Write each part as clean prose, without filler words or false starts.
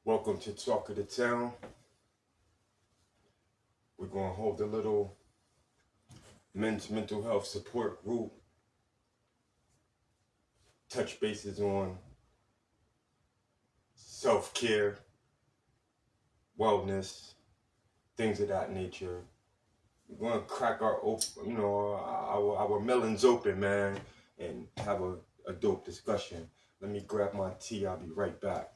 Welcome to Talk of the Town. We're going to hold a little men's mental health support group, touch bases on self care, wellness, things of that nature. We're going to crack our melons open, man, and have a dope discussion. Let me grab my tea. I'll be right back.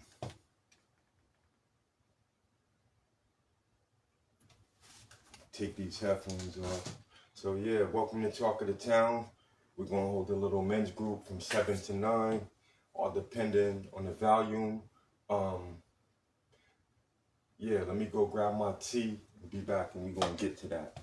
Take these headphones off. So yeah, welcome to Talk of the Town. We're gonna hold a little men's group from 7 to 9, all depending on the volume. Um, yeah, let me go grab my tea and be back, and we're gonna get to that.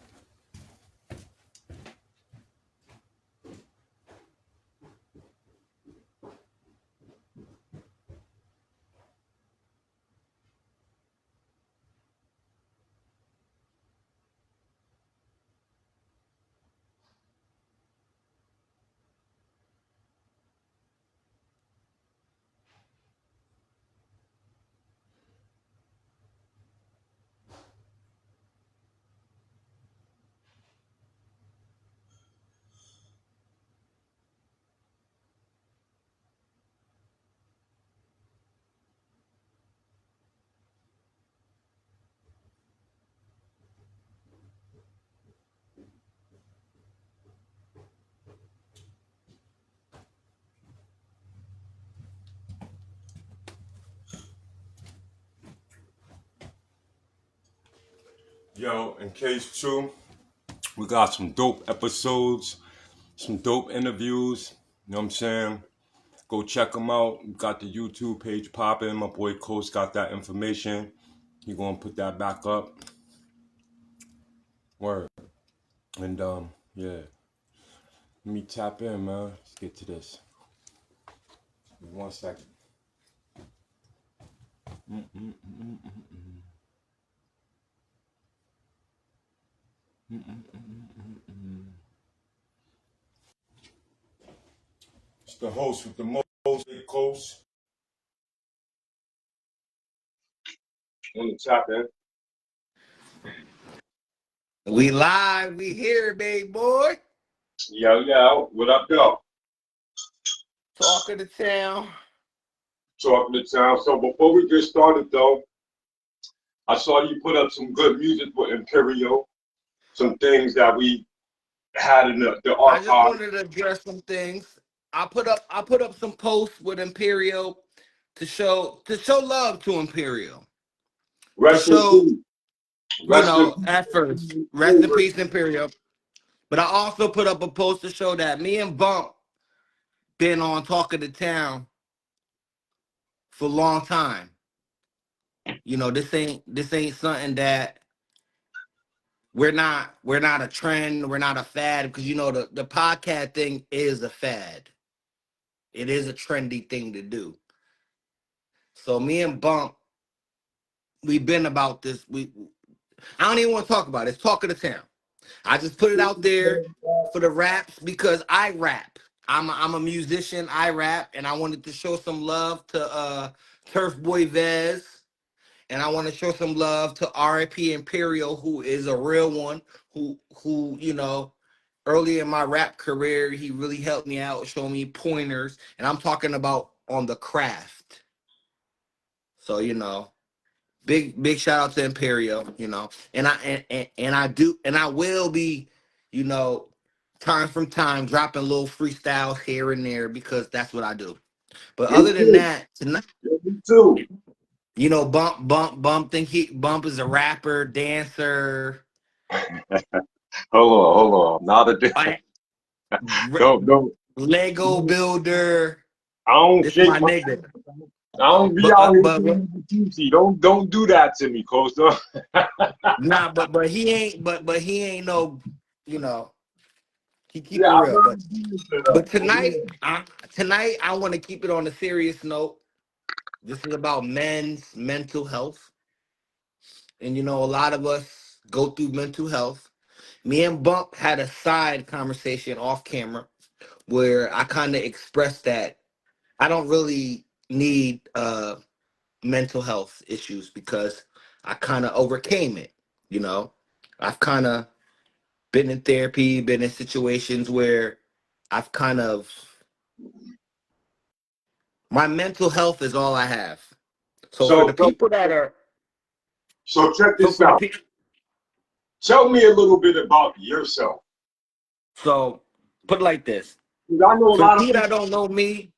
Yo, in case two, we got some dope episodes, some dope interviews. You know what I'm saying? Go check them out. We got the YouTube page popping. My boy Coast got that information. He gonna put that back up. Word. And yeah. Let me tap in, man. Let's get to this. 1 second. It's the host with the most, Coast. On the tap in. We live, we here, big boy. Yo, what up, yo? Talk of the town. Talking to town. So before we get started, though, I saw you put up some good music with Imperial. Some things that we had in the I just archive. wanted to address some things. I put up some posts with Imperial to show love to Imperial. To Rest in show, peace. Rest in at first, rest in peace. peace, Imperial. But I also put up a post to show that me and Bump been on Talk of the Town for a long time. This ain't something that we're not a trend, we're not a fad, because the podcast thing is a fad. It is a trendy thing to do. So me and Bump, we've been about this. I don't even want to talk about it. It's talk of the town. I just put it out there for the raps because I rap. I'm a musician. I rap, and I wanted to show some love to Turf Boy Vez, and I want to show some love to R.I.P. Imperial, who is a real one. Who early in my rap career, he really helped me out, showed me pointers, and I'm talking about on the craft. So big shout out to Imperial, and I do, and I will be, you know, time from time dropping little freestyles here and there because that's what I do. But Me other than too. that, tonight, Me too. Bump is a rapper, dancer, Hold on. Not a I- don't. Lego builder. I don't This shake my my. nigga. I don't be But out here but doing the juicy. Don't do that to me, Costa. nah, but he ain't no, you know, he keep Yeah, it I'm real. not But doing it but up. tonight I want to keep it on a serious note. This is about men's mental health. And a lot of us go through mental health. Me and Bump had a side conversation off camera where I kind of expressed that I don't really need mental health issues because I kind of overcame it. You know, I've kind of been in therapy, been in situations where I've kind of my mental health is all I have. So for the So, people that are so check so this for the out. people Tell me a little bit about yourself. so put it like this. 'Cause I know a For the lot of people that people. don't know me,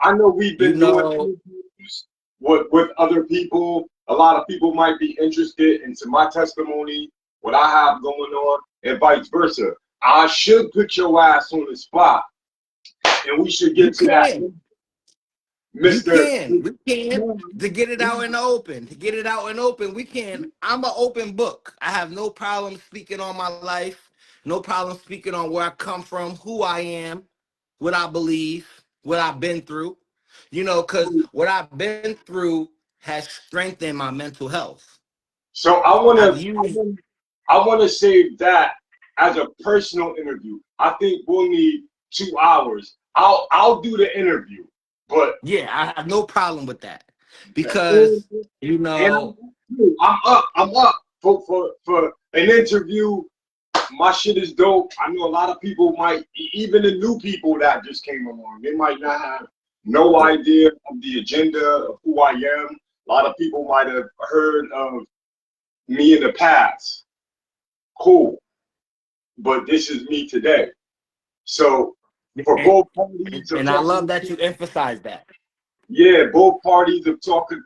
I know we've you been doing know, interviews with other people. A lot of people might be interested into my testimony, what I have going on, and vice versa. I should put your ass on the spot, and we should you get to that, can. You Mister. can. We can. To get it out in the open. To get it out in open, we can. I'm an open book. I have no problem speaking on my life. No problem speaking on where I come from, who I am, what I believe, what I've been through. You know, because what I've been through has strengthened my mental health. So I've used, I want to save that as a personal interview. I think we'll need 2 hours. I'll do the interview, but yeah, I have no problem with that. and, Because, you and know, I'm up. I'm up for an interview. My shit is dope. I know a lot of people might, even the new people that just came along, they might not have no yeah. idea of the agenda of who I am. A lot of people might have heard of me in the past. Cool, but this is me today. So for And, both parties of and I love talking, that you emphasize that. yeah, both parties of talking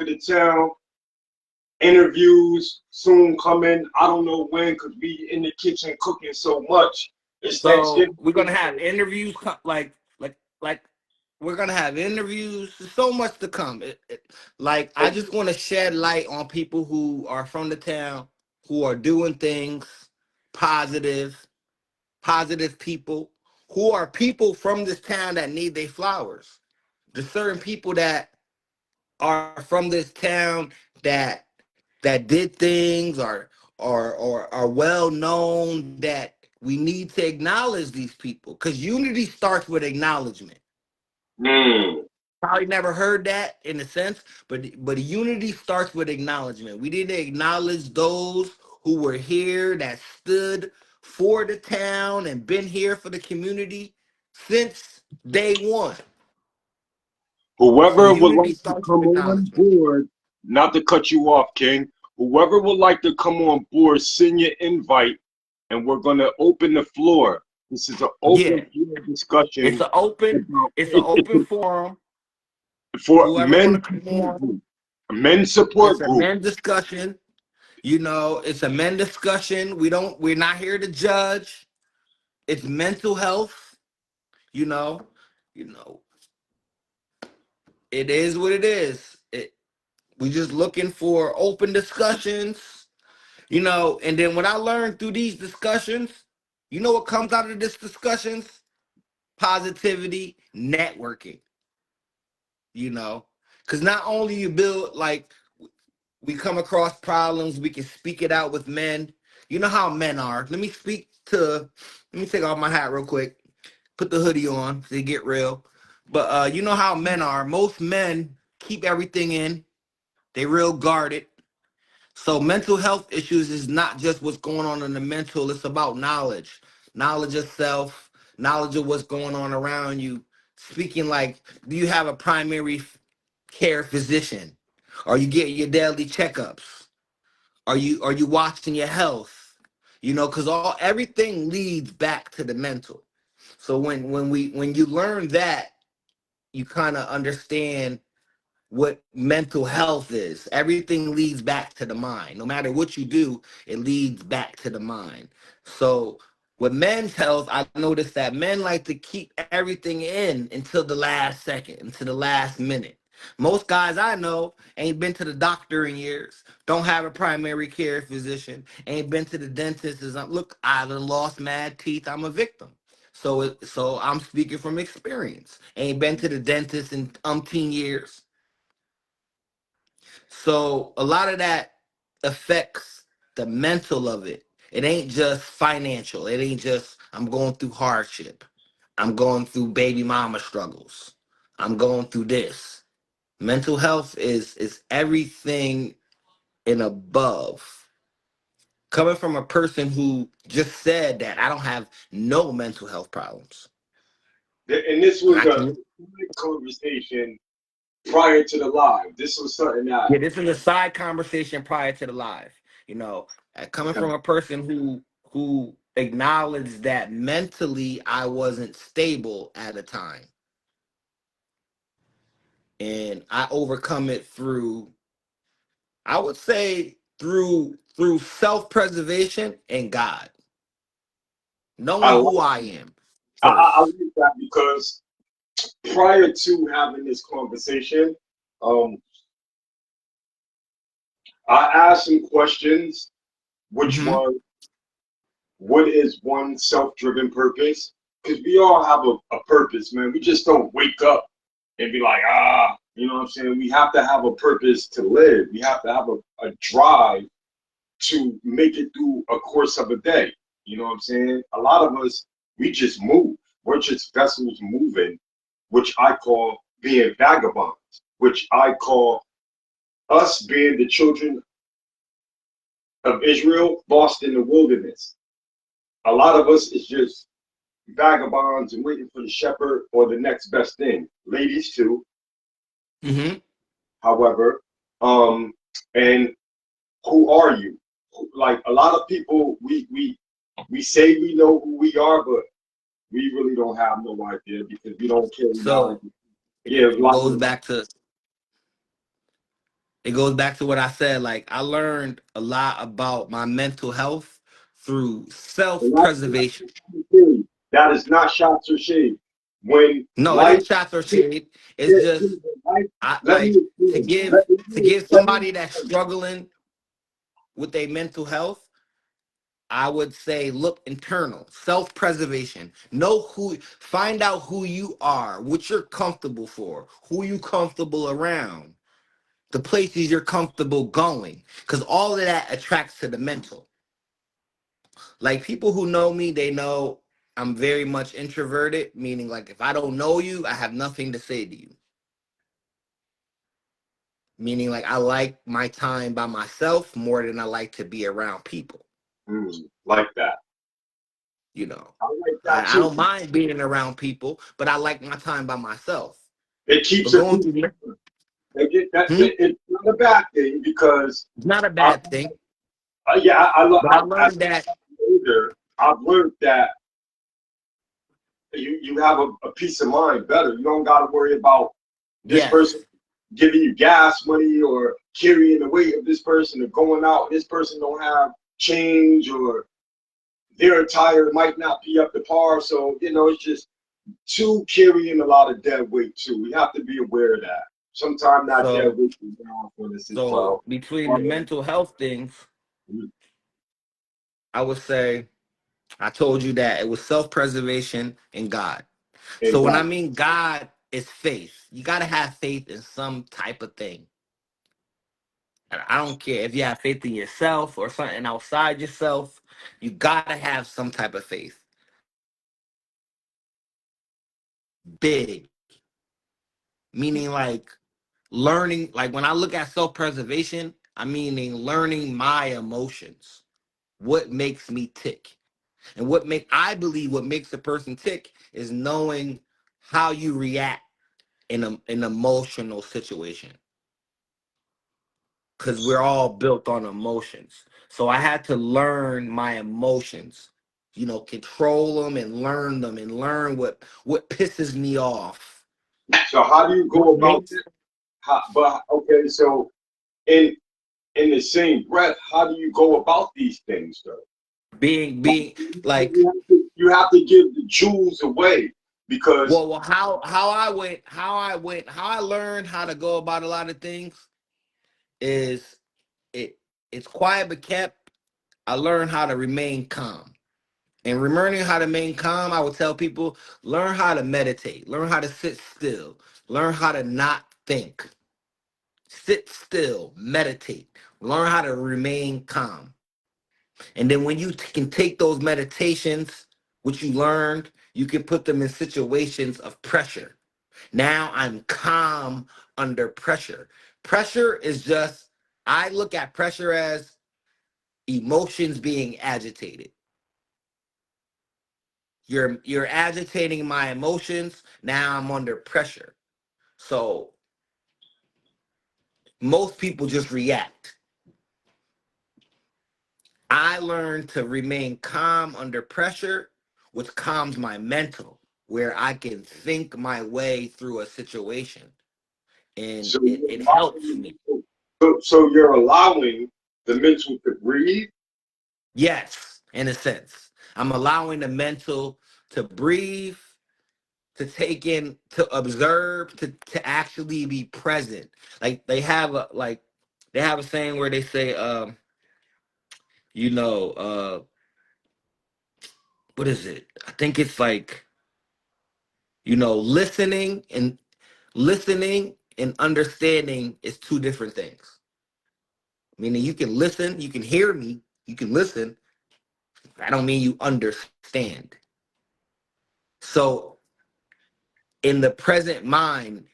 to town. Interviews soon coming. I don't know when because we in the kitchen cooking so much. It's So Thanksgiving. we're gonna have interviews, like we're gonna have interviews. There's so much to come. Like I just want to shed light on people who are from the town, who are doing things positive, positive people, who are people from this town that need their flowers. There's certain people that are from this town that did things or are well known that we need to acknowledge these people because unity starts with acknowledgement. Mm. Probably never heard that in a sense, but unity starts with acknowledgement. We need to acknowledge those who were here that stood for the town and been here for the community since day one. So Whoever would unity like to starts with come on acknowledgement. board, not to cut you off, King. Whoever would like to come on board, send your invite, and we're gonna open the floor. This is an Yeah, open floor discussion about it's an open forum. for Whoever want men to come support on, group, a men it's support a group. men discussion. You know, it's a men discussion. We're not here to judge. It's mental health. You know, you know, it is what it is. We just looking for open discussions. You know, and then what I learned through these discussions, you know what comes out of this discussions? Positivity, networking. You know, because not only you build like we come across problems, we can speak it out with men. You know how men are. Let me take off my hat real quick, put the hoodie on to get real. But you know how men are. Most men keep everything in. They real guarded. So mental health issues is not just what's going on in the mental, it's about knowledge. Knowledge of self, knowledge of what's going on around you. Speaking like, do you have a primary care physician? Are you getting your daily checkups? Are you watching your health? You know, because all everything leads back to the mental. So when you learn that, you kind of understand what mental health is. Everything leads back to the mind. No matter what you do, it leads back to the mind. So with men's health, I noticed that men like to keep everything in until the last second, until the last minute. Most guys I know ain't been to the doctor in years, don't have a primary care physician, ain't been to the dentist. Look, I done lost mad teeth. I'm a victim. So I'm speaking from experience. Ain't been to the dentist in umpteen years. So a lot of that affects the mental of it. It ain't just financial. It ain't just I'm going through hardship. I'm going through baby mama struggles. I'm going through this. Mental health is everything and above. Coming from a person who just said that I don't have no mental health problems. And this And was I a can conversation prior to the live. This was something that Yeah, this is a side conversation prior to the live. You know, coming from a person who acknowledged that mentally I wasn't stable at a time, and I overcome it through, I would say, through self preservation and God, I knowing like, who I am I first. like that because prior to having this conversation, um, I asked some questions, which Hmm. was, what is one self-driven purpose? Because we all have a purpose, man. We just don't wake up and be like, you know what I'm saying? We have to have a purpose to live. We have to have a drive to make it through a course of a day. You know what I'm saying? A lot of us, we just move. We're just vessels moving, which I call being vagabonds, which I call us being the children of Israel lost in the wilderness. A lot of us is just vagabonds and waiting for the shepherd or the next best thing. Ladies too, Hmm. however. And who are you? Like a lot of people, we say we know who we are, but we really don't have no idea because we don't carry knowledge. So Yeah, it like goes back to what I said. Like, I learned a lot about my mental health through self preservation. that is not shots or shade. When No, it life, ain't shots or shade. It's yeah, just life, I let like me to explain. give Let me somebody that's struggling with their mental health. I would say look internal, self preservation. Know find out who you are, what you're comfortable for, who you comfortable around, the places you're comfortable going, because all of that attracts to the mental. Like, people who know me, they know I'm very much introverted, meaning like if I don't know you, I have nothing to say to you. Meaning like I like my time by myself more than I like to be around people. like that. You know, I like that I too. don't mind being around people, but I like my time by myself. It keeps But it going through, moving. hmm? It's not a bad thing because It's not a I, bad thing. yeah, But I as learned that older, I've learned that you have a peace of mind better. You don't got to worry about this yes. person giving you gas money or carrying the weight of this person or going out. This person don't have change or their attire might not be up to par. So, you know, it's just two carrying a lot of dead weight too. We have to be aware of that. Sometimes that dead So weight is down for us as so well. between the Um, mental health things, I would say I told you that it was self-preservation and God. and So when I God, mean God, it's faith. You gotta have faith in some type of thing. And I don't care if you have faith in yourself or something outside yourself. You gotta have some type of faith. Big. Meaning like learning, like when I look at self-preservation, I meaning learning my emotions. What makes me tick? And I believe what makes a person tick is knowing how you react in an emotional situation. Because we're all built on emotions. So I had to learn my emotions, control them and learn what pisses me off. so how do you go What about makes it? But okay, so in in the same breath, how do you go about these things though? being like, You have to give the jewels away because well, how I learned how to go about a lot of things is it it's quiet but kept. I learned how to remain calm. And learning how to remain calm, I would tell people, learn how to meditate, learn how to sit still, learn how to not think. Sit still, meditate, learn how to remain calm. And then when you can take those meditations, which you learned, you can put them in situations of pressure. Now I'm calm under pressure. Pressure is just, I look at pressure as emotions being agitated. You're agitating my emotions. Now I'm under pressure. So most people just react. I learned to remain calm under pressure, which calms my mental, where I can think my way through a situation. And So it helps me. so you're allowing the mental to breathe. Yes, in a sense. I'm allowing the mental to breathe, to take in, to observe, to actually be present. Like they have a saying where they say, you know, what is it? I think it's like, listening and understanding is two different things. Meaning you can listen, you can hear me, you can listen. I don't mean you understand. So in the present mind,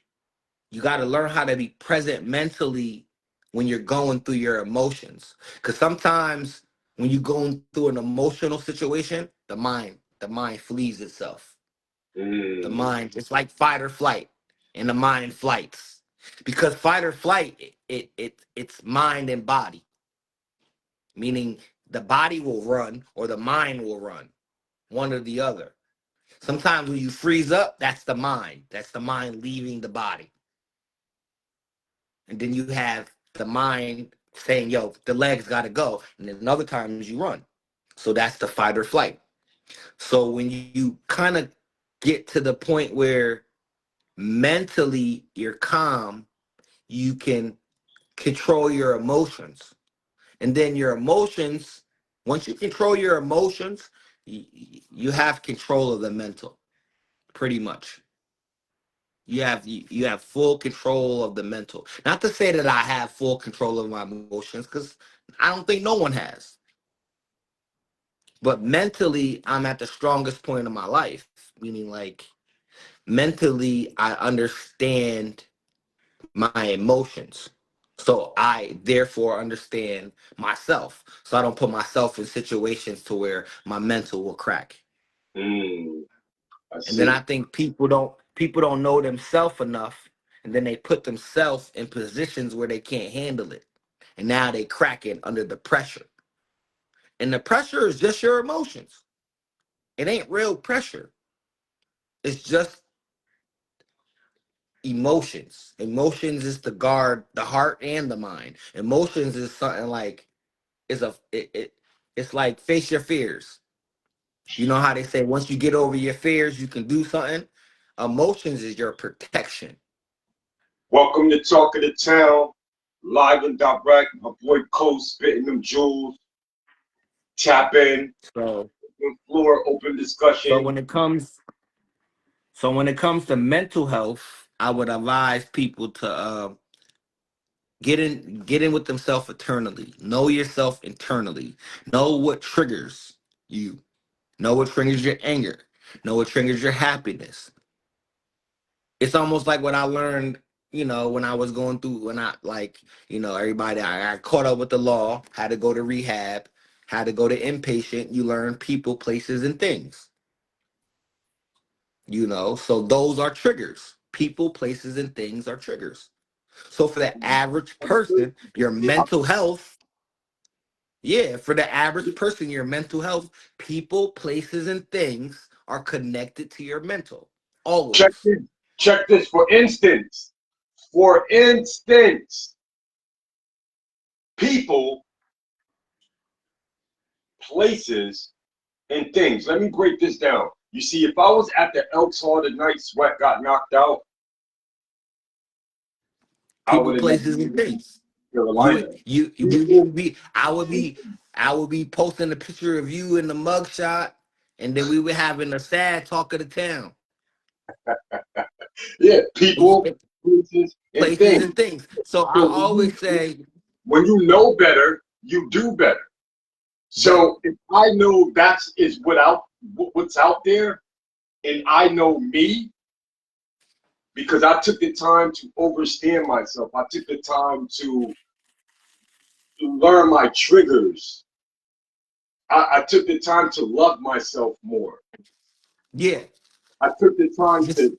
you got to learn how to be present mentally when you're going through your emotions. Because sometimes when you're going through an emotional situation, the mind flees itself. The Mm, mind, it's like fight or flight, and the mind flights. Because fight or flight, it's mind and body. Meaning the body will run or the mind will run, one or the other. Sometimes when you freeze up, that's the mind. That's the mind leaving the body. And then you have the mind saying, yo, the legs got to go. And then other times you run. So that's the fight or flight. So when you kind of get to the point where mentally you're calm, you can control your emotions. And then your emotions, once you control your emotions, you have control of the mental, pretty much. You have full control of the mental. Not to say that I have full control of my emotions, because I don't think no one has. But mentally, I'm at the strongest point of my life. Meaning, like, mentally, I understand my emotions. So I therefore understand myself. So I don't put myself in situations to where my mental will crack. mm, I And then I see. think people don't know themselves enough, and then they put themselves in positions where they can't handle it. And now they crack it under the pressure. And the pressure is just your emotions. It ain't real pressure. It's just emotions. Emotions is to guard the heart and the mind. Emotions is something like it's like face your fears. You know how they say once you get over your fears, you can do something. Emotions is your protection. Welcome to Talk of the Town, live and direct. My boy Cole spitting them jewels. Tap in, So open floor, open so discussion. when it comes so when it comes to mental health, I would advise people to get in with themselves eternally. Know yourself internally. Know what triggers you. Know what triggers your anger. Know what triggers your happiness. It's almost like what I learned, when I was going through, when I, like, everybody, I caught up with the law, had to go to rehab, had to go to inpatient. You learn people, places, and things, so those are triggers. People, places, and things are triggers. So for the average person, your mental health, yeah, for the average person, your mental health, people, places, and things are connected to your mental, Check always. this. Check this. For instance, people, places, and things. Let me break this down. You see, if I was at the Elks Hall tonight, Sweat got knocked out, I People, would have never places, and been in things. Carolina. You People, wouldn't be. I would be posting a picture of you in the mugshot, and then we were having a sad talk of the town. yeah, people, places, and Places things. and things. So I So always say, when you know better, you do better. right, So if I know what's out there, and I know me, because I took the time to understand myself. I took the time to learn my triggers. I took the time to love myself more. Yeah. I took the time Just to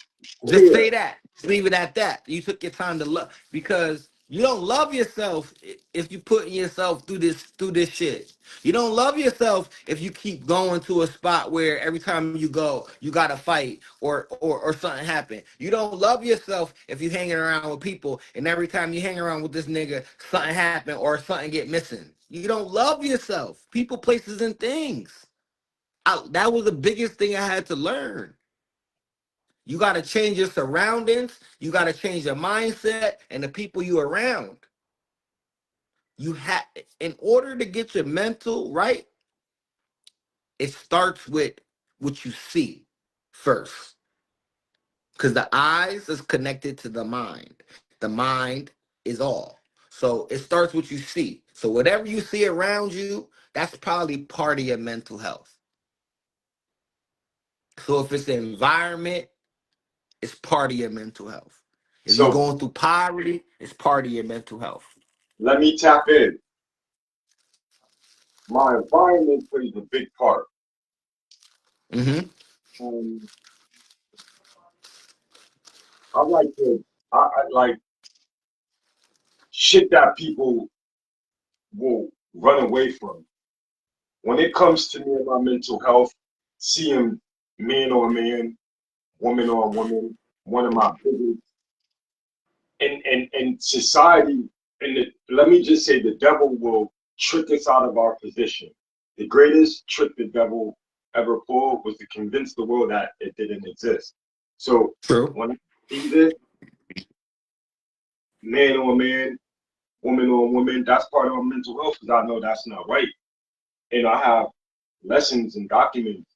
just care. say that. Just leave it at that. You took your time to love, because you don't love yourself if you putting yourself through this shit. You don't love yourself if you keep going to a spot where every time you go you gotta fight or something happen. You don't love yourself if you hanging around with people and every time you hang around with this nigga something happen or something get missing. You don't love yourself. People, places, and things. That was the biggest thing I had to learn. You got to change your surroundings. You got to change your mindset and the people you around. You have, in order to get your mental right, it starts with what you see first, because the eyes is connected to the mind. The mind is all. So it starts with you see. So whatever you see around you, that's probably part of your mental health. So if it's the environment, it's part of your mental health. If you're So going through poverty, it's part of your mental health. let me tap in. My environment plays a big part. Mm-hmm. Um, I like to, I like shit that people will run away from. When it comes to me and my mental health, seeing man on man, woman on woman, one of my biggest, and society, let me just say, the devil will trick us out of our position. The greatest trick the devil ever pulled was to convince the world that it didn't exist. So True. when I see this, man on man, woman on woman, that's part of our mental health because I know that's not right. And I have lessons and documents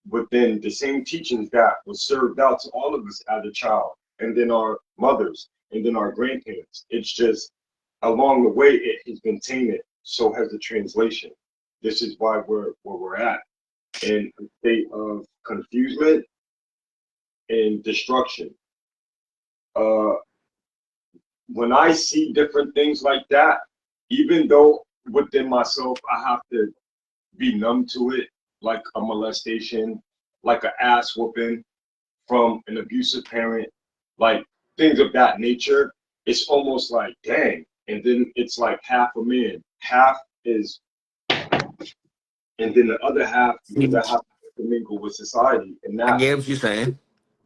within the same teachings that was served out to all of us as a child, and then our mothers, and then our grandparents. It's just along the way it has been tainted. So has the translation. This is why we're where we're at, in a state of confusion and destruction. Uh, when I see different things like that, even though within myself I have to be numb to it, like a molestation, like an ass whooping from an abusive parent, like things of that nature, it's almost like, dang. And then it's like half a man, half is, and then the other half, because I have to mingle with society. And I that, get what you're saying.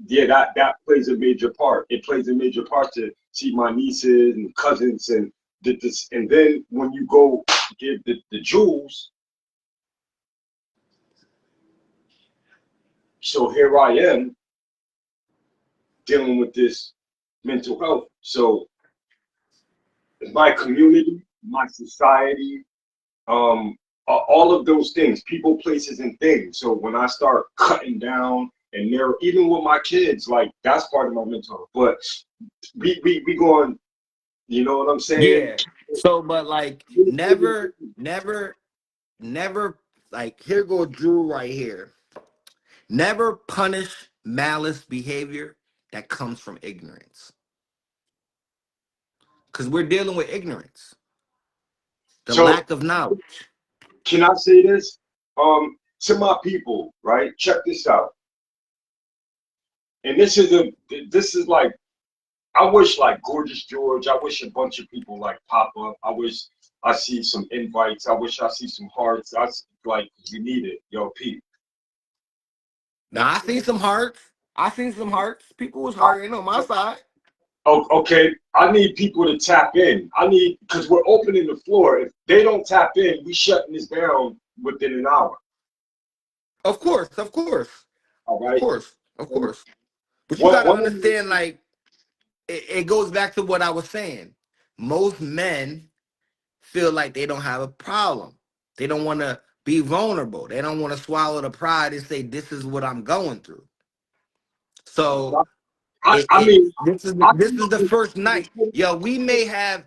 yeah, that plays a major part. It plays a major part to see my nieces and cousins and this. And then when you go give the jewels, so here I am dealing with this mental health. So my community, my society, all of those things, people, places, and things. So when I start cutting down and narrow, even with my kids, like that's part of my mental health. But we going, you know what I'm saying? Yeah. So, but like, never, like, here go Drew right here. Never punish malice behavior that comes from ignorance, because we're dealing with ignorance, the So lack of knowledge. can I say this? To my people, right? Check this out. And this is like, I wish like Gorgeous George, I wish a bunch of people like pop up. I wish I see some invites. I wish I see some hearts. Like, you need it, yo, Pete. Now I seen some hearts. I seen some hearts. People was hearting on my side. Oh, okay, I need people to tap in. I need, because we're opening the floor. If they don't tap in, we shutting this down within an hour. Of course, of course, All of right. course, of And course. But you got to one of the, understand, like, it goes back to what I was saying. Most men feel like they don't have a problem. They don't want to be vulnerable. They don't want to swallow the pride and say, "This is what I'm going through." So I mean, I this come is up the with, first night. Yo, we may have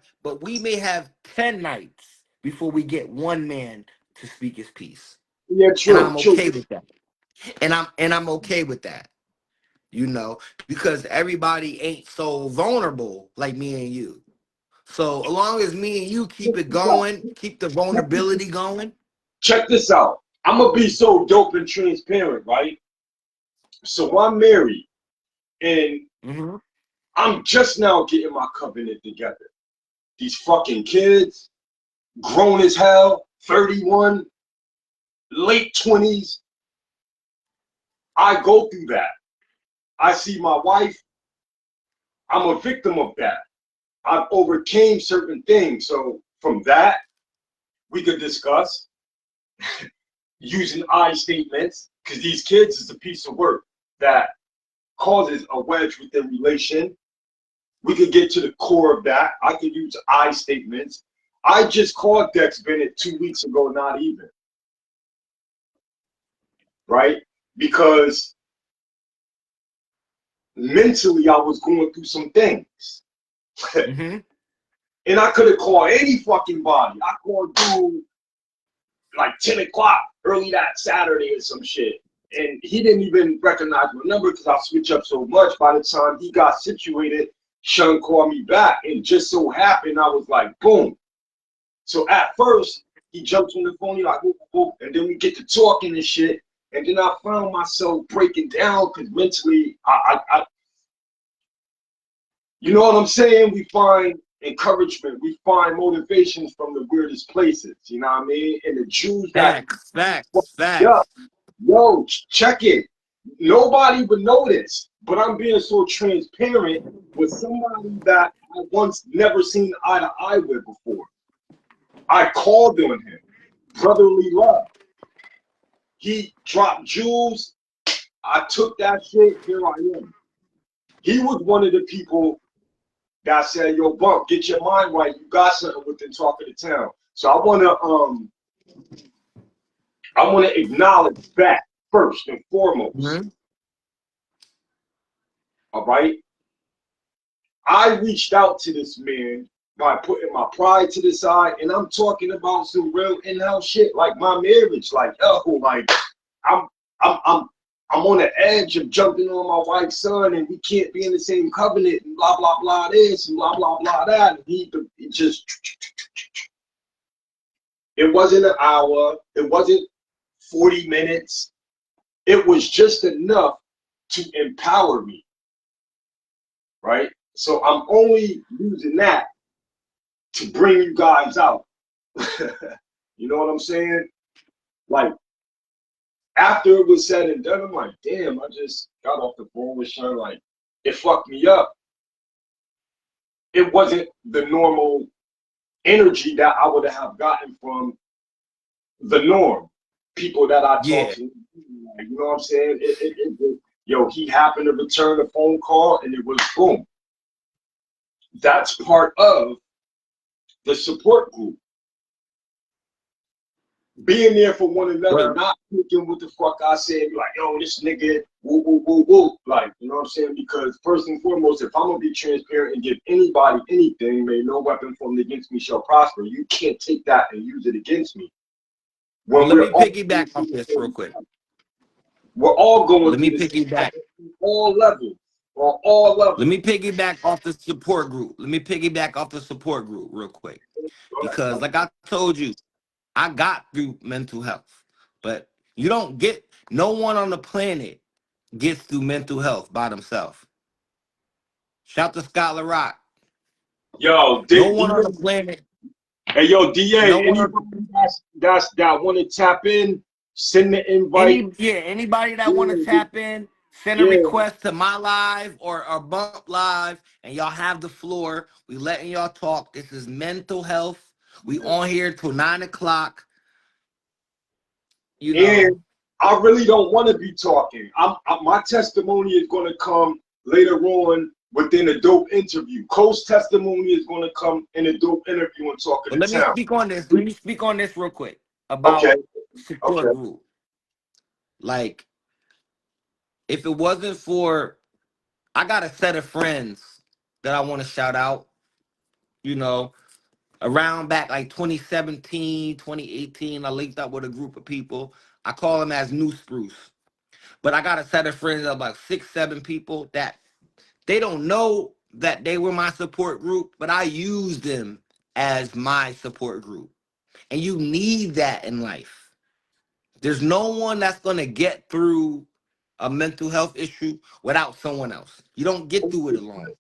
10 nights before we get one man to speak his piece, yeah, and true, I'm true. okay with that. And I'm okay with that. you know, because everybody ain't so vulnerable like me and you. So as long as me and you keep it going, keep the vulnerability going. Check this out. I'm gonna be so dope and transparent, right? So I'm married, and Mm-hmm. I'm just now getting my covenant together. These fucking kids, grown as hell, 31, late 20s. I go through that. I see my wife. I'm a victim of that. I've overcame certain things. So from that, we could discuss using I statements, because these kids is a piece of work that causes a wedge within relation. We could get to the core of that. I could use I statements. I just called Dex Bennett 2 weeks ago, not even, right? Because mentally I was going through some things. Mm-hmm. And I could have called any fucking body. I called dude like 10 o'clock early that Saturday or some shit. And he didn't even recognize my number because I switch up so much. By the time he got situated, Sean called me back. And just so happened, I was like, boom. So at first, he jumps on the phone, he like, whoop, whoop, and then we get to talking and shit. And then I found myself breaking down because mentally, you know what I'm saying? We find encouragement, we find motivations from the weirdest places. You know what I mean? And the Jews that, Facts. yeah, yo, check it. Nobody would notice, but I'm being so transparent with somebody that I once never seen eye to eye with before. I called on him, brotherly love. He dropped jewels. I took that shit. Here I am. He was one of the people that said, "Yo, Bump, get your mind right. You got something within Talk of the Town." So I wanna acknowledge that first and foremost. Mm-hmm. All right. I reached out to this man by putting my pride to the side, and I'm talking about some real in-house shit, like my marriage. Like, yo, like I'm I'm I'm I'm on the edge of jumping on my wife's son, and we can't be in the same covenant, and blah blah blah this and blah blah blah that. And he just, it wasn't an hour, it wasn't 40 minutes, it was just enough to empower me, right? So I'm only using that to bring you guys out. You know what I'm saying? Like, after it was said and done, I'm like, damn, I just got off the phone with Sean. Like, it fucked me up. It wasn't the normal energy that I would have gotten from the norm, people that I talk Yeah. to. Like, you know what I'm saying? Yo, he happened to return a phone call, and it was boom. That's part of the support group. Being there for one another, Well, not thinking what the fuck I said, like, yo, this nigga, woo, woo, woo, woo. Like, you know what I'm saying? Because first and foremost, if I'm gonna be transparent and give anybody anything, may no weapon formed against me shall prosper. You can't take that and use it against me. well, When let we're me all piggyback off this real quick. we're all going Let through me this piggyback. all levels, on all Let levels. me piggyback off the support group. Let me piggyback off the support group real quick. Because like I told you, I got through mental health. But you don't get no one on the planet gets through mental health by themselves. Shout to Scott LaRock. Yo, No one on the planet, hey, yo, no DA, one on anybody that want to tap in, send the invite. anybody that want to Yeah, tap in, send a yeah. request to my live or Bump Live, and y'all have the floor. We letting y'all talk. This is mental health. We on here till 9 o'clock. You know. And I really don't want to be talking. My testimony is going to come later on within a dope interview. Cole's testimony is going to come in a dope interview and Talk of But the let me Town. speak on this. Let me speak on this real quick Okay, about support okay. group. Like, if it wasn't for, I got a set of friends that I want to shout out. You know, around back like 2017, 2018, I linked up with a group of people. I call them as New Spruce. But I got a set of friends of like 6, 7 people that they don't know that they were my support group, but I use them as my support group. And you need that in life. There's no one that's going to get through a mental health issue without someone else. You don't get through it alone.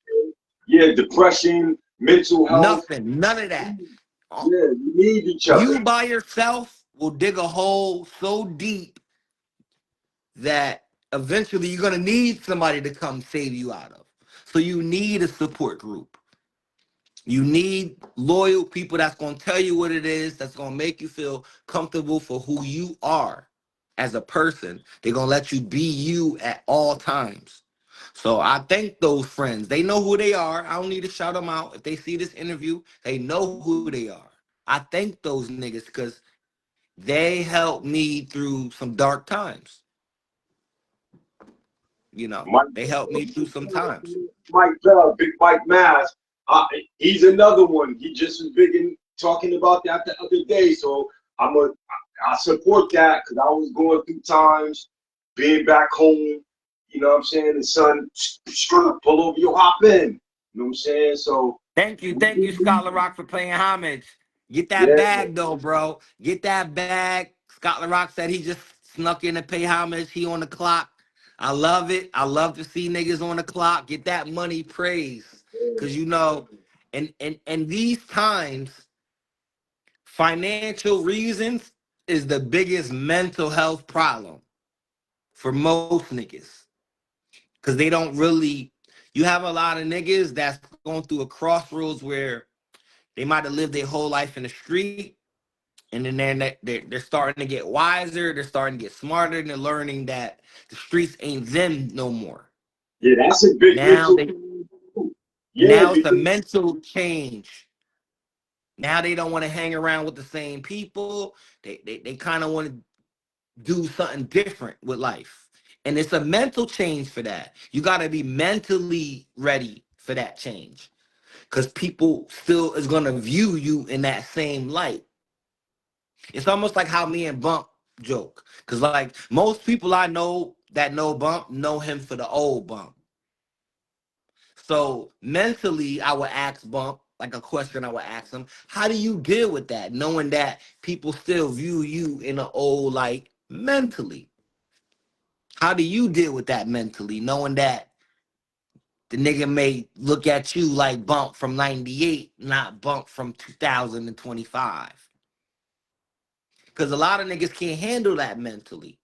Yeah, depression, mental health. Nothing, none of that. Yeah, you need each You other. by yourself will dig a hole so deep that eventually you're going to need somebody to come save you out of. So you need a support group. You need loyal people that's going to tell you what it is, that's going to make you feel comfortable for who you are as a person. They're going to let you be you at all times. So I thank those friends. They know who they are. I don't need to shout them out. If they see this interview, they know who they are. I thank those niggas because they helped me through some dark times. You know, Mike, they helped me through some times. Mike Bell, Big Mike Mass. He's another one. He just was big in talking about that the other day. So I support that because I was going through times being back home. You know what I'm saying? The son, pull over, you hop in. You know what I'm saying? So Thank you, Scholar Rock, for playing homage. Get that yeah, bag though, bro. Get that bag. Scholar Rock said he just snuck in to pay homage. He on the clock. I love it. I love to see niggas on the clock. Get that money praise. Cause you know, and these times, financial reasons is the biggest mental health problem for most niggas. Cause they don't really, you have a lot of niggas that's going through a crossroads where they might have lived their whole life in the street, and then they're starting to get wiser. They're starting to get smarter, and they're learning that the streets ain't them no more. yeah, that's a big Now mental. they Yeah, now it's a because mental change. Now they don't want to hang around with the same people. They kind of want to do something different with life, and it's a mental change for that. You got to be mentally ready for that change, because people still is gonna view you in that same light. It's almost like how me and Bump joke. Cause like most people I know that know Bump know him for the old Bump. So mentally, I would ask Bump, like a question I would ask him, how do you deal with that? Knowing that people still view you in an old light mentally. How do you deal with that mentally? Knowing that the nigga may look at you like Bump from 98, not Bump from 2025. Because a lot of niggas can't handle that mentally.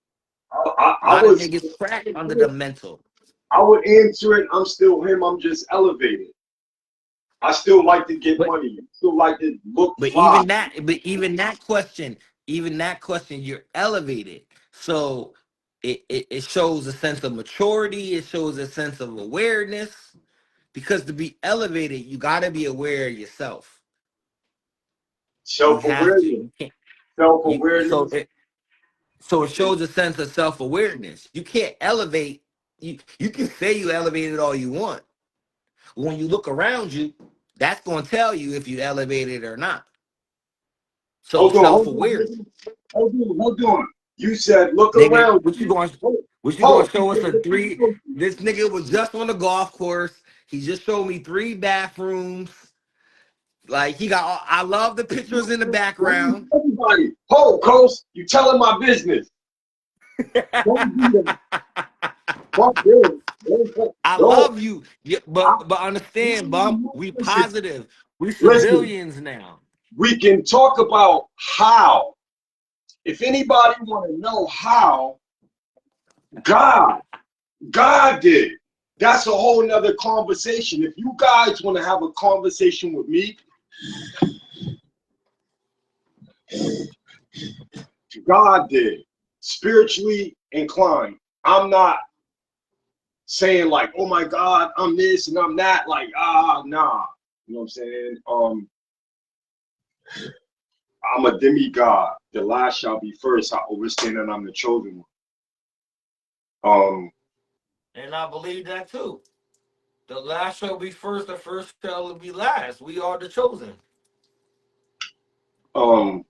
A I lot of was. niggas crack under the mental. I would answer it. I'm still him. I'm just elevated. I still like to get But money. Still like to look but fly. even that question, you're elevated. So it shows a sense of maturity. It shows a sense of awareness. Because to be elevated, you gotta be aware of yourself. You have to. Self-awareness. You can't. So Self-awareness. it shows a sense of self awareness. You can't elevate. You can say you elevated all you want. When you look around you, that's going to tell you if you elevated or not. So Hold on, hold self-awareness. on, hold on. You said look Nigga, around what you you. going Hold, what you going hold. to show us a three? This nigga was just on the golf course. He just showed me 3 bathrooms. Like he got I love the pictures in the background. Everybody, hold, Coast. You telling my business. Don't do that. Fuck this. I No. love you. Yeah, I, but understand, Bump, we listen, positive. We listen. civilians now. We can talk about how. If anybody want to know how, God, God did. That's a whole nother conversation. If you guys want to have a conversation with me, God did. Spiritually inclined. I'm not saying like, oh my God, I'm this and I'm that. Like, nah. You know what I'm saying? I'm a demigod. The last shall be first. I understand that I'm the chosen one. And I believe that too. The last shall be first, the first shall be last. We are the chosen. A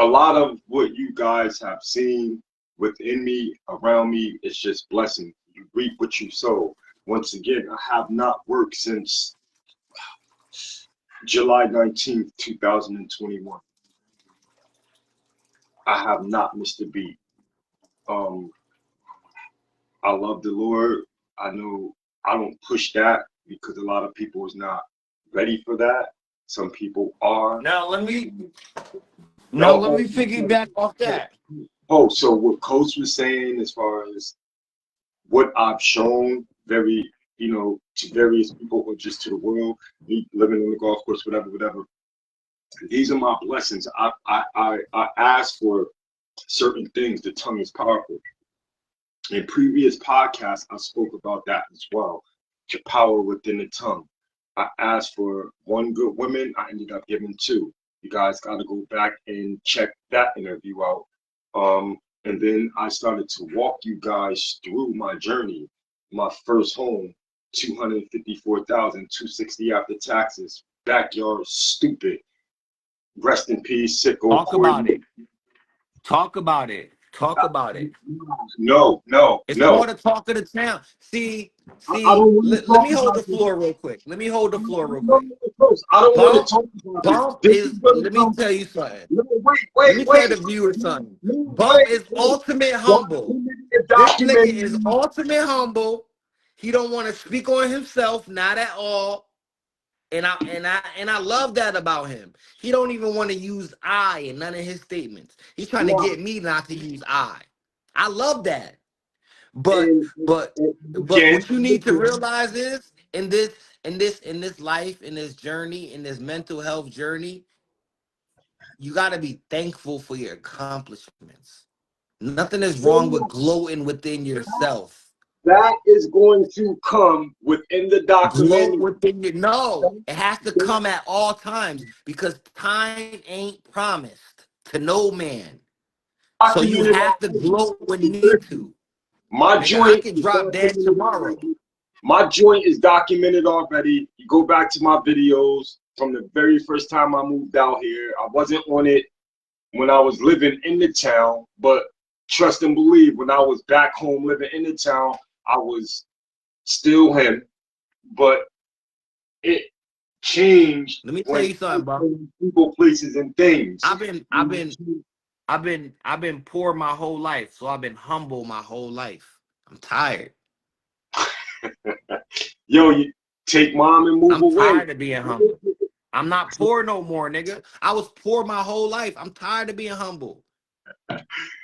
lot of what you guys have seen within me, around me, it's just blessing. You reap what you sow. Once again, I have not worked since July 19th, 2021. I have not missed a beat. Um, I love the Lord. I know I don't push that because a lot of people is not ready for that. Some people are. Now let me No, piggyback off that. so what Coach was saying as far as what I've shown to various people or just to the world, me living on the golf course, whatever. These are my blessings. I ask for certain things. The tongue is powerful. In previous podcasts, I spoke about that as well. The power within the tongue. I asked for one good woman. I ended up giving two. You guys got to go back and check that interview out. And then I started to walk you guys through my journey. My first home, 254,000, 260 after taxes. Backyard, stupid. Rest in peace, sicko. Talk about it. Talk about it. Talk about it. No. It's called a talk of the town. See. Let me hold the floor real quick. I don't want to talk about this. Bump This is. is gonna Let me come. tell you something. Let me Wait. tell the viewers something. Bump is ultimate humble. This nigga is ultimate humble. He don't want to speak on himself, not at all. And I love that about him. He don't even want to use I in none of his statements. He's trying to get me not to use I. I love that. But what you need to realize is in this life, in this journey, in this mental health journey, you got to be thankful for your accomplishments. Nothing is wrong with gloating within yourself. That is going to come within the Gloat document. within your it has to come at all times because time ain't promised to no man. So you have to gloat when need to. My Nigga, I joint can is drop dead documented tomorrow. already. My joint is documented already. You go back to my videos from the very first time I moved out here. I wasn't on it when I was living in the town, but trust and believe, when I was back home living in the town, I was still him, but it changed. Let me tell you something, bro. People, places, and things. I've been poor my whole life, so I've been humble my whole life. I'm tired. Yo, you take mom and move away. I'm tired of being humble. I'm not poor no more, nigga. I was poor my whole life. I'm tired of being humble.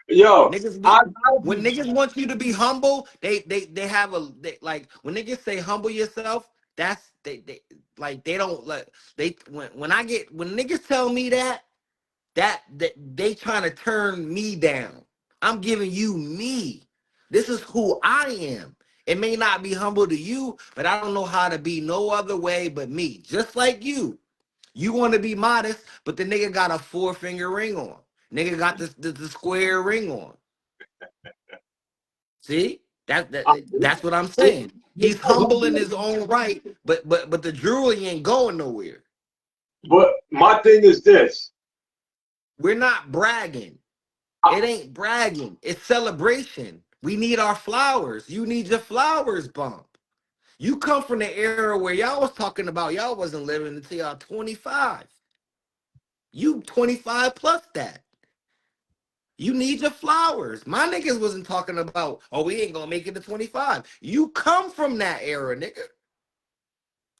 Yo, when niggas want you to be humble, they have like when niggas say humble yourself, that's they don't like when niggas tell me that they trying to turn me down. I'm giving you me. This is who I am. It may not be humble to you, but I don't know how to be no other way but me. Just like you. You want to be modest, but the nigga got a 4-finger ring on. Nigga got the square ring on. See? That's what I'm saying. He's humble in his own right, but the jewelry ain't going nowhere. But my thing is this. We're not bragging. It ain't bragging. It's celebration. We need our flowers. You need your flowers, Bump. You come from the era where y'all was talking about y'all wasn't living until y'all 25. You 25 plus that. You need your flowers. My niggas wasn't talking about, oh, we ain't gonna make it to 25. You come from that era, nigga.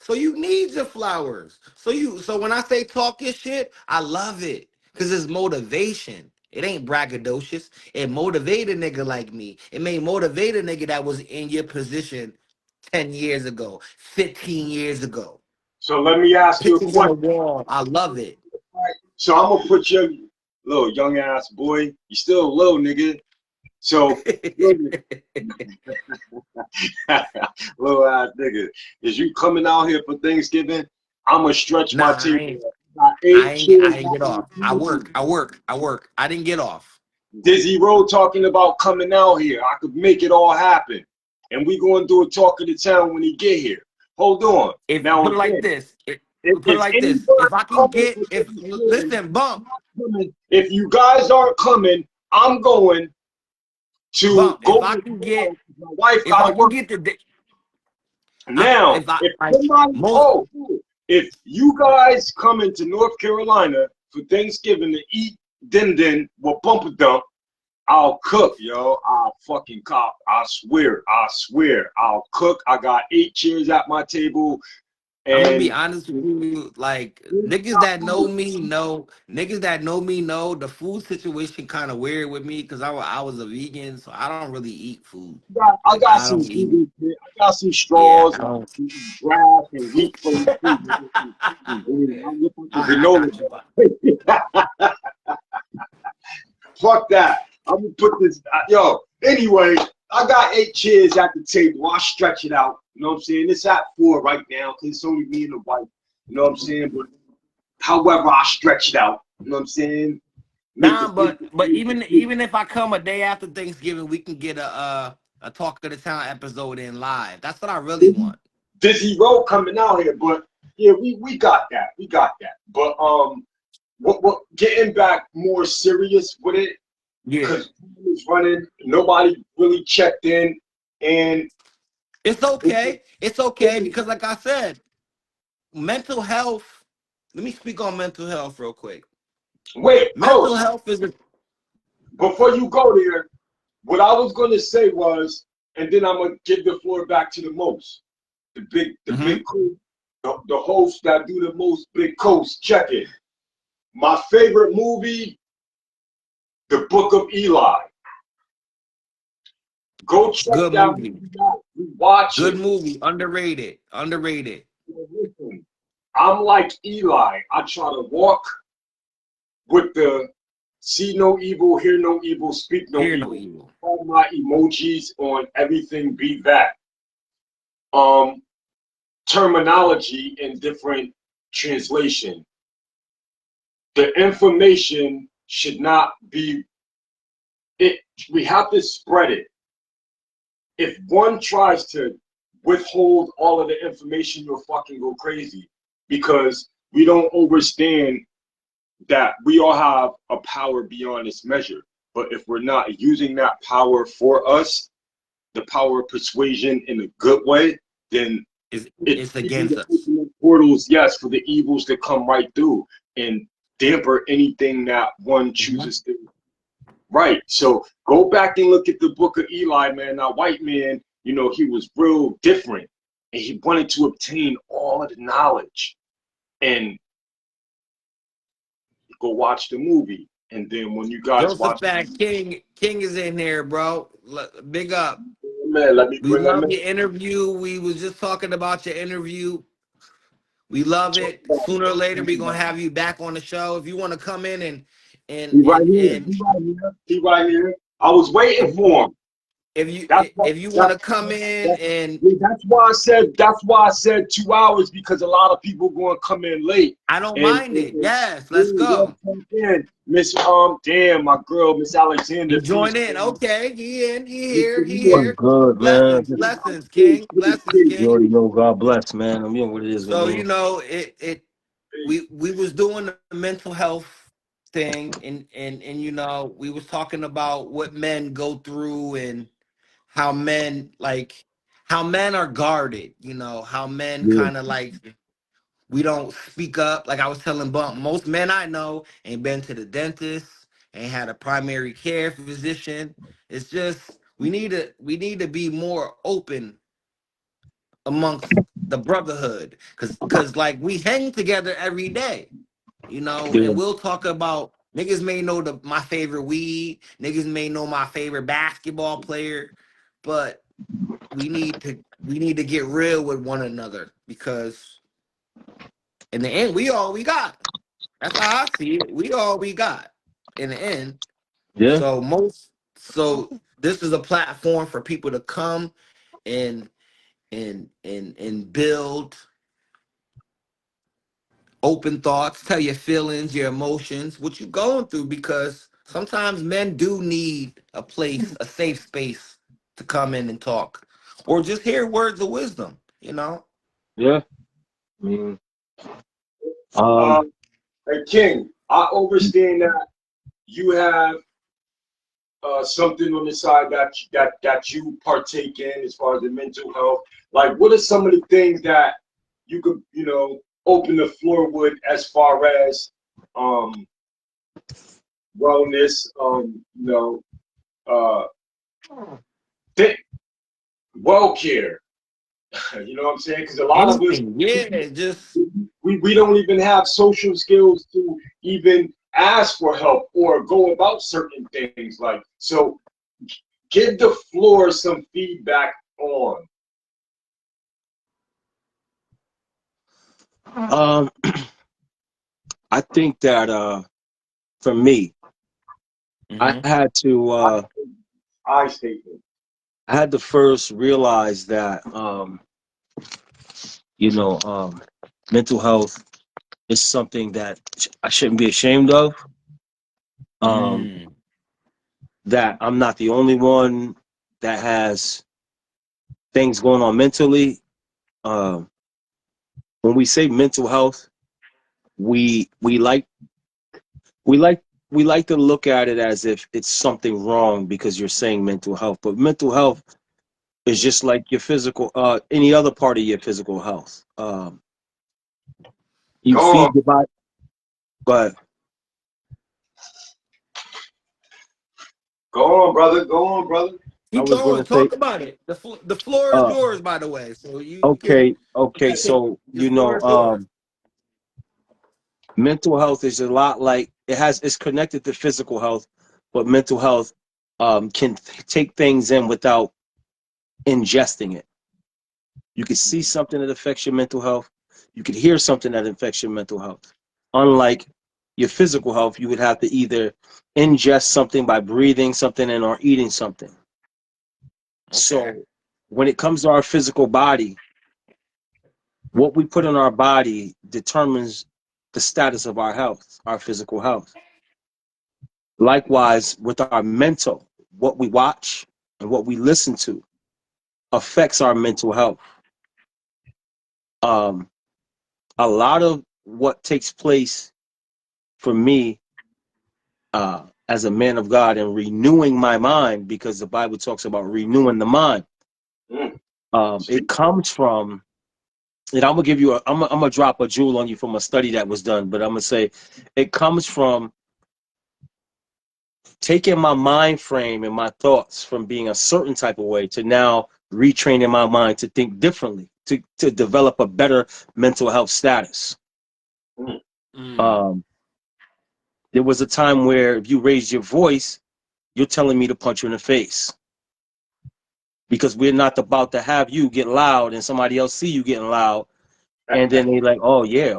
So you need your flowers. So when I say talk your shit, I love it. Cause it's motivation. It ain't braggadocious. It motivate a nigga like me. It may motivate a nigga that was in your position 10 years ago, 15 years ago. So let me ask you a Pictures on the question. wall. I love it. So I'm gonna put your little young ass boy. You still a little nigga. So little ass nigga. Is you coming out here for Thanksgiving? I'm gonna stretch my teeth. I ain't get off. I work. I didn't get off. Dizzy Road talking about coming out here. I could make it all happen. And we gonna do a talk of the town when he get here. Hold on. If Now put it like this. If I can get listen, Bump. If you guys aren't coming, I'm going to Bump, go to my wife if I gotta can work. get the, Now, if I if like somebody, most, if you guys come into North Carolina for Thanksgiving to eat din din with bumper dump, I'll cook, yo. I'll fucking cop. I swear. I'll cook. I got 8 chairs at my table, I'm gonna be and honest with you, like niggas that know me know the food situation kind of weird with me because I was a vegan, so I don't really eat food. I Like got I some don't eat. vegan shit. I got some Yeah, straws, I don't. grass, and wheat from the food. I'm looking for I got you. granola. Fuck that. I'm gonna put this. Yo. Anyway, I got 8 chairs at the table. I stretch it out. You know what I'm saying? It's at 4 right now because it's only me and the wife. You know what I'm saying? But however, I stretch it out. You know what I'm saying? Make Nah, the but even food. if I come a day after Thanksgiving, we can get a Talk of the Town episode in live. That's what I really want. Dizzy Road coming out here, but yeah, we got that. We got that. But what getting back more serious with it, Yeah, because was running, nobody really checked in, and it's okay. It's okay because, like I said, mental health. Let me speak on mental health real quick. wait, Mental coach, health is a before you go there, what I was gonna say was, and then I'm gonna give the floor back to the most, the big coach, the host that do the most, big coach. Check it. My favorite movie, The Book of Eli. Go check good that movie. movie out. Watch Good it. movie. Underrated. Underrated. Listen, I'm like Eli. I try to walk with the see no evil, hear no evil, speak no Hear no evil. evil. All my emojis on everything be that. Terminology in different translation. The information should not be it. We have to spread it. If one tries to withhold all of the information, you'll fucking go crazy because we don't understand that we all have a power beyond this measure. But if we're not using that power for us, the power of persuasion in a good way, then it's It's easy against to us. open up portals, yes, for the evils to come right through and damper anything that one chooses to. Right. So go back and look at the book of Eli, man. That white man, you know, he was real different and he wanted to obtain all of the knowledge. And go watch the movie. And then when you guys watch the Josephat movie, King is in here, bro. Big up. man, let me We bring him love in. your interview. We was just talking about your interview. We love it. Sooner or later, we're gonna have you back on the show. If you want to come in He right here. and He right here. He right here. I was waiting for him. That's what, if you want to come in and yeah, that's why I said 2 hours because a lot of people going to come in late. I don't And, mind it. Yes, let's yeah, go. come in. Miss damn my girl Miss Alexander. He Peace. joined in. Okay, he in. He Mr. here. He Moore. What's here. good, man? Blessings, blessings, King. Blessings, You King. already know, God bless, man. I'm what it is with So you me. know we was doing the mental health thing and you know we was talking about what men go through and how men how men are guarded, you know, how men Yeah, kind of like we don't speak up. Like I was telling Bump, most men I know ain't been to the dentist, ain't had a primary care physician. It's just we need to be more open amongst the brotherhood because like we hang together every day, you know, yeah, and we'll talk about niggas may know my favorite weed, niggas may know my favorite basketball player, but we need to get real with one another because in the end we all we got. That's how I see it. We all we got in the end. yeah, So this is a platform for people to come and and build open thoughts, tell your feelings, your emotions, what you're going through, because sometimes men do need a place, a safe space to come in and talk or just hear words of wisdom, you know? yeah. I mean, Uh, um, and King, I understand that you have something on the side that you partake in as far as the mental health? Like, what are some of the things that you could, open the floor with as far as wellness, uh, well care? You know what I'm saying? Because a lot of us, Anything. Yeah, just we don't even have social skills to even ask for help or go about certain things. Like, so give the floor some feedback on. I think that for me, I mhm. had to I statement. I had to first realize that you know mental health is something that I shouldn't be ashamed of. Um, Mm. that I'm not the only one that has things going on mentally. Um, when we say mental health, we we like we like we like to look at it as if it's something wrong because you're saying mental health, but mental health is just like your physical, any other part of your physical health. You Go on, feed your body, but go on, brother. Go on, brother. I Keep was going going. to say, Talk about it. The floor is uh, yours, by the way. So you can okay, take so the floor is yours. mental health is a lot like it's connected to physical health, but mental health can take things in without ingesting it. You could see something that affects your mental health. You could hear something that affects your mental health. Unlike your physical health, you would have to either ingest something by breathing something in or eating something. Okay. So when it comes to our physical body, what we put in our body determines the status of our health, our physical health. Likewise, with our mental, what we watch and what we listen to affects our mental health. Um, a lot of what takes place for me as a man of God and renewing my mind, because the Bible talks about renewing the mind. Mm, It comes from, and I'm gonna give you I'm gonna drop a jewel on you from a study that was done, but I'm gonna say it comes from taking my mind frame and my thoughts from being a certain type of way to now retraining my mind to think differently, to develop a better mental health status. mm, Mm. Um, there was a time where if you raised your voice, you're telling me to punch you in the face because we're not about to have you get loud and somebody else see you getting loud. And then they like, oh yeah,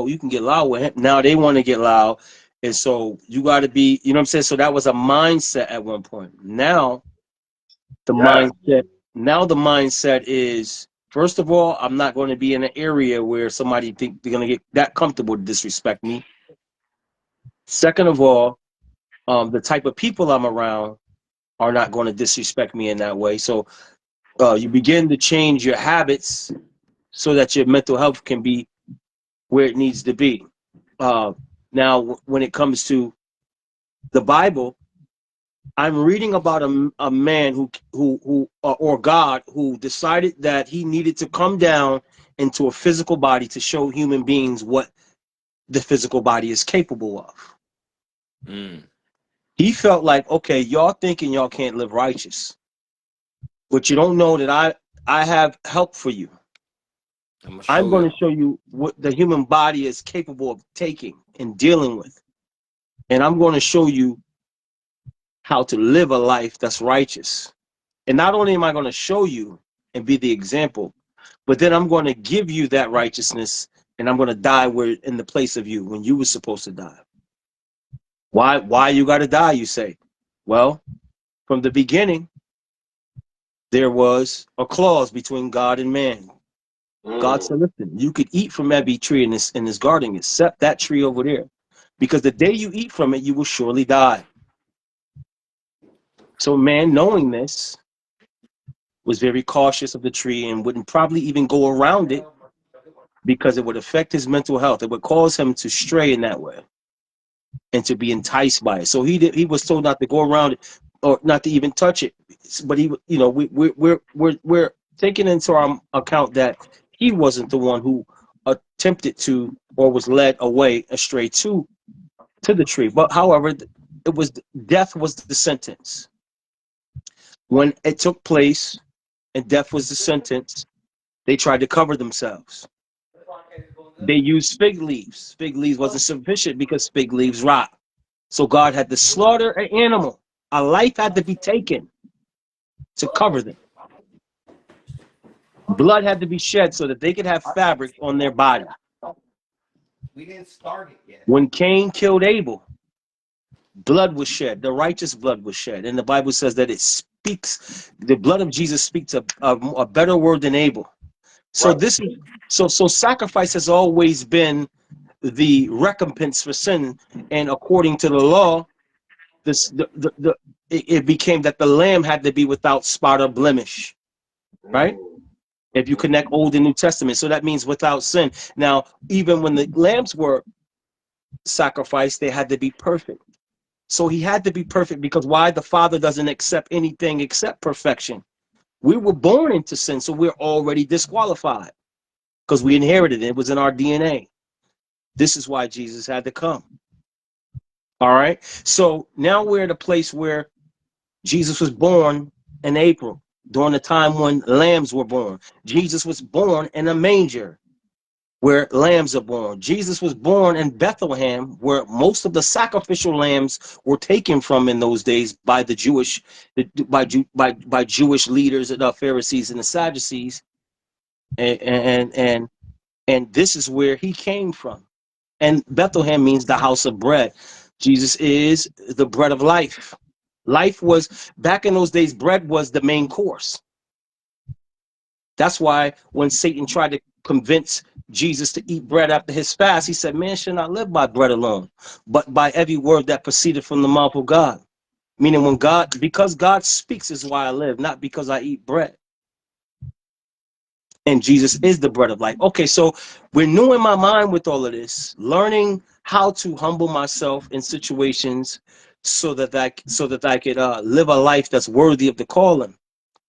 you can get loud with him. Now they want to get loud. And so you got to be, you know what I'm saying? So that was a mindset at one point. The yes. mindset now the mindset is, first of all, I'm not going to be in an area where somebody think they're going to get that comfortable to disrespect me. Second of all, the type of people I'm around are not going to disrespect me in that way. So you begin to change your habits so that your mental health can be where it needs to be. Uh, now, when it comes to the Bible, I'm reading about a man who or God who decided that he needed to come down into a physical body to show human beings what the physical body is capable of. Mm. He felt like, okay, y'all thinking y'all can't live righteous, but you don't know that I have help for you. I'm gonna I'm show going to y'all. show you what the human body is capable of taking and dealing with, and I'm going to show you how to live a life that's righteous. And not only am I going to show you and be the example, but then I'm going to give you that righteousness and I'm going to die where in the place of you when you were supposed to die. Why you got to die, you say? Well, from the beginning, there was a clause between God and man. God Mm, said, listen, you could eat from every tree in this garden except that tree over there. Because the day you eat from it, you will surely die. So man, knowing this, was very cautious of the tree and wouldn't probably even go around it because it would affect his mental health. It would cause him to stray in that way and to be enticed by it. So he was told not to go around it. or not to even touch it. But he, you know, we're taking into our account that he wasn't the one who attempted to or was led away astray to the tree. But however, it was death was the sentence. When it took place and death was the sentence, they tried to cover themselves. They used fig leaves. Fig leaves wasn't sufficient because fig leaves rot. So God had to slaughter an animal. A life had to be taken to cover them. Blood had to be shed so that they could have fabric on their body. We didn't start it yet. When Cain killed Abel, blood was shed. The righteous blood was shed. And the Bible says that it speaks, the blood of Jesus speaks a better word than Abel. So Right. this is so sacrifice has always been the recompense for sin. And according to the law, it became that the lamb had to be without spot or blemish, right? If you connect Old and New Testament. So that means without sin. Now, even when the lambs were sacrificed, they had to be perfect. So he had to be perfect because why? The Father doesn't accept anything except perfection. We were born into sin, so we're already disqualified because we inherited it. It was in our DNA. This is why Jesus had to come. All right. So now we're at a place where Jesus was born in April, during the time when lambs were born. Jesus was born in a manger where lambs are born. Jesus was born in Bethlehem, where most of the sacrificial lambs were taken from in those days by the Jewish, by Jewish leaders, the Pharisees and the Sadducees, and this is where he came from. And Bethlehem means the house of bread. Jesus is the bread of life. Life was, back in those days, bread was the main course. That's why when Satan tried to convince Jesus to eat bread after his fast, he said, man should not live by bread alone, but by every word that proceeded from the mouth of God. Meaning when God, because God speaks is why I live, not because I eat bread. And Jesus is the bread of life. Okay, so renewing my mind with all of this, learning how to humble myself in situations so that I could live a life that's worthy of the calling.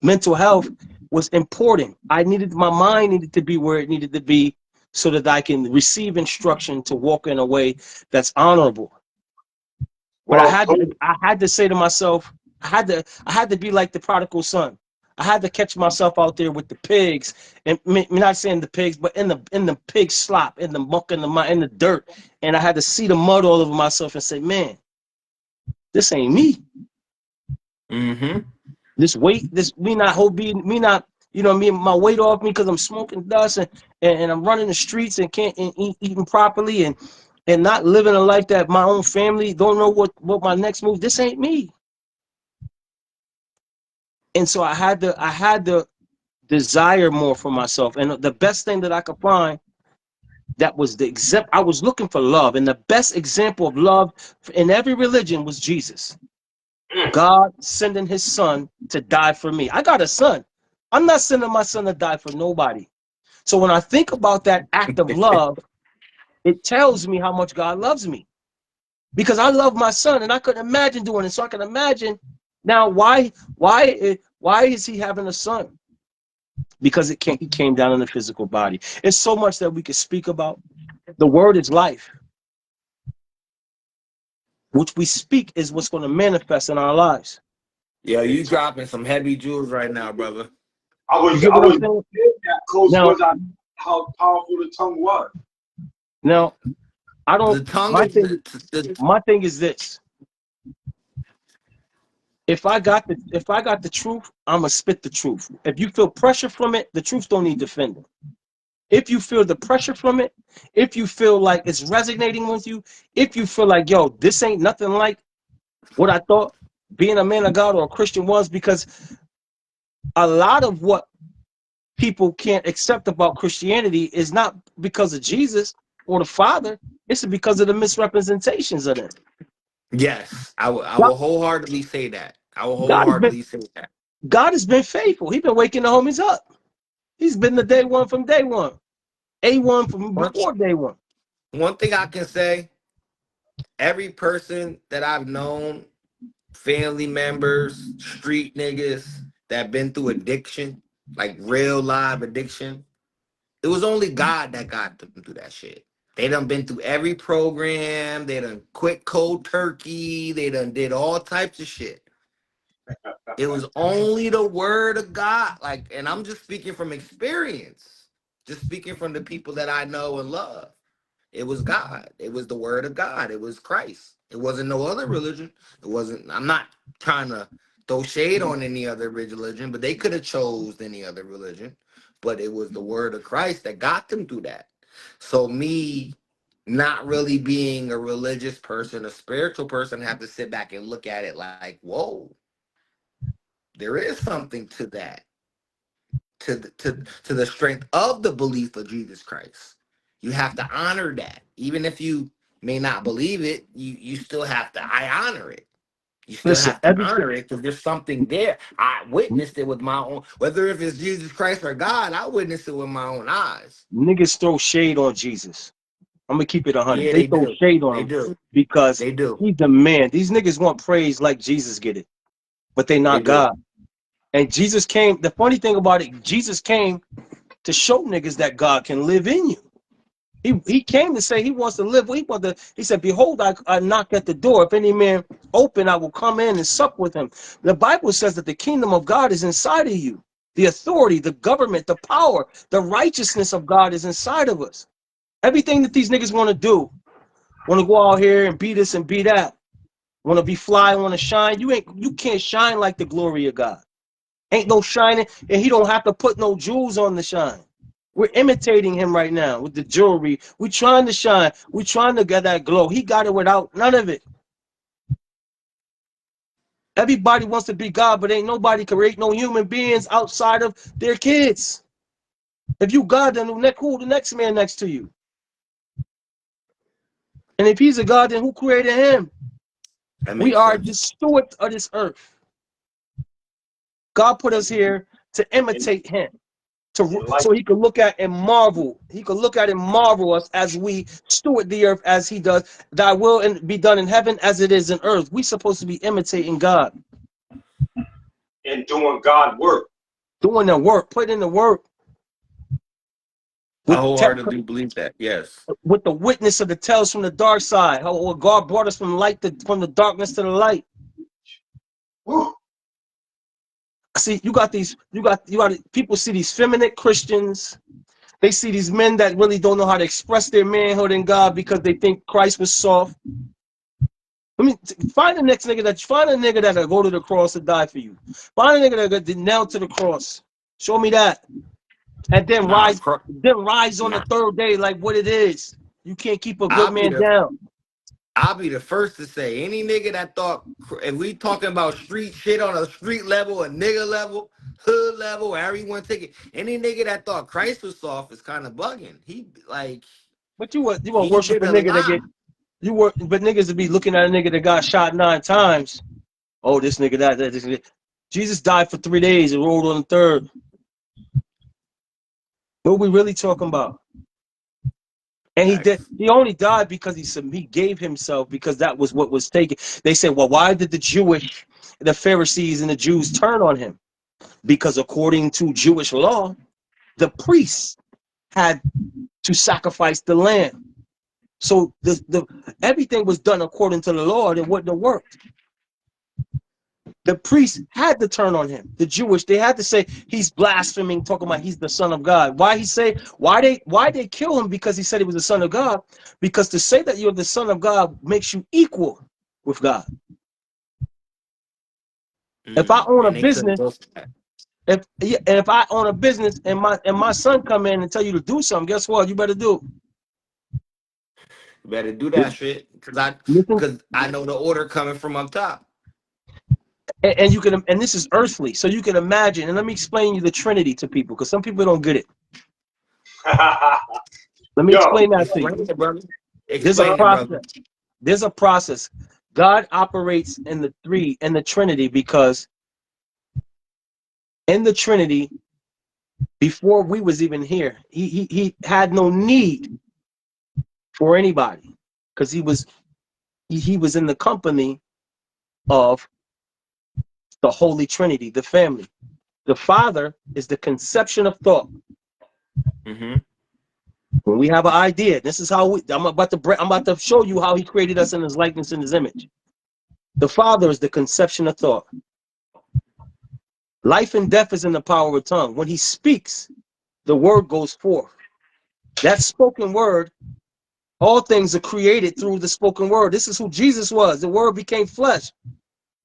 Mental health was important. My mind needed to be where it needed to be so that I can receive instruction to walk in a way that's honorable. But Well, I had to say to myself, I had to be like the prodigal son. I had to catch myself out there with the pigs, and not saying the pigs, but in the pig slop, in the muck, in the dirt, and I had to see the mud all over myself and say, man, this ain't me. Mm-hmm. This weight, me not, you know, my weight off me because I'm smoking dust and I'm running the streets and can't eating properly and not living a life that my own family don't know what my next move. This ain't me. And so I had to desire more for myself. And the best thing that I could find that was I was looking for love. And the best example of love in every religion was Jesus. God sending his son to die for me. I got a son. I'm not sending my son to die for nobody. So when I think about that act of love, it tells me how much God loves me. Because I love my son and I couldn't imagine doing it. So I can imagine now why is he having a son? Because he came down in the physical body. It's so much that we could speak about. The word is life. Which we speak is what's going to manifest in our lives. Yeah, you dropping some heavy jewels right now, brother. You get what I'm saying? that close Now- was I how powerful the tongue was. Now, I The don't. tongue My is thing is this: if I got the truth, I'ma spit the truth. If you feel pressure from it, the truth don't need defending. If you feel the pressure from it, if you feel like it's resonating with you, if you feel like, yo, this ain't nothing like what I thought being a man of God or a Christian was, because a lot of what people can't accept about Christianity is not because of Jesus or the Father, it's because of the misrepresentations of them. yes. I will wholeheartedly say that. I will wholeheartedly say that. God has been faithful. He's been waking the homies up. He's been the day one from day one. A1 from before day one. One thing I can say, every person that I've known family members, street niggas that been through addiction, like real live addiction. It was only God that got them through that shit. They done been through every program. They done quit cold turkey. They done did all types of shit. It was only the word of God. Like, and I'm just speaking from experience, just speaking from the people that I know and love. It was God. It was the word of God. It was Christ. It wasn't no other religion. It wasn't, I'm not trying to throw shade on any other religion, but they could have chose any other religion. But it was the word of Christ that got them through that. So me not really being a religious person, a spiritual person, have to sit back and look at it like, whoa, there is something to that, to the strength of the belief of Jesus Christ. You have to honor that. Even if you may not believe it, you still have to I honor it. You still Listen, have to honor it because there's something there. I witnessed it with my own, whether if it's Jesus Christ or God, I witnessed it with my own eyes. niggas throw shade on Jesus. I'm gonna keep it 100. Yeah, They they throw do. shade on They him do. because They do. he's the man. These niggas want praise like Jesus get it, but they They not do. God. And Jesus came. The funny thing about it, Jesus came to show niggas that God can live in you. He came to say he wants to live. He said, "Behold, I knock at the door. If any man open, I will come in and sup with him." The Bible says that the kingdom of God is inside of you. The authority, the government, the power, the righteousness of God is inside of us. Everything that these niggas want to do, want to go out here and be this and be that, want to be fly, want to shine. You can't shine like the glory of God. Ain't no shining, and he don't have to put no jewels on the shine. We're imitating him right now with the jewelry. We're trying to shine. We're trying to get that glow. He got it without none of it. Everybody wants to be God, but ain't nobody create no human beings outside of their kids. If you God, then who the next man next to you? And if he's a God, then who created him? That We makes are sense. the stewards of this earth. God put us here to And, imitate him. and like So he could look at and marvel. He could look at and marvel us as we steward the earth as he does. Thy will be done in heaven as it is in earth. We supposed to be imitating God, and doing God work. doing the work, putting in the work I with wholeheartedly believe that. Yes. with the witness of the tales from the dark side. How God brought us from from the darkness to the light. Woo. See, you got people see these feminine Christians. They see these men that really don't know how to express their manhood in God because they think Christ was soft. I mean, find a nigga that'll go to the cross and die for you. Find a nigga that got nailed to the cross. Show me that, and then Nah, rise on the nah. third day like what it is. You can't keep a good I'll be man the down. I'll be the first to say any nigga that thought if we talking about street shit on a street level, a nigga level, hood level, however you want to take it, any nigga that thought Christ was soft is kind of bugging. He like But you he worship did a a nigga that lot. get but niggas would be looking at a nigga that got shot 9 times. Oh, this nigga this nigga. Jesus died for 3 days and rolled on the third. What are we really talking about? And Facts. he only died because he gave himself because that was what was taken. They said, well, why did the Pharisees and the Jews turn on him? Because according to Jewish law, the priests had to sacrifice the lamb. So everything was done according to the law and it wouldn't have worked. The priests had to turn on him. They had to say he's blaspheming, talking about he's the son of God. Why they kill him? Because he said he was the son of God. Because to say that you're the son of God makes you equal with God. If I own a And they couldn't business, go for that. if I own a business and my son come in and tell you to do something, guess what? You better do. You better do that Listen, shit listen, because I know the order coming from up top. and you can, and this is earthly, so you can imagine. And let me explain you the Trinity to people, because some people don't get it. Let me Yo, explain that to you. Explain it, brother. There's a Explain it, brother. process. There's a process. God operates in the Trinity because in the Trinity, before we was even here, he had no need for anybody because he was in the company of The Holy Trinity, the family. The Father is the conception of thought. Mm-hmm. When we have an idea, this is how I'm about to show you how he created us in his likeness and his image. The Father is the conception of thought. Life and death is in the power of the tongue. When he speaks, the word goes forth. That spoken word, all things are created through the spoken word. This is who Jesus was. The word became flesh.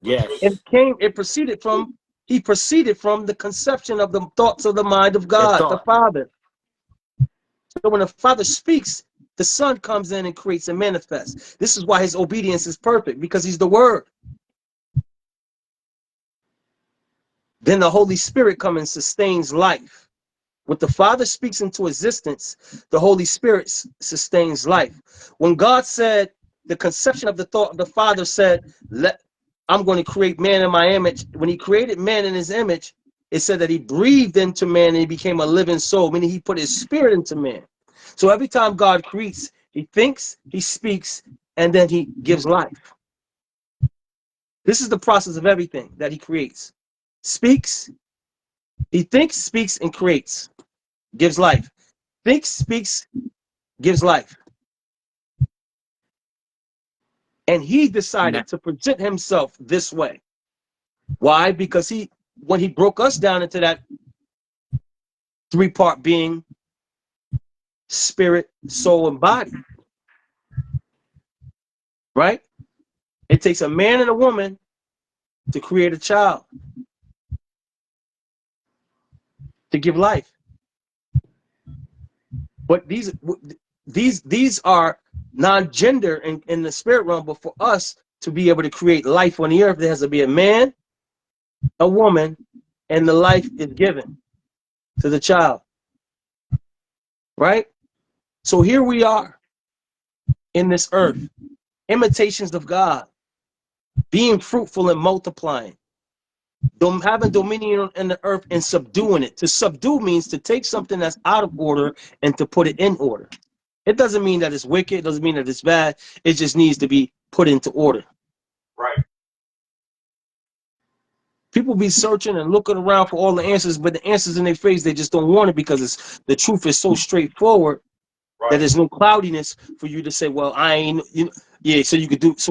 Yes. He proceeded from the conception of the thoughts of the mind of God, the Father. So when the Father speaks, the Son comes in and creates and manifests. This is why his obedience is perfect, because he's the Word. Then the Holy Spirit comes and sustains life. When the Father speaks into existence, the Holy Spirit sustains life. When God said, the conception of the thought of the Father said, I'm going to create man in my image. When he created man in his image, it said that he breathed into man and he became a living soul, meaning he put his spirit into man. So every time God creates, he thinks, he speaks, and then he gives life. This is the process of everything that he creates. Speaks, he thinks, speaks, and creates. Gives life. Thinks, speaks, gives life. And he decided to present himself this way. Why? Because when he broke us down into that three-part being, spirit, soul, and body, right? It takes a man and a woman to create a child, to give life. But these are non-gender in the spirit realm, but for us to be able to create life on the earth, there has to be a man, a woman, and the life is given to the child, right? So here we are in this earth, imitations of God, being fruitful and multiplying, having dominion in the earth and subduing it. To subdue means to take something that's out of order and to put it in order. It doesn't mean that it's wicked. It doesn't mean that it's bad. It just needs to be put into order. Right. People be searching and looking around for all the answers, but the answers in their face, they just don't want it because the truth is so straightforward that there's no cloudiness for you to say, well, I ain't, yeah, so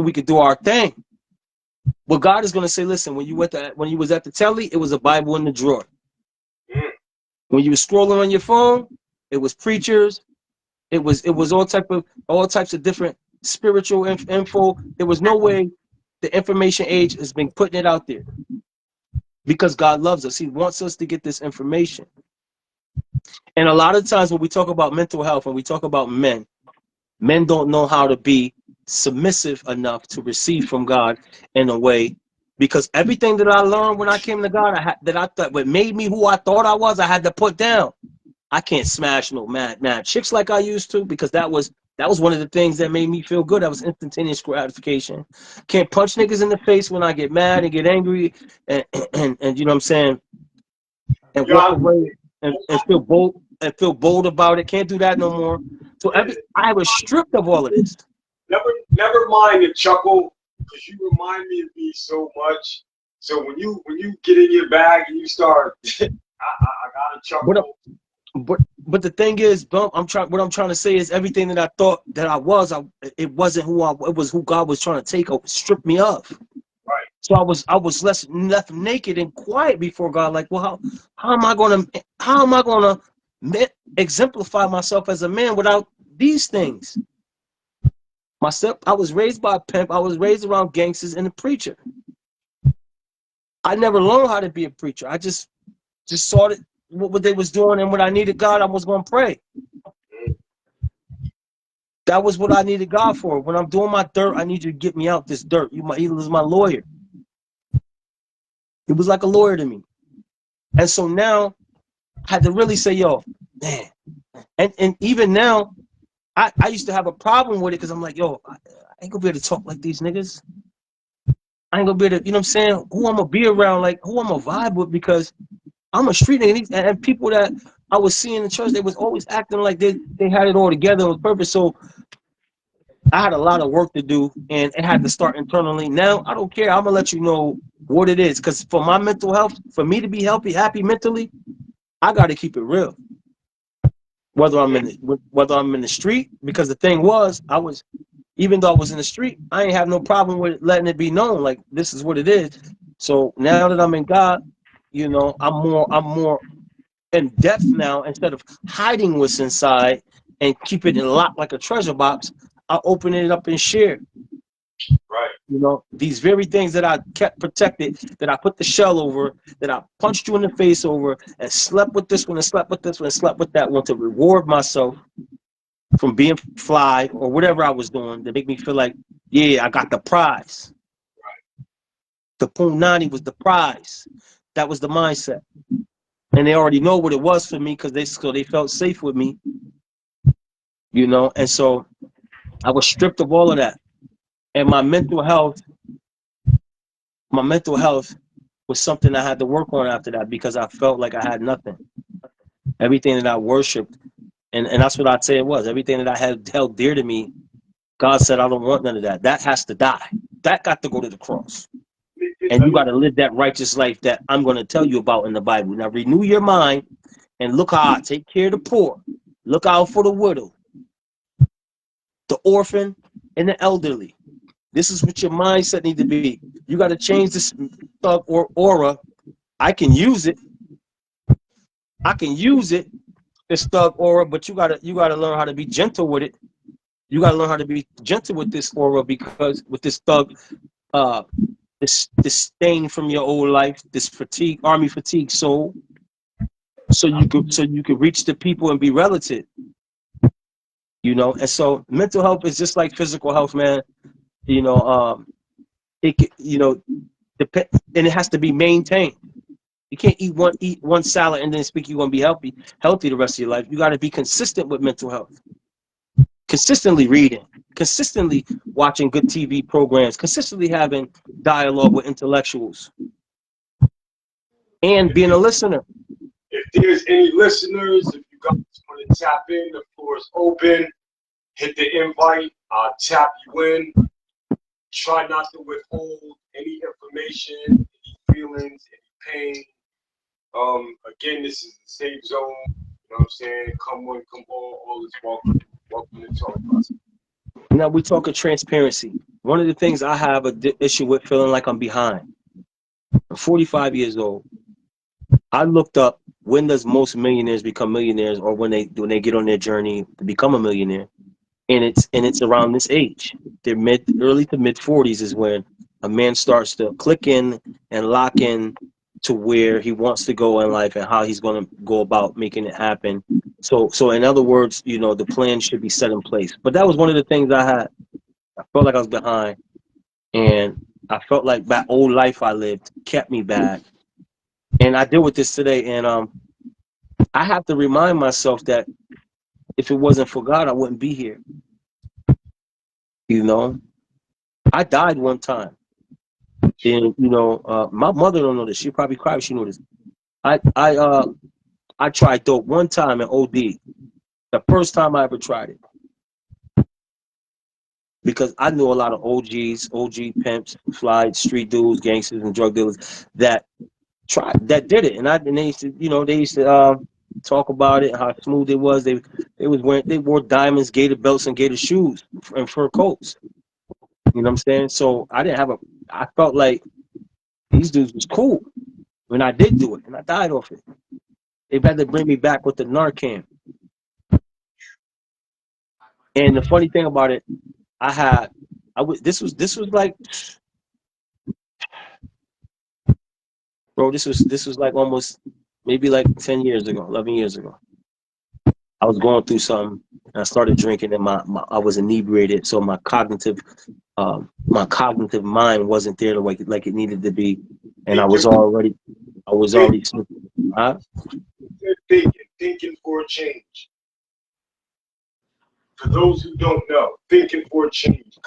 we could do our thing. But God is going to say, listen, when you was at the telly, it was a Bible in the drawer. When you were scrolling on your phone, it was preachers. It was all types of different spiritual info. There was no way the information age has been putting it out there, because God loves us. He wants us to get this information. And a lot of times when we talk about mental health, when we talk about men don't know how to be submissive enough to receive from God in a way, because everything that I learned when I came to God, what made me who I thought I was, I had to put down. I can't smash no mad chicks like I used to, because that was one of the things that made me feel good. That was instantaneous gratification. Can't punch niggas in the face when I get mad and get angry and you know what I'm saying, and walk away and feel bold about it. Can't do that no more. So I was stripped of all of this. Never mind the chuckle, because you remind me of me so much. So when you get in your bag and you start, I gotta chuckle. But the thing is, what I'm trying to say is everything that I thought that I was, it wasn't it was who God was trying to strip me of. Right. So I was left naked and quiet before God. Like, well, how am I gonna exemplify myself as a man without these things? I was raised by a pimp. I was raised around gangsters and a preacher. I never learned how to be a preacher. I just saw that what they was doing, and when I needed God, I was going to pray. That was what I needed God for. When I'm doing my dirt, I need you to get me out this dirt. He was my lawyer. He was like a lawyer to me. And so now I had to really say, yo, man. And even now, I used to have a problem with it, because I'm like, yo, I ain't gonna be able to talk like these niggas. I ain't gonna be able to, you know what I'm saying? Who I'm gonna be around, like who I'm gonna vibe with, because I'm a street nigga, and people that I was seeing in the church, they was always acting like they had it all together on purpose. So I had a lot of work to do, and it had to start internally. Now I don't care. I'm gonna let you know what it is, because for my mental health, for me to be healthy, happy mentally, I got to keep it real. Whether I'm in the street, because the thing was, I was, even though I was in the street, I ain't have no problem with letting it be known, like, this is what it is. So now that I'm in God, you know, I'm more in depth now. Instead of hiding what's inside and keep it locked like a treasure box, I open it up and share. Right. You know, these very things that I kept protected, that I put the shell over, that I punched you in the face over, and slept with this one, and slept with this one, and slept with that one, to reward myself from being fly or whatever I was doing, to make me feel like, yeah, I got the prize. The Punani was the prize. That was the mindset. And they already know what it was for me, because they felt safe with me, you know. And so I was stripped of all of that. And my mental health was something I had to work on after that, because I felt like I had nothing. Everything that I worshiped, and that's what I'd say it was. Everything that I had held dear to me, God said, I don't want none of that. That has to die. That got to go to the cross. And you got to live that righteous life that I'm going to tell you about in the Bible. Now renew your mind and look how I take care of the poor. Look out for the widow, the orphan, and the elderly. This is what your mindset need to be. You got to change this thug or aura. I can use it. This thug aura, but you gotta learn how to be gentle with it. You gotta learn how to be gentle with this aura, because with this thug, uh, this stain from your old life, this army fatigue soul, so you could reach the people and be relative. You know, and so mental health is just like physical health, man. You know, depend, and it has to be maintained. You can't eat one salad and then speak you're gonna be healthy the rest of your life. You got to be consistent with mental health. Consistently reading, consistently watching good TV programs, consistently having dialogue with intellectuals, and being a listener. If there's any listeners, if you guys want to tap in, the floor is open. Hit the invite. I'll tap you in. Try not to withhold any information, any feelings, any pain. Again, this is the safe zone. You know what I'm saying? Come one, come all is welcome. Welcome to Talk Us. Now we talk of transparency. One of the things I have an issue with, feeling like I'm behind. I'm 45 years old. I looked up, when does most millionaires become millionaires, or when they get on their journey to become a millionaire, and it's around this age. Their early to mid 40s is when a man starts to click in and lock in to where he wants to go in life and how he's going to go about making it happen. So in other words, you know, the plan should be set in place. But that was one of the things I had. I felt like I was behind, and I felt like that old life I lived kept me back. And I deal with this today, and I have to remind myself that if it wasn't for God, I wouldn't be here. You know, I died one time, and you know, my mother don't know this. She probably cried if she knew this. I tried dope one time in OD, the first time I ever tried it, because I knew a lot of OG pimps, fly street dudes, gangsters, and drug dealers that did it, and they used to talk about it, how smooth it was. They wore diamonds, gator belts, and gator shoes and fur coats. You know what I'm saying? So I felt like these dudes was cool when I did do it, and I died off it. They've had to bring me back with the Narcan. And the funny thing about it, this was like, bro, this was like almost maybe like 10 years ago, 11 years ago. I was going through something, and I started drinking, and I was inebriated, so my cognitive mind wasn't there like it needed to be, and I was already huh? Thinking for a change. For those who don't know, thinking for a change.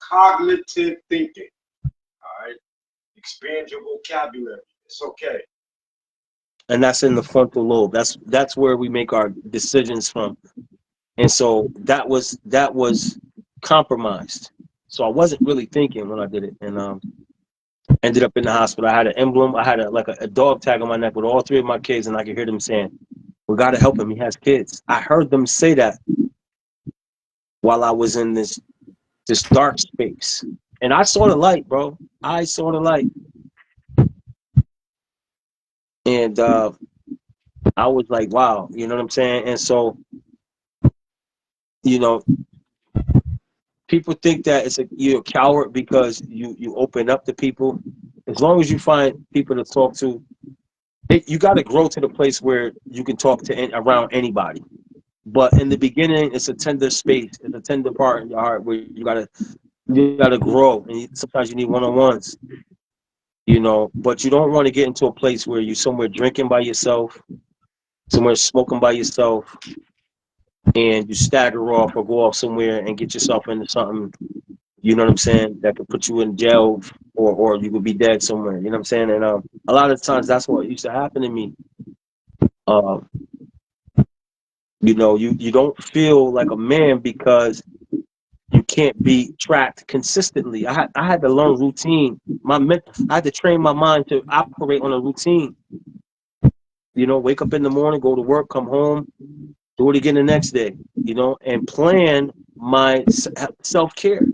Cognitive thinking. All right. Expand your vocabulary. It's okay. And that's in the frontal lobe. That's where we make our decisions from. And so that was compromised. So I wasn't really thinking when I did it, and ended up in the hospital. I had an emblem. I had a dog tag on my neck with all 3 of my kids, and I could hear them saying, "We got to help him. He has kids." I heard them say that while I was in this dark space, and I saw the light, bro. I saw the light, and I was like, "Wow," you know what I'm saying? And so, you know, people think that you're a coward because you open up to people. As long as you find people to talk to, you got to grow to the place where you can talk to around anybody. But in the beginning, it's a tender space. It's a tender part in your heart where you gotta grow, and sometimes you need one-on-ones. You know, but you don't want to get into a place where you're somewhere drinking by yourself, somewhere smoking by yourself, and you stagger off or go off somewhere and get yourself into something. You know what I'm saying? That could put you in jail, or you could be dead somewhere. You know what I'm saying? And a lot of times that's what used to happen to me. You know, you don't feel like a man because you can't be tracked consistently. I had to learn routine. I had to train my mind to operate on a routine. You know, wake up in the morning, go to work, come home, do it again the next day. You know, and plan my self-care.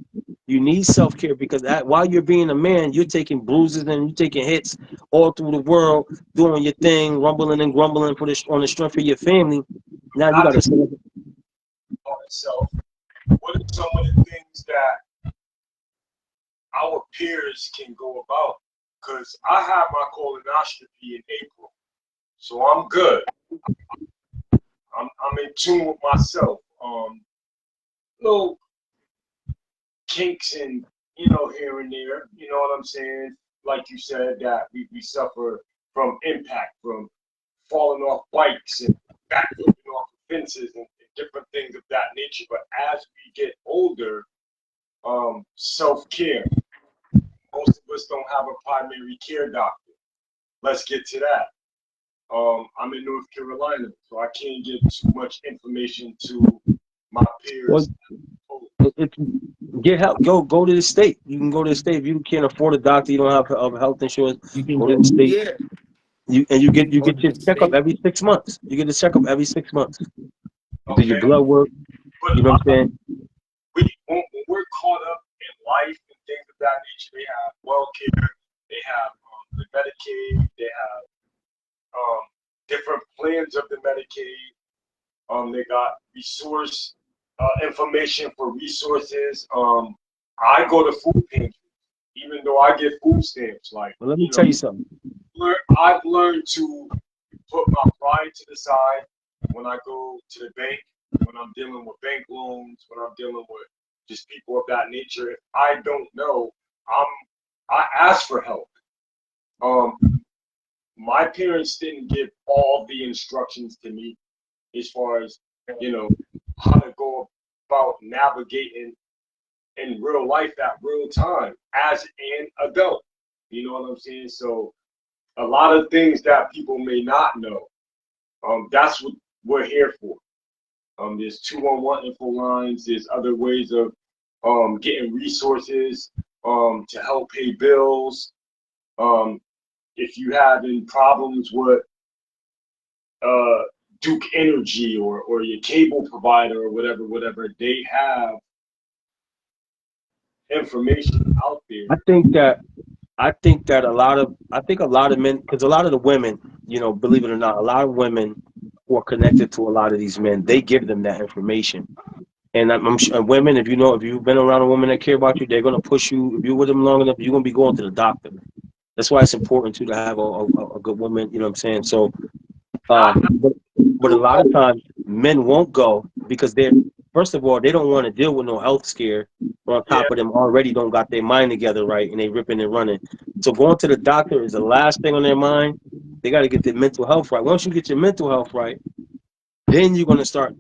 You need self-care because while you're being a man, you're taking bruises and you're taking hits all through the world, doing your thing, rumbling and grumbling on the strength of your family. Now you got to on itself. What are some of the things that our peers can go about? Because I had my colonoscopy in April, so I'm good. I'm in tune with myself. Little kinks and here and there. You know what I'm saying? Like you said, that we suffer from impact, from falling off bikes and backflipping off fences and different things of that nature. But as we get older, self-care. Most of us don't have a primary care doctor. Let's get to that. I'm in North Carolina, so I can't give too much information to my peers. Get help. Go to the state. You can go to the state if you can't afford a doctor. You don't have health insurance. You can Go to the state. yeah. You get Go to your the checkup state. every 6 months. You get a checkup every 6 months. You do your Okay, blood work. but You know what I'm saying? when we're caught up in life and things of that nature, they have WellCare, they have the Medicaid, they have different plans of the Medicaid. They got resource information for resources. I go to food pantries, even though I get food stamps. Like, Well, let me tell you something. I've learned to put my pride to the side when I go to the bank, when I'm dealing with bank loans, when I'm dealing with just people of that nature. If I don't know, I ask for help. My parents didn't give all the instructions to me as far as how to go about navigating in real life at real time as an adult. You know what I'm saying? So a lot of things that people may not know. That's what we're here for. There's 211 info lines. There's other ways of getting resources to help pay bills. If you having problems with Duke Energy or your cable provider or whatever, they have information out there. I think that a lot of men, because a lot of the women, believe it or not, a lot of women who are connected to a lot of these men, they give them that information. And I'm sure women, if you've been around a woman that care about you, they're gonna push you. If you're with them long enough, you're gonna be going to the doctor. That's why it's important to have a good woman. You know what I'm saying? So, but a lot of times men won't go because first of all, they don't want to deal with no health scare. On top of them, already don't got their mind together right, and they ripping and running. So going to the doctor is the last thing on their mind. They got to get their mental health right. Once you get your mental health right, then you're gonna start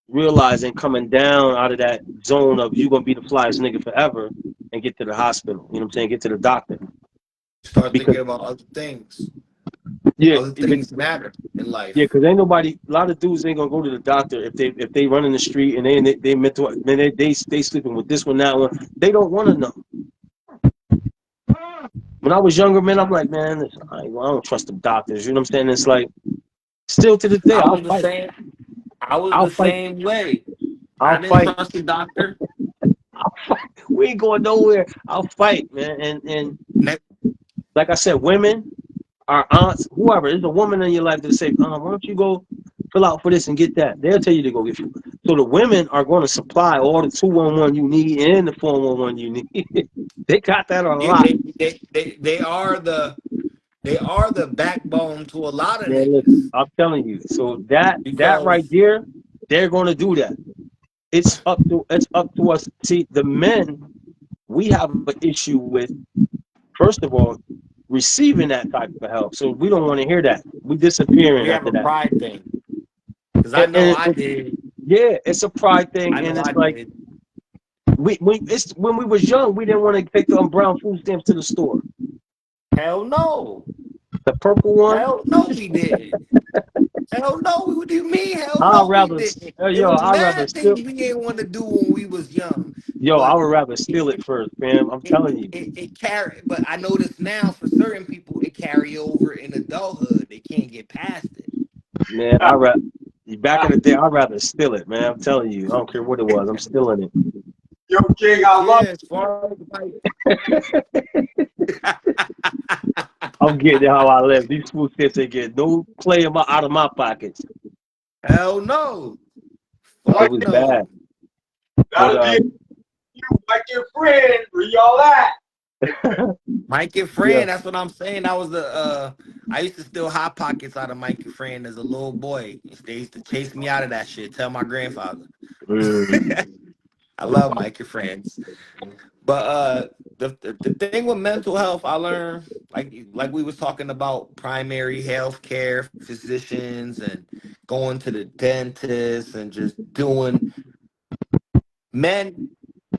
realizing coming down out of that zone of you gonna be the flyest nigga forever and get to the hospital. You know what I'm saying? Get to the doctor. Start Because thinking about other things. Yeah, Other things matter in life. yeah, because ain't nobody. A lot of dudes ain't gonna go to the doctor if they run in the street and they mental. Man, they sleeping with this one, that one. They don't want to know. When I was younger, man, I'm like, man, listen, I don't trust the doctors. You know what I'm saying? It's like, still to this day, I I'll was the fight. same. I was I'll the fight. same way. I I'll didn't fight. trust the doctor. I'll fight. We ain't going nowhere. I'll fight, man. And Ne- like I said, women, our aunts, whoever, there's a woman in your life that say, why don't you go fill out for this and get that? They'll tell you to go get you. So the women are going to supply all the 211 you need and the 411 you need. They got that on Yeah, lock. they are the backbone to a lot of Man, listen, niggas I'm telling you. So that because right there, they're going to do that. It's up to us. See, the men, we have an issue with, first of all, receiving that type of help. So we don't want to hear that. We disappearing we have after a that. pride thing. Because I know I did. Yeah, it's a pride I thing, know and it's I like did. it's when we was young, we didn't want to take the brown food stamps to the store. Hell no. The purple one, Hell no, we didn't. Hell no, what do you mean? Hell I'd no, we rather, didn't. It yo, was I'd rather mad steal. things we didn't want to do when we was young. Yo, I But would rather it, steal it it, first, fam. I'm telling you, it carry, but I notice now for certain people it carry over in adulthood. They can't get past it. man. Back in the day, I'd rather steal it, man. I'm telling you, I don't care what it was. I'm stealing it. Yo, King, I Yeah, love as far as like I'm getting it how I live. These food stamps ain't get no play out of my pockets. hell no. It Fuck was bad, no. but that'll be you, like your friend. Where y'all at? Mike and yeah. Fran, that's what I'm saying. That was the I used to steal hot pockets out of Mike and Fran as a little boy. They used to chase me out of that shit. Tell my grandfather. Mm. I love Mike and Friends. But the thing with mental health, I learned like we was talking about primary health care physicians and going to the dentist and just doing men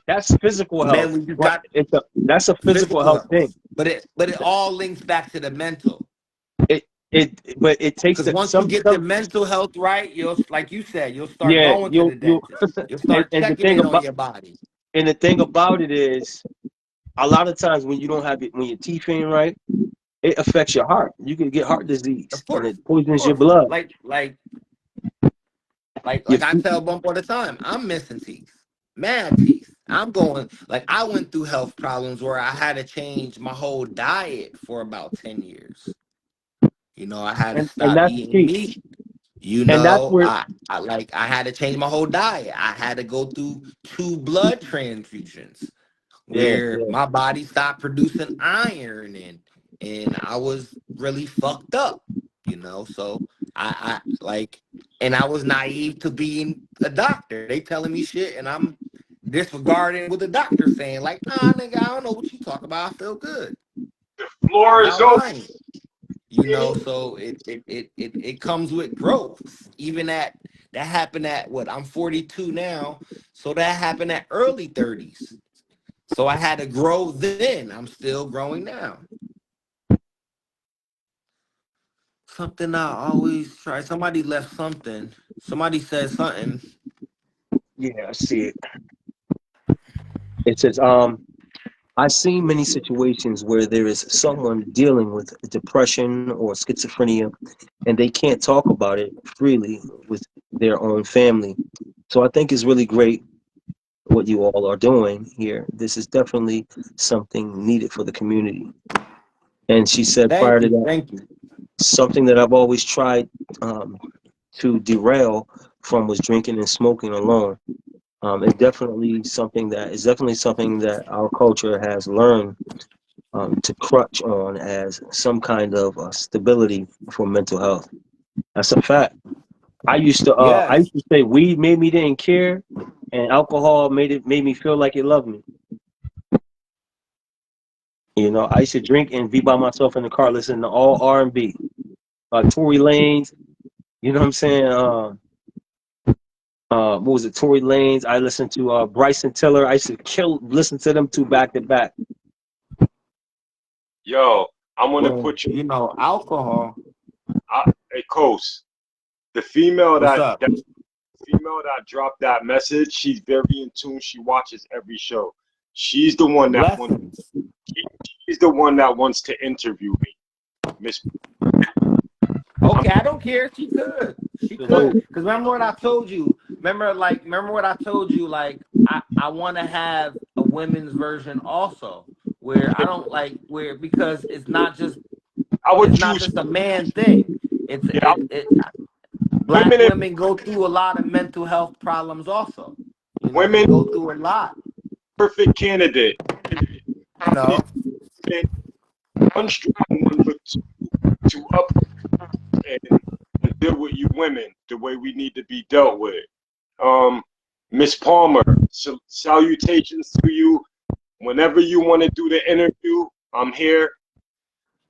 That's physical health, when you right? got That's a physical physical health health. thing. But it all links back to the mental. But it takes Because the once you get the some mental health right, you'll like you said, you'll start yeah, going to the you dentist. You'll start and checking in on your body. the thing about it is a lot of times when you don't have it when your teeth ain't right, it affects your heart. You can get heart disease and it Of poisons your course. blood. Your Like I feet, tell Bump all the time, I'm missing teeth, mad teeth. I'm going like I went through health problems where I had to change my whole diet for about 10 years. I had to and stop that's eating key. meat. And that's where I had to change my whole diet. I had to go through 2 blood transfusions yeah, where yeah. my body stopped producing iron and I was really fucked up, So I like and I was naive to being a doctor. They telling me shit and I'm disregarding what the doctor's saying. Like, nah, nigga, I don't know what you talk about. I feel good. Floor is Y'all open. lying. So it comes with growth. Even that happened at what I'm 42 now. So that happened at early 30s. So I had to grow then. I'm still growing now. Something I always try. Somebody left something. Somebody said something. Yeah, I see it. It says, I've seen many situations where there is someone dealing with depression or schizophrenia and they can't talk about it freely with their own family. So I think it's really great what you all are doing here. This is definitely something needed for the community. And she said prior Thank to you. that, Thank you. something that I've always tried to derail from was drinking and smoking alone. It's definitely something that our culture has learned to crutch on as some kind of stability for mental health. That's a fact. I Yes. used to say weed made me didn't care, and alcohol made me feel like it loved me. I used to drink and be by myself in the car listening to all R&B, Tory Lanez. You know what I'm saying? What was it? Tory Lanez. I listened to Bryson Tiller. I used to listen to them two back to back. Yo, I'm gonna Well, put you. alcohol. Hey, Coast, the female What's that, up? that female that dropped that message, she's very in tune. She watches every show. She's the one that wants. Blessings. She's the one that wants to interview me, Miss. Okay, I don't care. She could. She could. Salute. Because remember what I told you. Remember what I told you. Like, I want to have a women's version also, where I don't like because I would it's not choose. just a man thing. It's Yeah, black women and women go through a lot of mental health problems also. You know, they women, go through a lot. perfect candidate. You know. One strong one for to up and deal with you women the way we need to be dealt with. Miss Palmer, salutations to you. Whenever you want to do the interview, I'm here.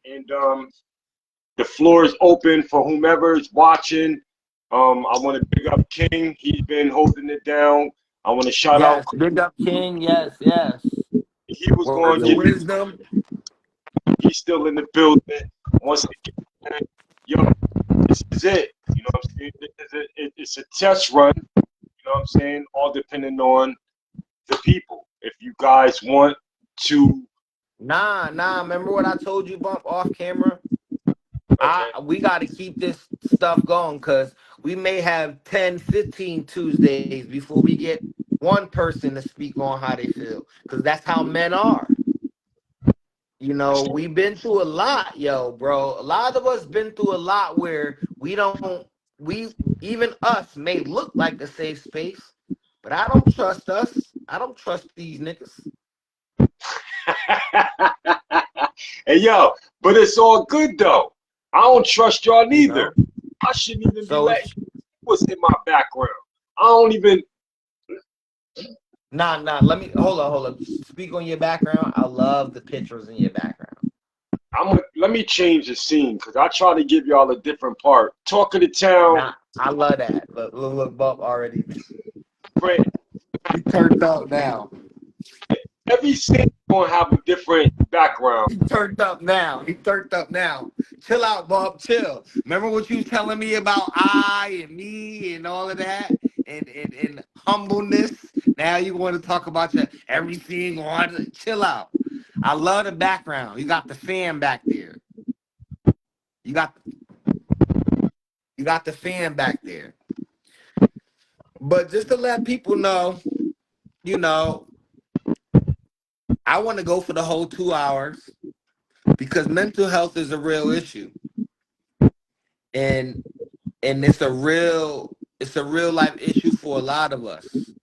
And the floor is open for whomever is watching. I want to big up King. He's been holding it down. I want to shout out. Yes, big up King. Yes, yes. He was going Words to of give you. wisdom. He's still in the building. Once again, yo, this is it. You know what I'm saying? It's a test run. You know what I'm saying? All depending on the people. If you guys want to, Nah. Remember what I told you, Bump, off camera? okay. We got to keep this stuff going because we may have 10, 15 Tuesdays before we get one person to speak on how they feel because that's how men are. You know, we've been through a lot, yo, bro. A lot of us been through a lot where we even us may look like a safe space, but I don't trust us. I don't trust these niggas. Hey yo, but it's all good though. I don't trust y'all You neither. know? I shouldn't even be So letting it's what's in my background. I don't even. nah. Let me hold on. Speak on your background. I love the pictures in your background. Let me change the scene because I try to give y'all a different part. Talk of the town, Nah, I love that. Look, Bump already. friend. He turned up now. Every scene gonna have a different background. He turned up now. Chill out, Bump. Chill. Remember what you was telling me about I and me and all of that and humbleness. Now you want to talk about your everything on. Chill out. I love the background. You got the fan back there. You got the fan back there. But just to let people know, you know, I want to go for the whole 2 hours because mental health is a real issue. And it's a real life issue for a lot of us.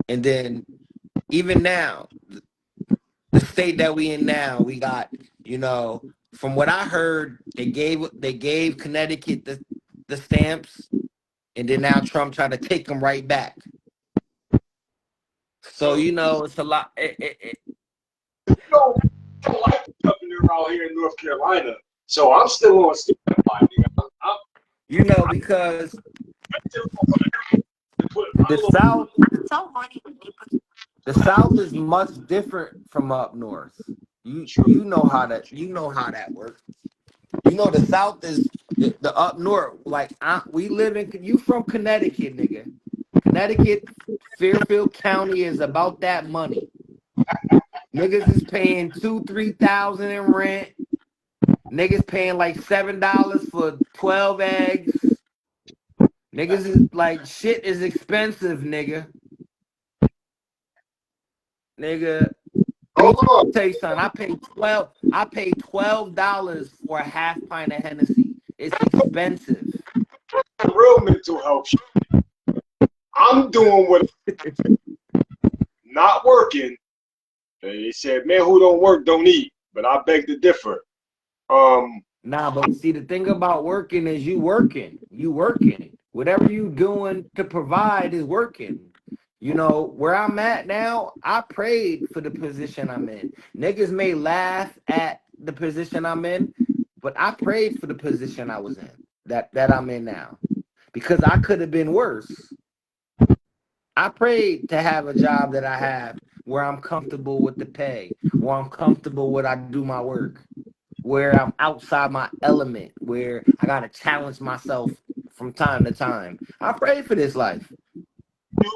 And then even now, the state that we in now, we got, you know, from what I heard, they gave Connecticut the stamps, and then now Trump trying to take them right back. So you know, it's a lot. You don't like the governor out here in North Carolina, so I'm still on standby. You know, because the South is much different from up north. You know how that works. You know the South is the up north. Like we live in you from Connecticut, nigga. Connecticut, Fairfield County is about that money. Niggas is paying $2,000-3,000 in rent. Niggas paying like $7 for 12 eggs. Niggas is like shit is expensive, nigga. Nigga, let me Hold on. tell you something. I paid $12 for a half pint of Hennessy. It's expensive. Real mental health. I'm doing what not working. They said, man, who don't work don't eat. But I beg to differ. Nah, but see, the thing about working is you working. Whatever you doing to provide is working. You know, where I'm at now, I prayed for the position I'm in. Niggas may laugh at the position I'm in, but I prayed for the position I was in, that I'm in now. Because I could have been worse. I prayed to have a job that I have where I'm comfortable with the pay, where I'm comfortable with I do my work. where I'm outside my element, where I gotta challenge myself from time to time. I pray for this life.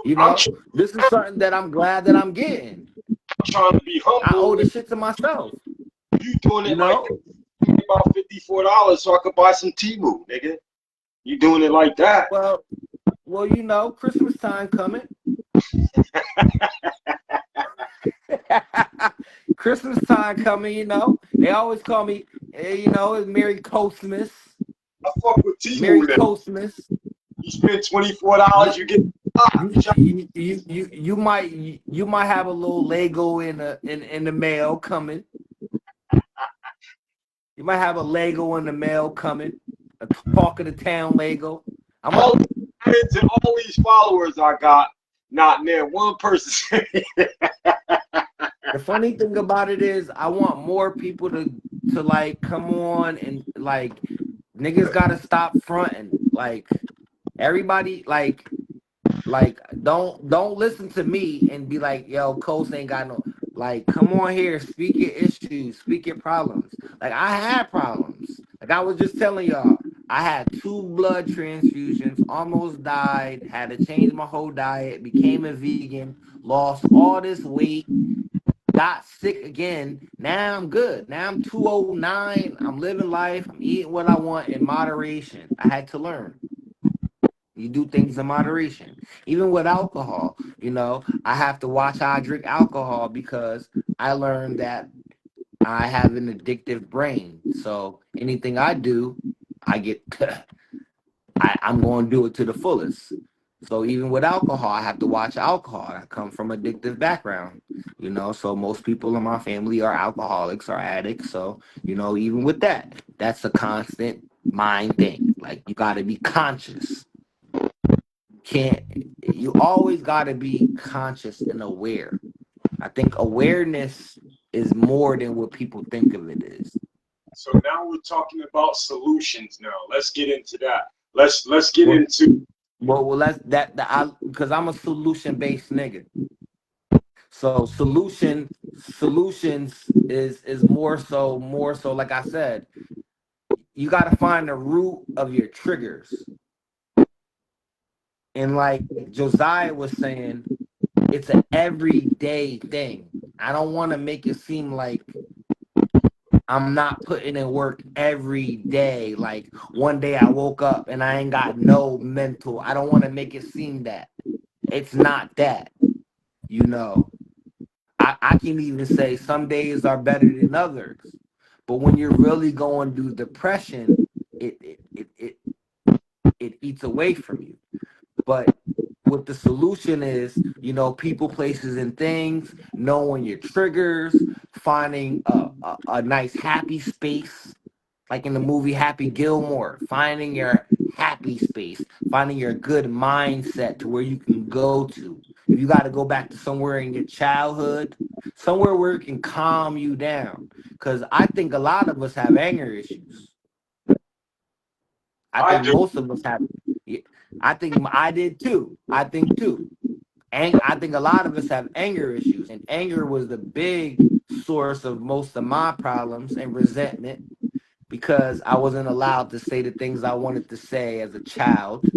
You I'm, know, this is something that I'm glad that I'm getting. trying to be I owe humble. this shit to myself. You doing You it like know, about $54 so I could buy some Temu, nigga. You doing it like that? well, you know, Christmas time coming. Christmas time coming. You know, they always call me. You know, Merry Christmas. I fuck with Merry Temu. Then Christmas. you spend $24, you get. You might have a little Lego in the mail coming. You might have a Lego in the mail coming. A Talk of the Town Lego. I'm All a, into all these followers I got, not near one person. the funny thing about it is I want more people to like come on and like niggas gotta stop fronting. Like everybody like don't listen to me and be like, yo, Coast ain't got no like come on here, speak your issues, speak your problems. Like I had problems. Like I was just telling y'all, I had 2 blood transfusions, almost died, had to change my whole diet, became a vegan, lost all this weight, got sick again. Now I'm good. Now I'm 209. I'm living life. I'm eating what I want in moderation. I had to learn. You do things in moderation. Even with alcohol, you know, I have to watch how I drink alcohol because I learned that I have an addictive brain. So anything I do, I get, I'm going to do it to the fullest. So even with alcohol, I have to watch alcohol. I come from addictive background, you know. So most people in my family are alcoholics or addicts. So you know, even with that, that's a constant mind thing. Like you got to be conscious. Can't you always got to be conscious and aware. I think awareness is more than what people think of it is. So now we're talking about solutions. Now let's get into that. Let's get Well, into. let's I because I'm a solution based nigga. So solutions is more so like I said, you got to find the root of your triggers. And like Josiah was saying, it's an everyday thing. I don't want to make it seem like I'm not putting in work every day. Like one day I woke up and I ain't got no mental. I don't want to make it seem that. It's not that, you know. I can even say some days are better than others. But when you're really going through depression, it eats away from you. But what the solution is, you know, people, places, and things, knowing your triggers, finding a nice happy space, like in the movie Happy Gilmore, finding your happy space, finding your good mindset to where you can go to. If you got to go back to somewhere in your childhood, somewhere where it can calm you down. Because I think a lot of us have anger issues. I I think do. most of us have. Yeah, I think I did too. I think too. And I think a lot of us have anger issues, and anger was the big source of most of my problems and resentment because I wasn't allowed to say the things I wanted to say as a child,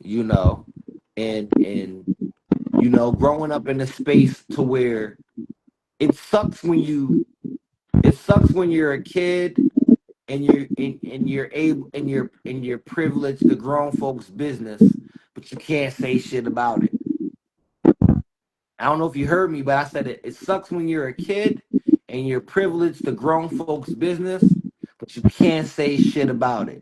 you know, and you know, growing up in a space to where it sucks when you're a kid and you're able and you're privileged to grown folks' business, but you can't say shit about it. I don't know if you heard me, but I said it sucks when you're a kid and you're privileged to grown folks' business, but you can't say shit about it.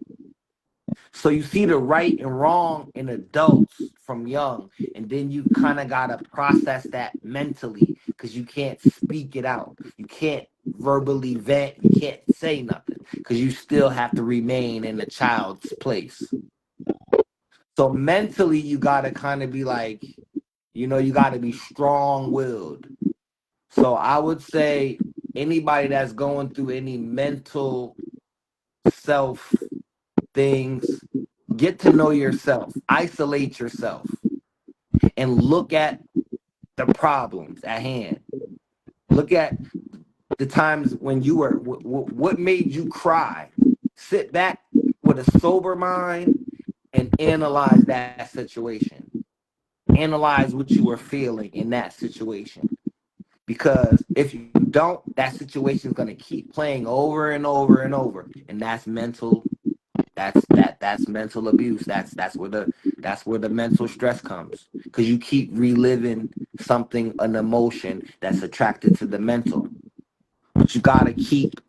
So you see the right and wrong in adults from young, and then you kind of got to process that mentally because you can't speak it out. You can't verbally vent. You can't say nothing because you still have to remain in the child's place. So mentally, you got to kind of be like, you know, you got to be strong willed. So I would say anybody that's going through any mental self things, get to know yourself, isolate yourself, and look at the problems at hand. Look at the times when you were, what made you cry? Sit back with a sober mind and analyze that situation. Analyze what you were feeling in that situation. Because if you don't, that situation is going to keep playing over and over and over. And that's mental. That's mental abuse. That's where the mental stress comes. Because you keep reliving something, an emotion that's attracted to the mental. But you got to keep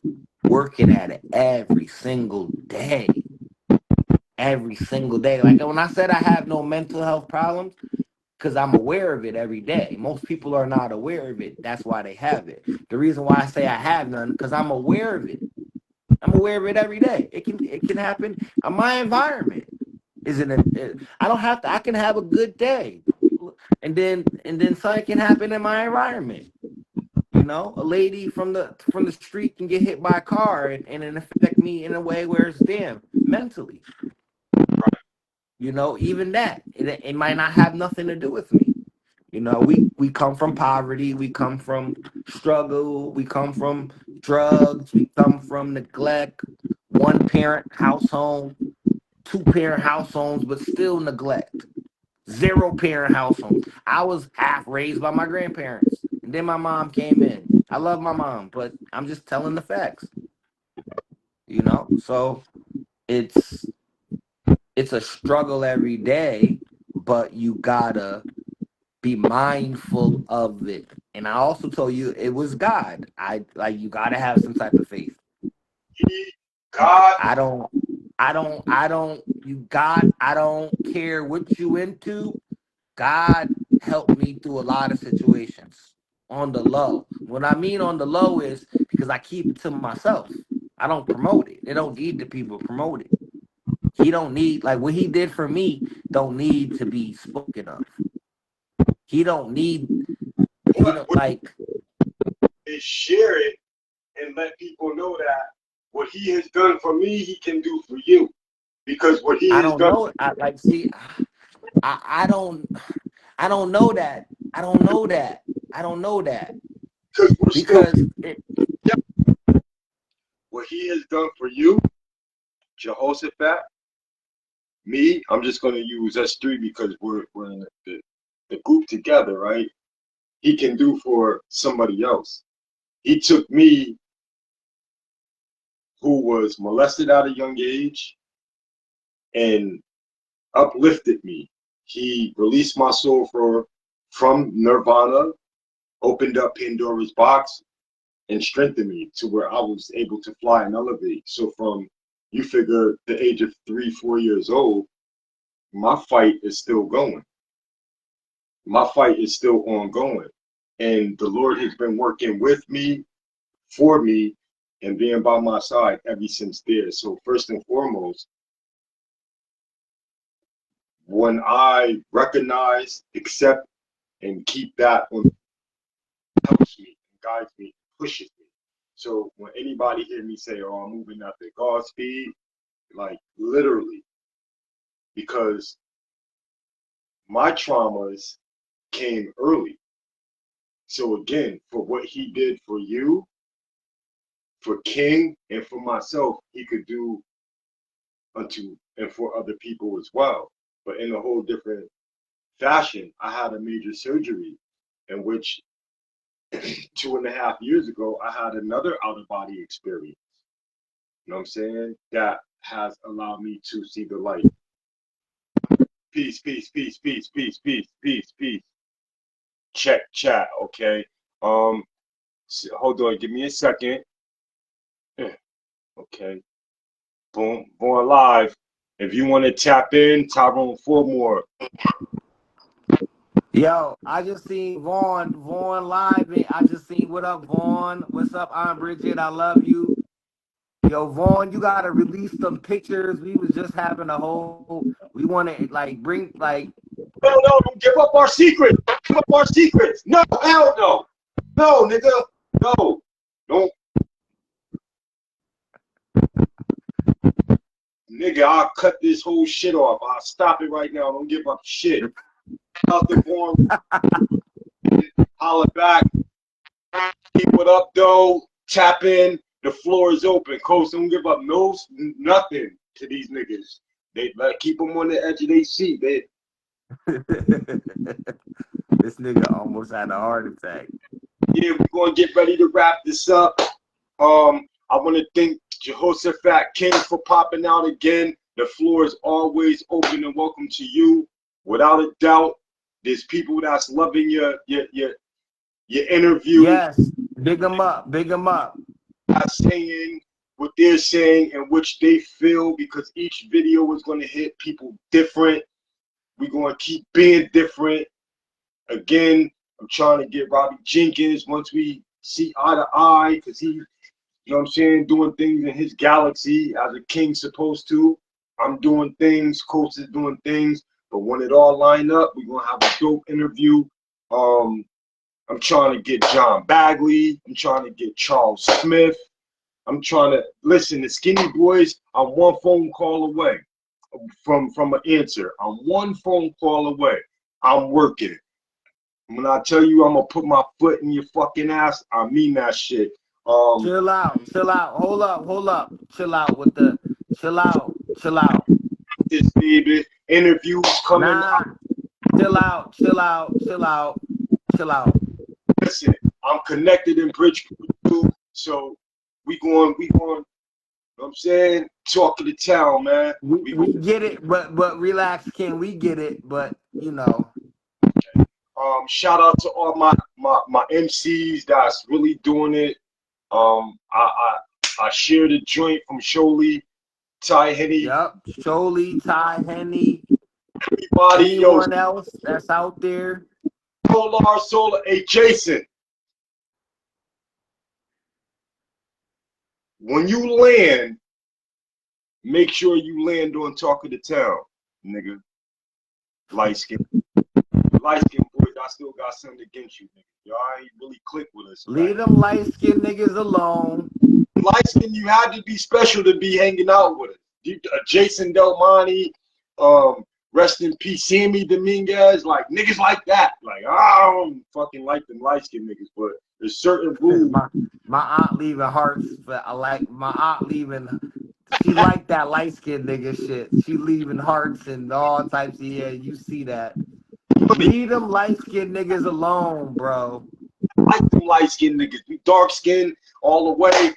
working at it every single day. Every single day. Like when I said I have no mental health problems, because I'm aware of it every day. Most people are not aware of it. That's why they have it. The reason why I say I have none, because I'm aware of it. I'm aware of it every day. It can happen. My environment isn't. I don't have to. I can have a good day, and then something can happen in my environment. You know, a lady from the street can get hit by a car and it affect me in a way where it's damn mentally. You know, even that it might not have nothing to do with me. You know, we come from poverty, we come from struggle, we come from drugs, we come from neglect, one parent household, two parent households, but still neglect. Zero parent household. I was half raised by my grandparents, and then my mom came in. I love my mom, but I'm just telling the facts. You know, so it's a struggle every day, but you gotta be mindful of it. And I also told you it was God. You gotta have some type of faith. God, I don't I don't care what you into. God helped me through a lot of situations on the low. What I mean on the low is because I keep it to myself. I don't promote it. They don't need the people promote it. He don't need, like, what he did for me don't need to be spoken of. He don't need, he what don't like, is share it and let people know that what he has done for me, he can do for you. Because what he I has don't done, know. I don't know that. I don't know that. I don't know that. because we're still Because what he has done for you, Jehoshaphat, me, I'm just going to use us three because we're in the group together, right? He can do for somebody else. He took me, who was molested at a young age, and uplifted me. He released my soul from nirvana, opened up Pandora's box, and strengthened me to where I was able to fly and elevate. So from, you figure, the age of 3, 4 years old, my fight is still going. My fight is still ongoing. And the Lord has been working with me, for me, and being by my side ever since there. So first and foremost, when I recognize, accept, and keep that on, helps me, guides me, pushes me. So when anybody hear me say, "Oh, I'm moving at the God speed," like literally, because my traumas came early. So again, for what he did for you, for King, and for myself, he could do unto and for other people as well. But in a whole different fashion, I had a major surgery in which 2.5 years ago, I had another out of body experience. You know what I'm saying? That has allowed me to see the light. Peace, peace, peace, peace, peace, peace, peace, peace. Check chat, okay? Hold on, give me a second. Okay. Boom, born live. If you want to tap in, Tyrone Fillmore. yo, I just seen Vaughn live. And I just seen, what up, Vaughn? What's up, Aunt Bridget? I love you. Yo, Vaughn, you gotta release some pictures. We was just having a whole. We want to like bring like. No, no, don't give up our secrets. Don't give up our secrets. No, hell no. No, nigga. No. Don't. Nigga, I'll cut this whole shit off. I'll stop it right now. Don't give up shit. Out the born. Holler back. Keep it up, though. Tap in. The floor is open. Coach, don't give up nothing to these niggas. They like keep them on the edge of their seat. This nigga almost had a heart attack. Yeah, we're gonna get ready to wrap this up. I want to thank Jehoshaphat King for popping out again. The floor is always open and welcome to you. Without a doubt, there's people that's loving your interview. Yes, big them up, big them up. Not saying what they're saying and which they feel, because each video is going to hit people different. We're going to keep being different. Again, I'm trying to get Robbie Jenkins once we see eye to eye, because he, you know what I'm saying, doing things in his galaxy as a king's supposed to. I'm doing things, Coach is doing things, but when it all line up, we're going to have a dope interview. I'm trying to get John Bagley. I'm trying to get Charles Smith. I'm trying to listen. The Skinny Boys, I'm one phone call away from an answer. I'm one phone call away. I'm working. When I tell you I'm gonna put my foot in your fucking ass, I mean that shit. Chill out. Hold up. Chill out. This baby interviews coming. Nah. Chill out. Listen, I'm connected in Bridgeport too, so we going, you know what I'm saying? Talk of the town, man. We get it, but relax, Ken. We get it, but you know. Shout out to all my MCs that's really doing it. I shared a joint from Sholey, Ty Henny. Yep, Sholey, Ty Henny. Everybody, anyone else that's out there. Solar. Hey, Jason. When you land, make sure you land on Talk of the Town, nigga. Light skin boys, I still got something against you, nigga. Y'all ain't really click with us. Leave them light skin niggas alone. Light skin, you had to be special to be hanging out with us. Jason Del Monte, rest in peace, Sammy Dominguez, like niggas like that. Like, I don't fucking like them light skin niggas, but there's certain rules. My aunt leaving hearts, but I like my aunt leaving. She like that light skin nigga shit. She leaving hearts and all types of, yeah, you see that. Leave them light skin niggas alone, bro. I like them light skin niggas. We dark skin all the way.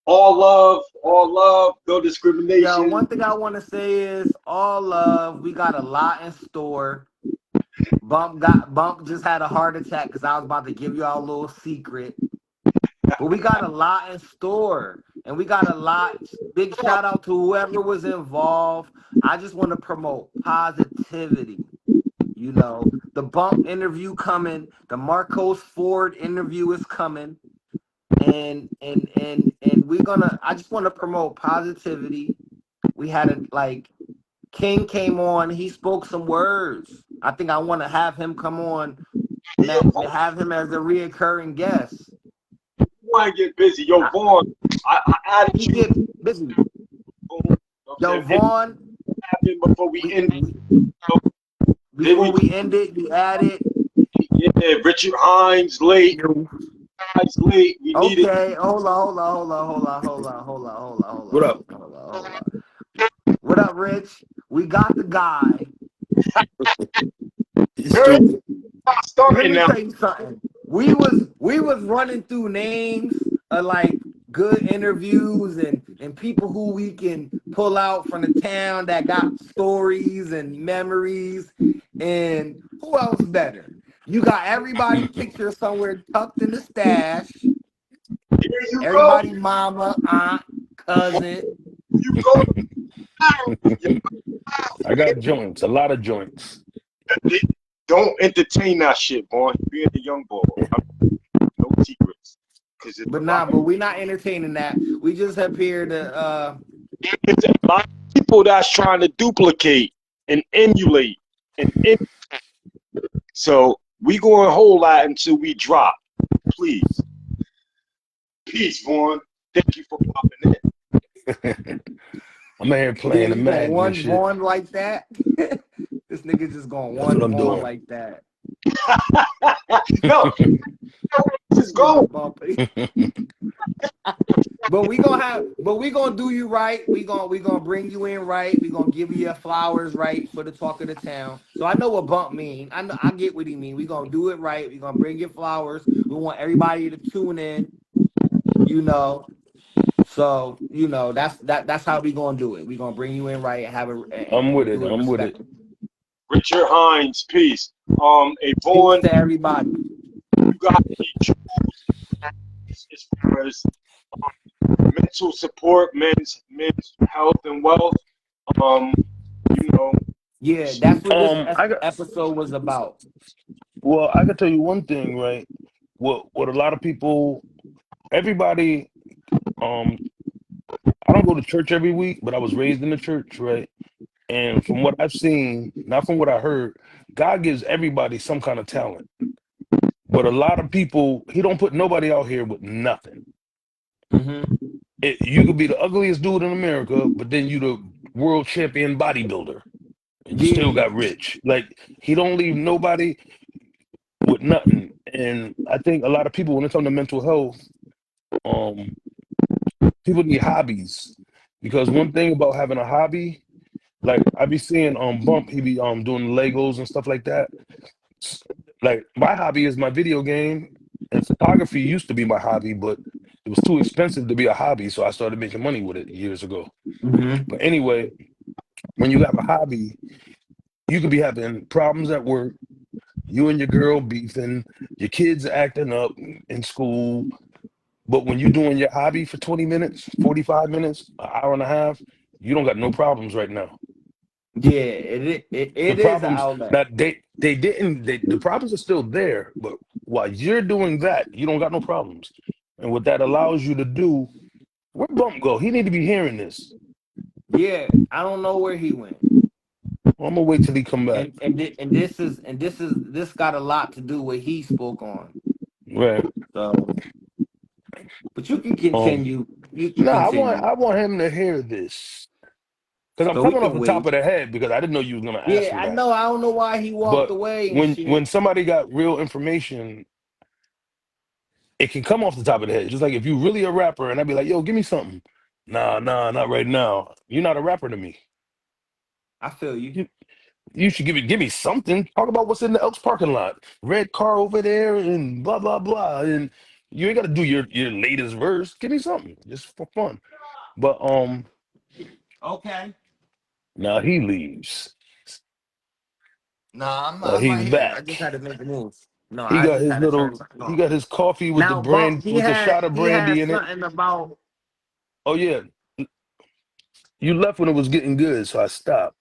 All love, no discrimination. Yo, one thing I want to say is all love. We got a lot in store. Bump just had a heart attack because I was about to give y'all a little secret. But we got a lot in store. And we got a lot. Big shout out to whoever was involved. I just want to promote positivity. You know, the Bump interview coming. The Marcos Ford interview is coming. And we're gonna, I just want to promote positivity. We had King came on, he spoke some words. I think I want to have him come on, have him as a reoccurring guest. You want to get busy. Yo, Vaughn, I added you. Get busy. Yo, Vaughn, before we end it, you added. Yeah, Richard Hines late. We need it. Okay, hold on. What up? What up, Rich? We got the guy. Let me tell you something. We was running through names of like good interviews and people who we can pull out from the town that got stories and memories. And who else better? You got everybody picture somewhere tucked in the stash. Everybody, mama, aunt, cousin. You go. I got joints, a lot of joints. Don't entertain that shit, boy. Being a young boy, no secrets. But we're not entertaining that. We just up here to. It's a lot of people that's trying to duplicate and emulate so we going to hold that until we drop, please. Peace, Vaughn. Thank you for popping in. I'm in here playing the Madden one and shit. Vaughn like that. This nigga just going one Vaughn doing. Like that. No, just go. but we gonna do you right. We gonna bring you in right. We gonna give you your flowers right for the talk of the town. So I know what bump mean. I know I get what he mean. We gonna do it right. We gonna bring you flowers. We want everybody to tune in. You know. So that's how we gonna do it. We gonna bring you in right and have a I'm with and it. do it I'm with it. respectfully. Richard Hines, peace. A Peace Vaughn, to everybody. you got any tools as far as mental support, men's health and wealth? Um, you know, Yeah, that's what this I got. episode was about. Well, I can tell you one thing, right? What a lot of people, everybody, um, I don't go to church every week, but I was raised in the church, right? And from what I've seen, not from what I heard, God gives everybody some kind of talent. But a lot of people, He don't put nobody out here with nothing. Hmm. You could be the ugliest dude in America, but then you the world champion bodybuilder, and you still Yeah, got rich. Like He don't leave nobody with nothing. And I think a lot of people, when it comes to mental health, um, people need hobbies. Because one thing about having a hobby, like I be seeing Bump, he be doing Legos and stuff like that. Like my hobby is my video game, and photography used to be my hobby, but it was too expensive to be a hobby, so I started making money with it years ago. hmm, But anyway, when you have a hobby, you could be having problems at work, you and your girl beefing, your kids acting up in school. But when you're doing your hobby for 20 minutes, 45 minutes, an hour and a half, you don't got no problems right now. yeah. It The is an problems outlet. that they didn't the problems are still there, but while you're doing that, you don't got no problems. And what that allows you to do, where Bump go? He need to be hearing this. Yeah, I don't know where he went, I'm gonna wait till he come back. this got a lot to do with he spoke on. Right. So, but you can Um. continue. You can Nah, continue. I want him to hear this because I'm So we coming off can the top wait. of the head because I didn't know you was gonna ask Yeah, me I that. know. I don't know why he walked But away and when shit. somebody got real information, it can come off the top of the head. Just like if you really a rapper and I'd be like, yo, give me something. Nah, not right now. You're not a rapper to me. I feel you. You you should give me something. Talk about what's in the Elks parking lot. Red car over there and blah blah blah. And you ain't gotta do your latest verse. Give me something. Just for fun. But Okay. now he leaves. Nah, I'm He's right here. I back. just had to make a move. No, He I got just his had to turn little something he on. got his coffee with the Now, Bump, brand with the shot of he brandy had in it. something about. Oh yeah. You left when it was getting good, so I stopped.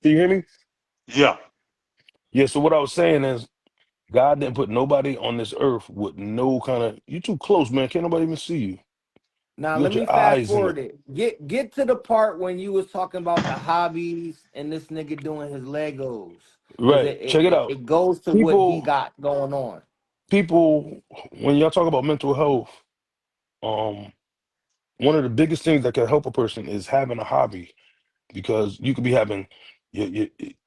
Can you hear me? yeah. Yeah, so what I was saying is God didn't put nobody on this earth with no kind of you too close, man. Can't nobody even see you. Now You let got me your fast eyes in forward it. it. Get to the part when you was talking about the hobbies and this nigga doing his Legos, because Right. Check it out. it goes to what he People got going on. people when y'all talk about mental health, um, one of the biggest things that can help a person is having a hobby because you could be having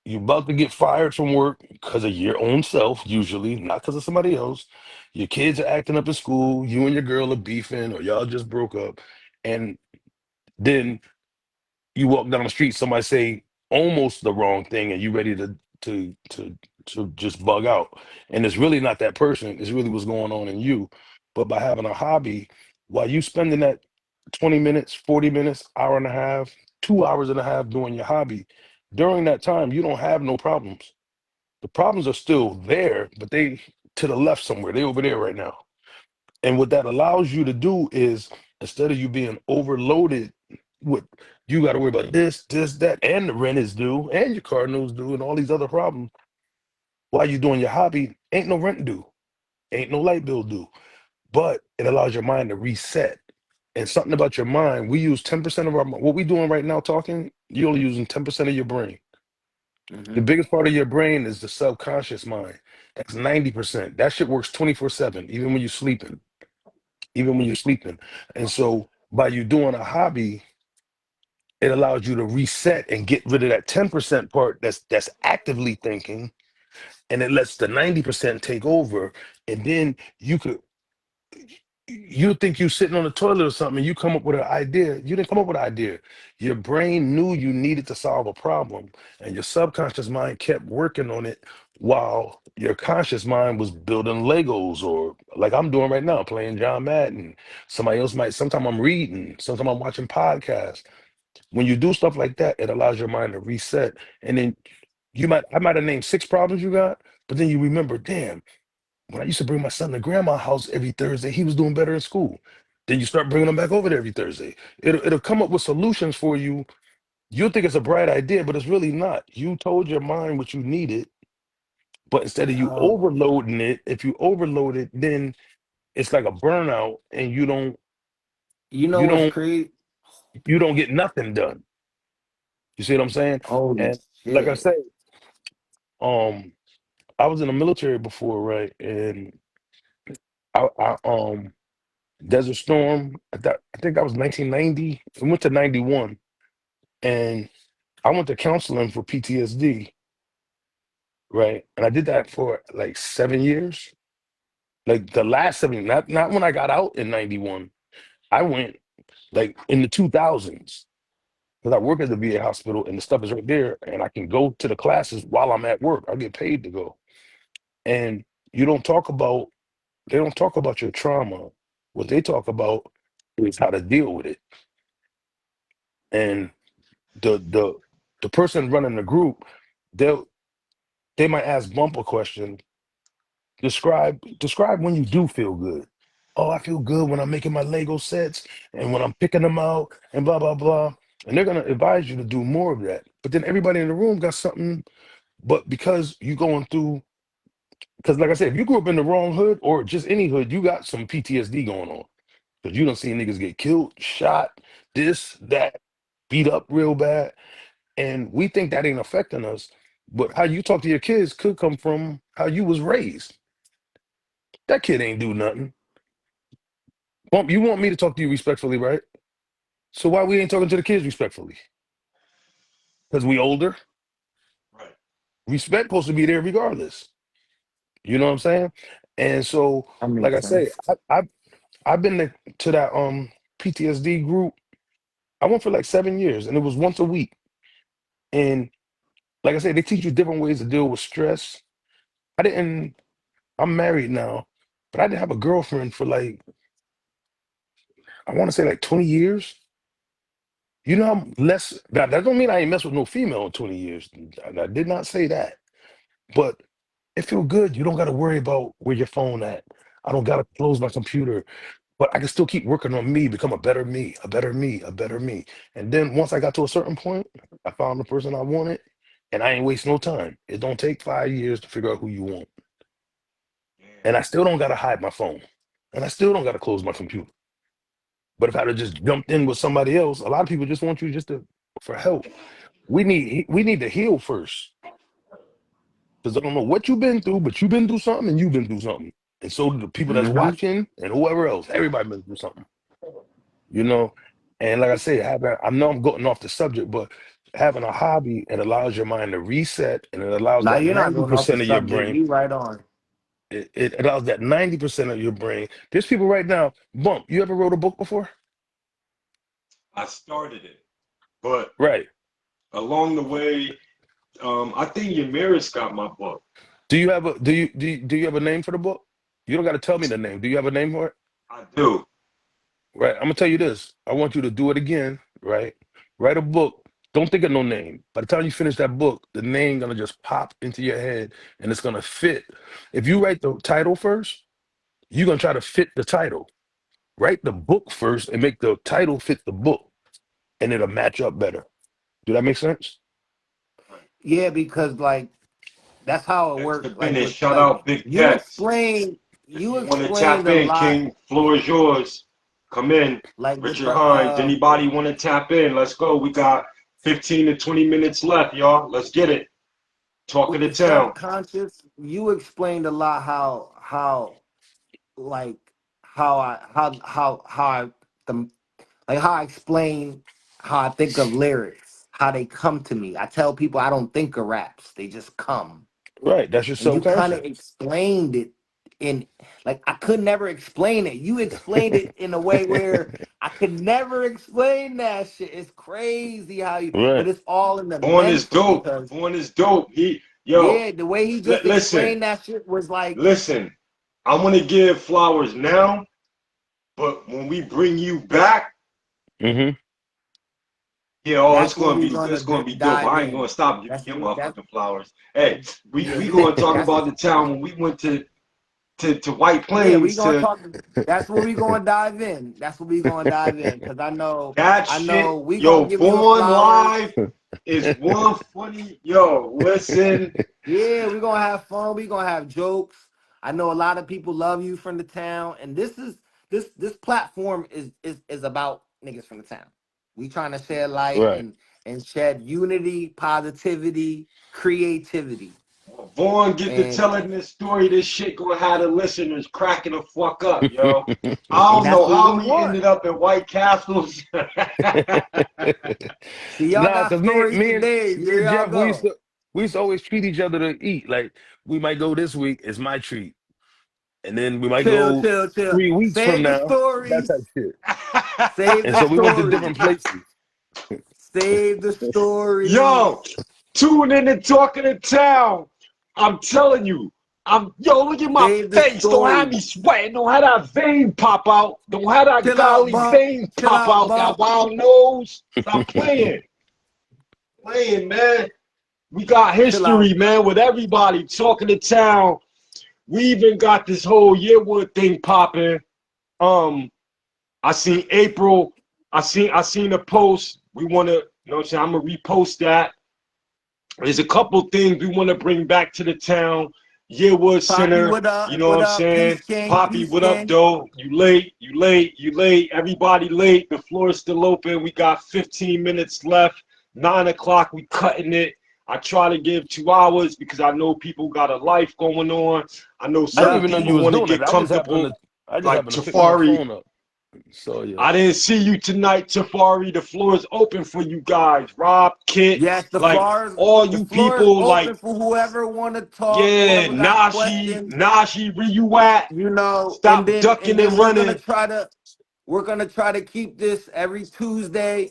you're about to get fired from work because of your own self, usually, not because of somebody else. Your kids are acting up in school, you and your girl are beefing, or y'all just broke up, and then you walk down the street, somebody say almost the wrong thing, and you ready to to to just bug out. And it's really not that person, it's really what's going on in you. But by having a hobby, while you spending that 20 minutes, 40 minutes, hour and a half, 2 hours and a half doing your hobby, during that time, you don't have no problems. The problems are still there, but they to the left somewhere. They over there right now. And what that allows you to do is instead of you being overloaded with you got to worry about this, that, and the rent is due, and your car notes due, and all these other problems. While you're doing your hobby, ain't no rent due, ain't no light bill due. But it allows your mind to reset. And something about your mind, we use 10% of our what we doing right now talking, you're only using 10% of your brain. The Hmm. biggest part of your brain is the subconscious mind. That's 90%. That shit works 24/7, even when you're sleeping. Even when you're sleeping. And so by you doing a hobby, it allows you to reset and get rid of that 10% part that's actively thinking, and it lets the 90% take over. And then you could you think you sitting on the toilet or something, and you come up with an idea. You didn't come up with an idea. Your brain knew you needed to solve a problem, and your subconscious mind kept working on it while your conscious mind was building Legos, or like I'm doing right now, playing John Madden. Somebody else might, sometimes I'm reading, sometimes I'm watching podcasts. When you do stuff like that, it allows your mind to reset. And then I might have named 6 problems you got, but then you remember, damn, when I used to bring my son to grandma's house every Thursday, he was doing better in school. Then you start bringing him back over there every Thursday. It'll come up with solutions for you. You'll think it's a bright idea, but it's really not. You told your mind what you needed, but instead of you Um, overloading it, if you overload it, then it's like a burnout, and you know you what's don't crazy? you don't get nothing done. You see what I'm saying? Holy And like I shit. say, um, I was in the military before, right? And I Desert Storm. I think that was 1990. We went to 91, and I went to counseling for PTSD, right? And I did that for like 7 years. Like the last 7, not when I got out in 91. I went like in the 2000s because I work at the VA hospital, and the stuff is right there, and I can go to the classes while I'm at work. I get paid to go. And you don't talk about they don't talk about your trauma. What they talk about is how to deal with it. And the the the person running the group, they'll they might ask Bump a question. Describe when you do feel good. Oh, I feel good when I'm making my Lego sets and when I'm picking them out and blah blah blah. And they're gonna advise you to do more of that. But then everybody in the room got something. But because you going through, because like I said, if you grew up in the wrong hood or just any hood, you got some PTSD going on. Because you don't see niggas get killed, shot, this, that, beat up real bad. And we think that ain't affecting us. But how you talk to your kids could come from how you was raised. That kid ain't do nothing. Bump, you want me to talk to you respectfully, right? So why we ain't talking to the kids respectfully? Because we older. Right. Respect supposed to be there regardless. You know what I'm saying? And so, That like makes I say, sense. I've been to that PTSD group. I went for like 7 years, and it was once a week. And like I said, they teach you different ways to deal with stress. I didn't. I'm married now, but I didn't have a girlfriend for like, I want to say like 20 years. You know how less that don't mean I ain't messed with no female in 20 years. I did not say that. But it feel good. You don't gotta worry about where your phone at. I don't gotta close my computer. But I can still keep working on me, become a better me, a better me, a better me. And then once I got to a certain point, I found the person I wanted, and I ain't waste no time. It don't take 5 years to figure out who you want. And I Yeah. still don't gotta hide my phone. And I still don't gotta close my computer. But if I'd have just jumped in with somebody else, a lot of people just want you just to for help. We need to heal first. Because I don't know what you've been through, but you've been through something and you've been through something. And so do the people that's Hmm. watching and whoever else. Everybody been through something, you know? And like I say, I know I'm going off the subject, but having a hobby, it allows your mind to reset, and it allows Now that you're not going off the 90% of your subject. brain. You right on. It allows that 90% of your brain. There's people right now, Bump, you ever wrote a book before? I started it, but Right. along the way, I think Yamiris got my book. Do you have a name for the book? You don't got to tell me the name. Do you have a name for it? I do. Right. I'm gonna tell you this. I want you to do it again, right? Write a book. Don't think of no name. By the time you finish that book, the name gonna just pop into your head and it's gonna fit. If you write the title first, you're gonna try to fit the title. Write the book first and make the title fit the book, and it'll match up better. Do that make sense? Right. Yeah, because like that's how it Extra works. Like Bennett, with shout like out Big you Tex. explain If you you want to explained tap a in, lot. King, floor is yours. Come in. Like with Richard the Hines, anybody want to tap in? Let's go. We got 15 to 20 minutes left, y'all. Let's get it. Talk of with the the town. subconscious, you explained a lot how like how I the like how I explain how I think of lyrics, how they come to me. I tell people I don't think of raps; they just come. Right. That's your And you kind of subconscious. explained it and like I could never explain it. You explained it in a way where I could never explain that shit. It's crazy how you, but Right. it's all in the Vaughn is mental dope. because Vaughn is dope. yeah, the way he just Listen, explained that shit was like, listen. I'm gonna give flowers now, but when we bring you back, Hmm. yeah, oh, that's when we gonna it's gonna be dope. dive I ain't in. gonna stop giving That's you that's motherfucking flowers. Hey, yeah, we gonna talk that's about the town when we went to White yeah. We Plains gonna to talk. That's where we gonna dive in. That's what we gonna dive in because that I know shit. we Yo, gonna give you a Vaughn flowers. Live is one funny. Yo, listen. Yeah, we're gonna have fun. We're gonna have jokes. I know a lot of people love you from the town, and this platform is about niggas from the town. We trying to shed light Right. and shed unity, positivity, creativity, Vaughn get to and telling this story. This shit gonna have the listeners cracking the fuck up, yo. I and don't that's know what we how we want. ended up at White Castles. See, y'all Nah, got cause me, stories me and today. me Here and y'all Jeff, go. we used to always treat each other to eat. Like we might go this week, it's my treat, and then we might Chill, go chill, chill. 3 weeks from Save the now, that type stories. of shit. Save And the so we went to stories. different places. Save the Yo, stories. tune in and talking to town. I'm telling you. Look at my Save the face. Don't have me stories. sweating. Don't have that vein pop out. Don't have that Chill out, golly bump. vein Chill pop out, out. That bump. wild nose. Stop playing. Playing, man. We got Chill out. history, man, with everybody talking to town. We even got this whole Yearwood thing popping. Um, I seen April. I seen a post. We wanna, you know what I'm saying? I'm gonna repost that. There's a couple things we want to bring back to the town. Yearwood Poppy, Center, what you up? know what What I'm up? Peace saying? King. Poppy, Peace what up, King. though? You late, you late, you late. Everybody late. The floor is still open. We got 15 minutes left. 9 o'clock, we cutting it. I try to give 2 hours because I know people got a life going on. I know I didn't certain Yep. even know you people was want to doing that. get comfortable, I just like happened to pick my Tafari. phone up. So yeah. I didn't see you tonight, Tafari. The floor is open for you guys. Rob, Kit, Yes, like all the you floor is people, like open for whoever want to talk, yeah, whoever got Nashi, questions, Nashi, where you at? you know, Stop and ducking and then running. we're gonna try to keep this every Tuesday,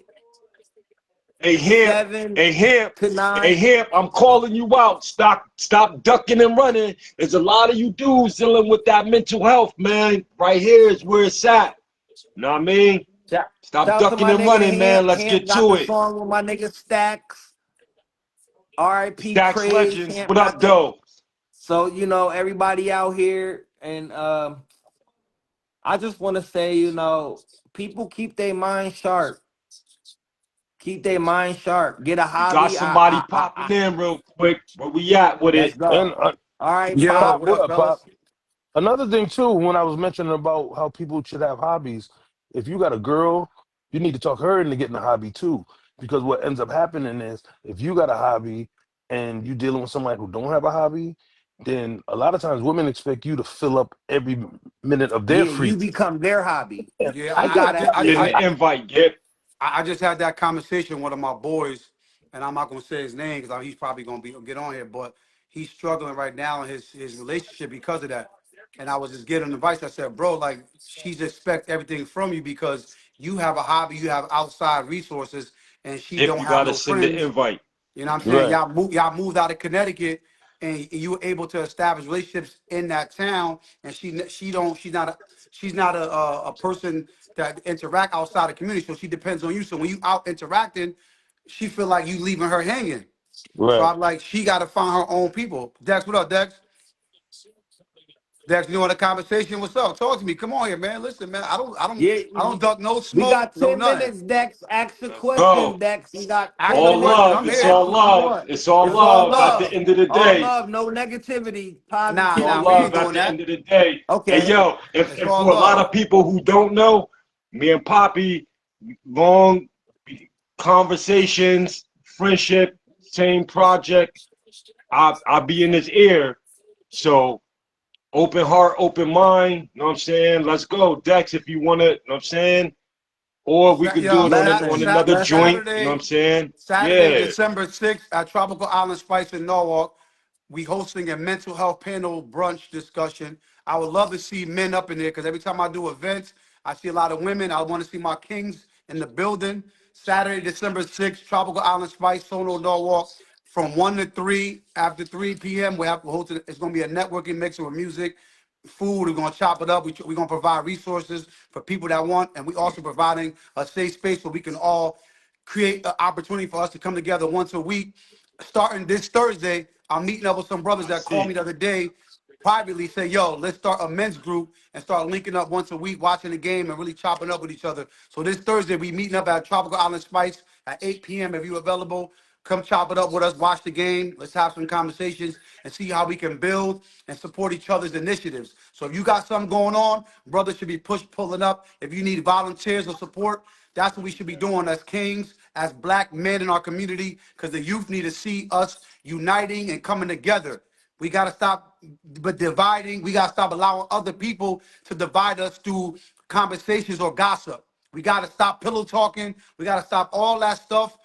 Hey, Hemp, 7 hey, Hemp, to hey, 9. Hemp, I'm calling you out. Stop ducking and running. There's a lot of you dudes dealing with that mental health, man. Right here is where it's at. Know what I mean? Shout, Stop shout to ducking my and nigga running, man. Hamp. Let's Hamp get got to the it. song with my nigga Stacks. R.I.P. Stacks Craze. Legends, Hamp what got up, the. though? So everybody out here, and I just want to say, people keep their mind sharp. Keep their mind sharp. Get a We got hobby. somebody popping in real quick. Where we at with Let's it? And go. All right, Yo, Pop. Pop, what what up, up, Pop? fellas? Another thing too, when I was mentioning about how people should have hobbies, if you got a girl, you need to talk her into getting a hobby too. Because what ends up happening is if you got a hobby and you dealing with somebody who don't have a hobby, then a lot of times women expect you to fill up every minute of their Yeah, free you time. become their hobby. And Yeah, I You get gotta. Send tired of the that. invite, Gip. I just had that conversation with one of my boys, and I'm not gonna say his name because he's probably gonna get on here, but he's struggling right now in his relationship because of that. And I was just giving advice. I said, bro, like she's expect everything from you because you have a hobby, you have outside resources, and she Gip, don't you have gotta no send the friends. invite. You know what I'm saying? Right. Y'all moved out of Connecticut and you were able to establish relationships in that town. And she's not a person that interact outside the community. So she depends on you. So when you out interacting, she feel like you leaving her hanging. So Right. I'm like, she got to find her own people. Dex, what up, Dex? Dex, you want a conversation? What's up? Talk to me. Come on here, man. Listen, man. Yeah, I don't duck no we smoke, got no 10 nothing. minutes, Dex. Ask the Let's go. question, Dex. We got Ask 10 the All minutes. question. love. I'm You It's can here. ask all what you love. want. It's all It's all love at the love. end of the All day. love. No negativity. It's all Nah, we Positivity. ain't love at doing the that. end of the day. Hey, Okay. yo, if, It's if all for a lot love. of people who don't know, me and Poppy, long conversations, friendship, same project. I'll be in his ear. So open heart, open mind. Know what I'm saying? Let's go. Dex, if you wanna, know what I'm saying? Or we could do Yo, it on Listen. another joint, Listen. you know what I'm Saturday, saying? Saturday, Yeah. December 6th at Tropical Island Spice in Norwalk. we hosting a mental health panel brunch discussion. I would love to see men up in there because every time I do events, I see a lot of women. I want to see my kings in the building. Saturday, December 6th, Tropical Island Spice, Sono Norwalk, from 1 to 3. After 3 p.m., we have to host it. It's going to be a networking mixer with music, food. We're going to chop it up. We're going to provide resources for people that want. And we also providing a safe space where we can all create an opportunity for us to come together once a week. Starting this Thursday, I'm meeting up with some brothers that called me the other day privately, say, yo, let's start a men's group and start linking up once a week, watching the game and really chopping up with each other. So this Thursday, we meeting up at Tropical Island Spice at 8 p.m. If you're available, come chop it up with us, watch the game. Let's have some conversations and see how we can build and support each other's initiatives. So if you got something going on, brothers should be pulling up. If you need volunteers or support, that's what we should be doing as kings, as black men in our community, because the youth need to see us uniting and coming together. We got to stop dividing. We got to stop allowing other people to divide us through conversations or gossip. We got to stop pillow talking. We got to stop all that stuff.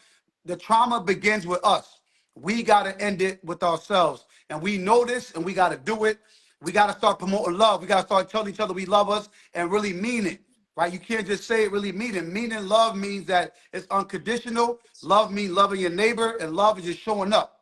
The trauma begins with us. We got to end it with ourselves. And we know this and we got to do it. We got to start promoting love. We got to start telling each other we love us and really mean it. Right? You can't just say it, really mean it. Meaning love means that it's unconditional. Love means loving your neighbor, and love is just showing up.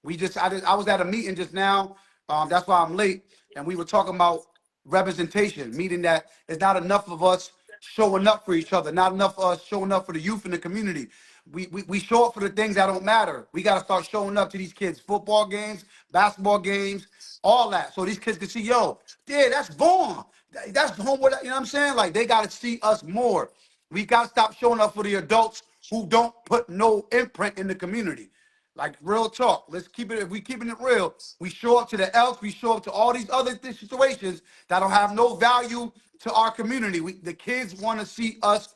I was at a meeting just now. That's why I'm late. And we were talking about representation, meaning that it's not enough of us showing up for each other, not enough of us showing up for the youth in the community. We show up for the things that don't matter. We got to start showing up to these kids' football games, basketball games, all that. So these kids can see, yo, yeah, that's Vaughn. That's Homewood. You know what I'm saying? Like, they got to see us more. We got to stop showing up for the adults who don't put no imprint in the community. Like, real talk. Let's keep it. If we keeping it real, we show up to the Elks. We show up to all these other situations that don't have no value to our community. The kids want to see us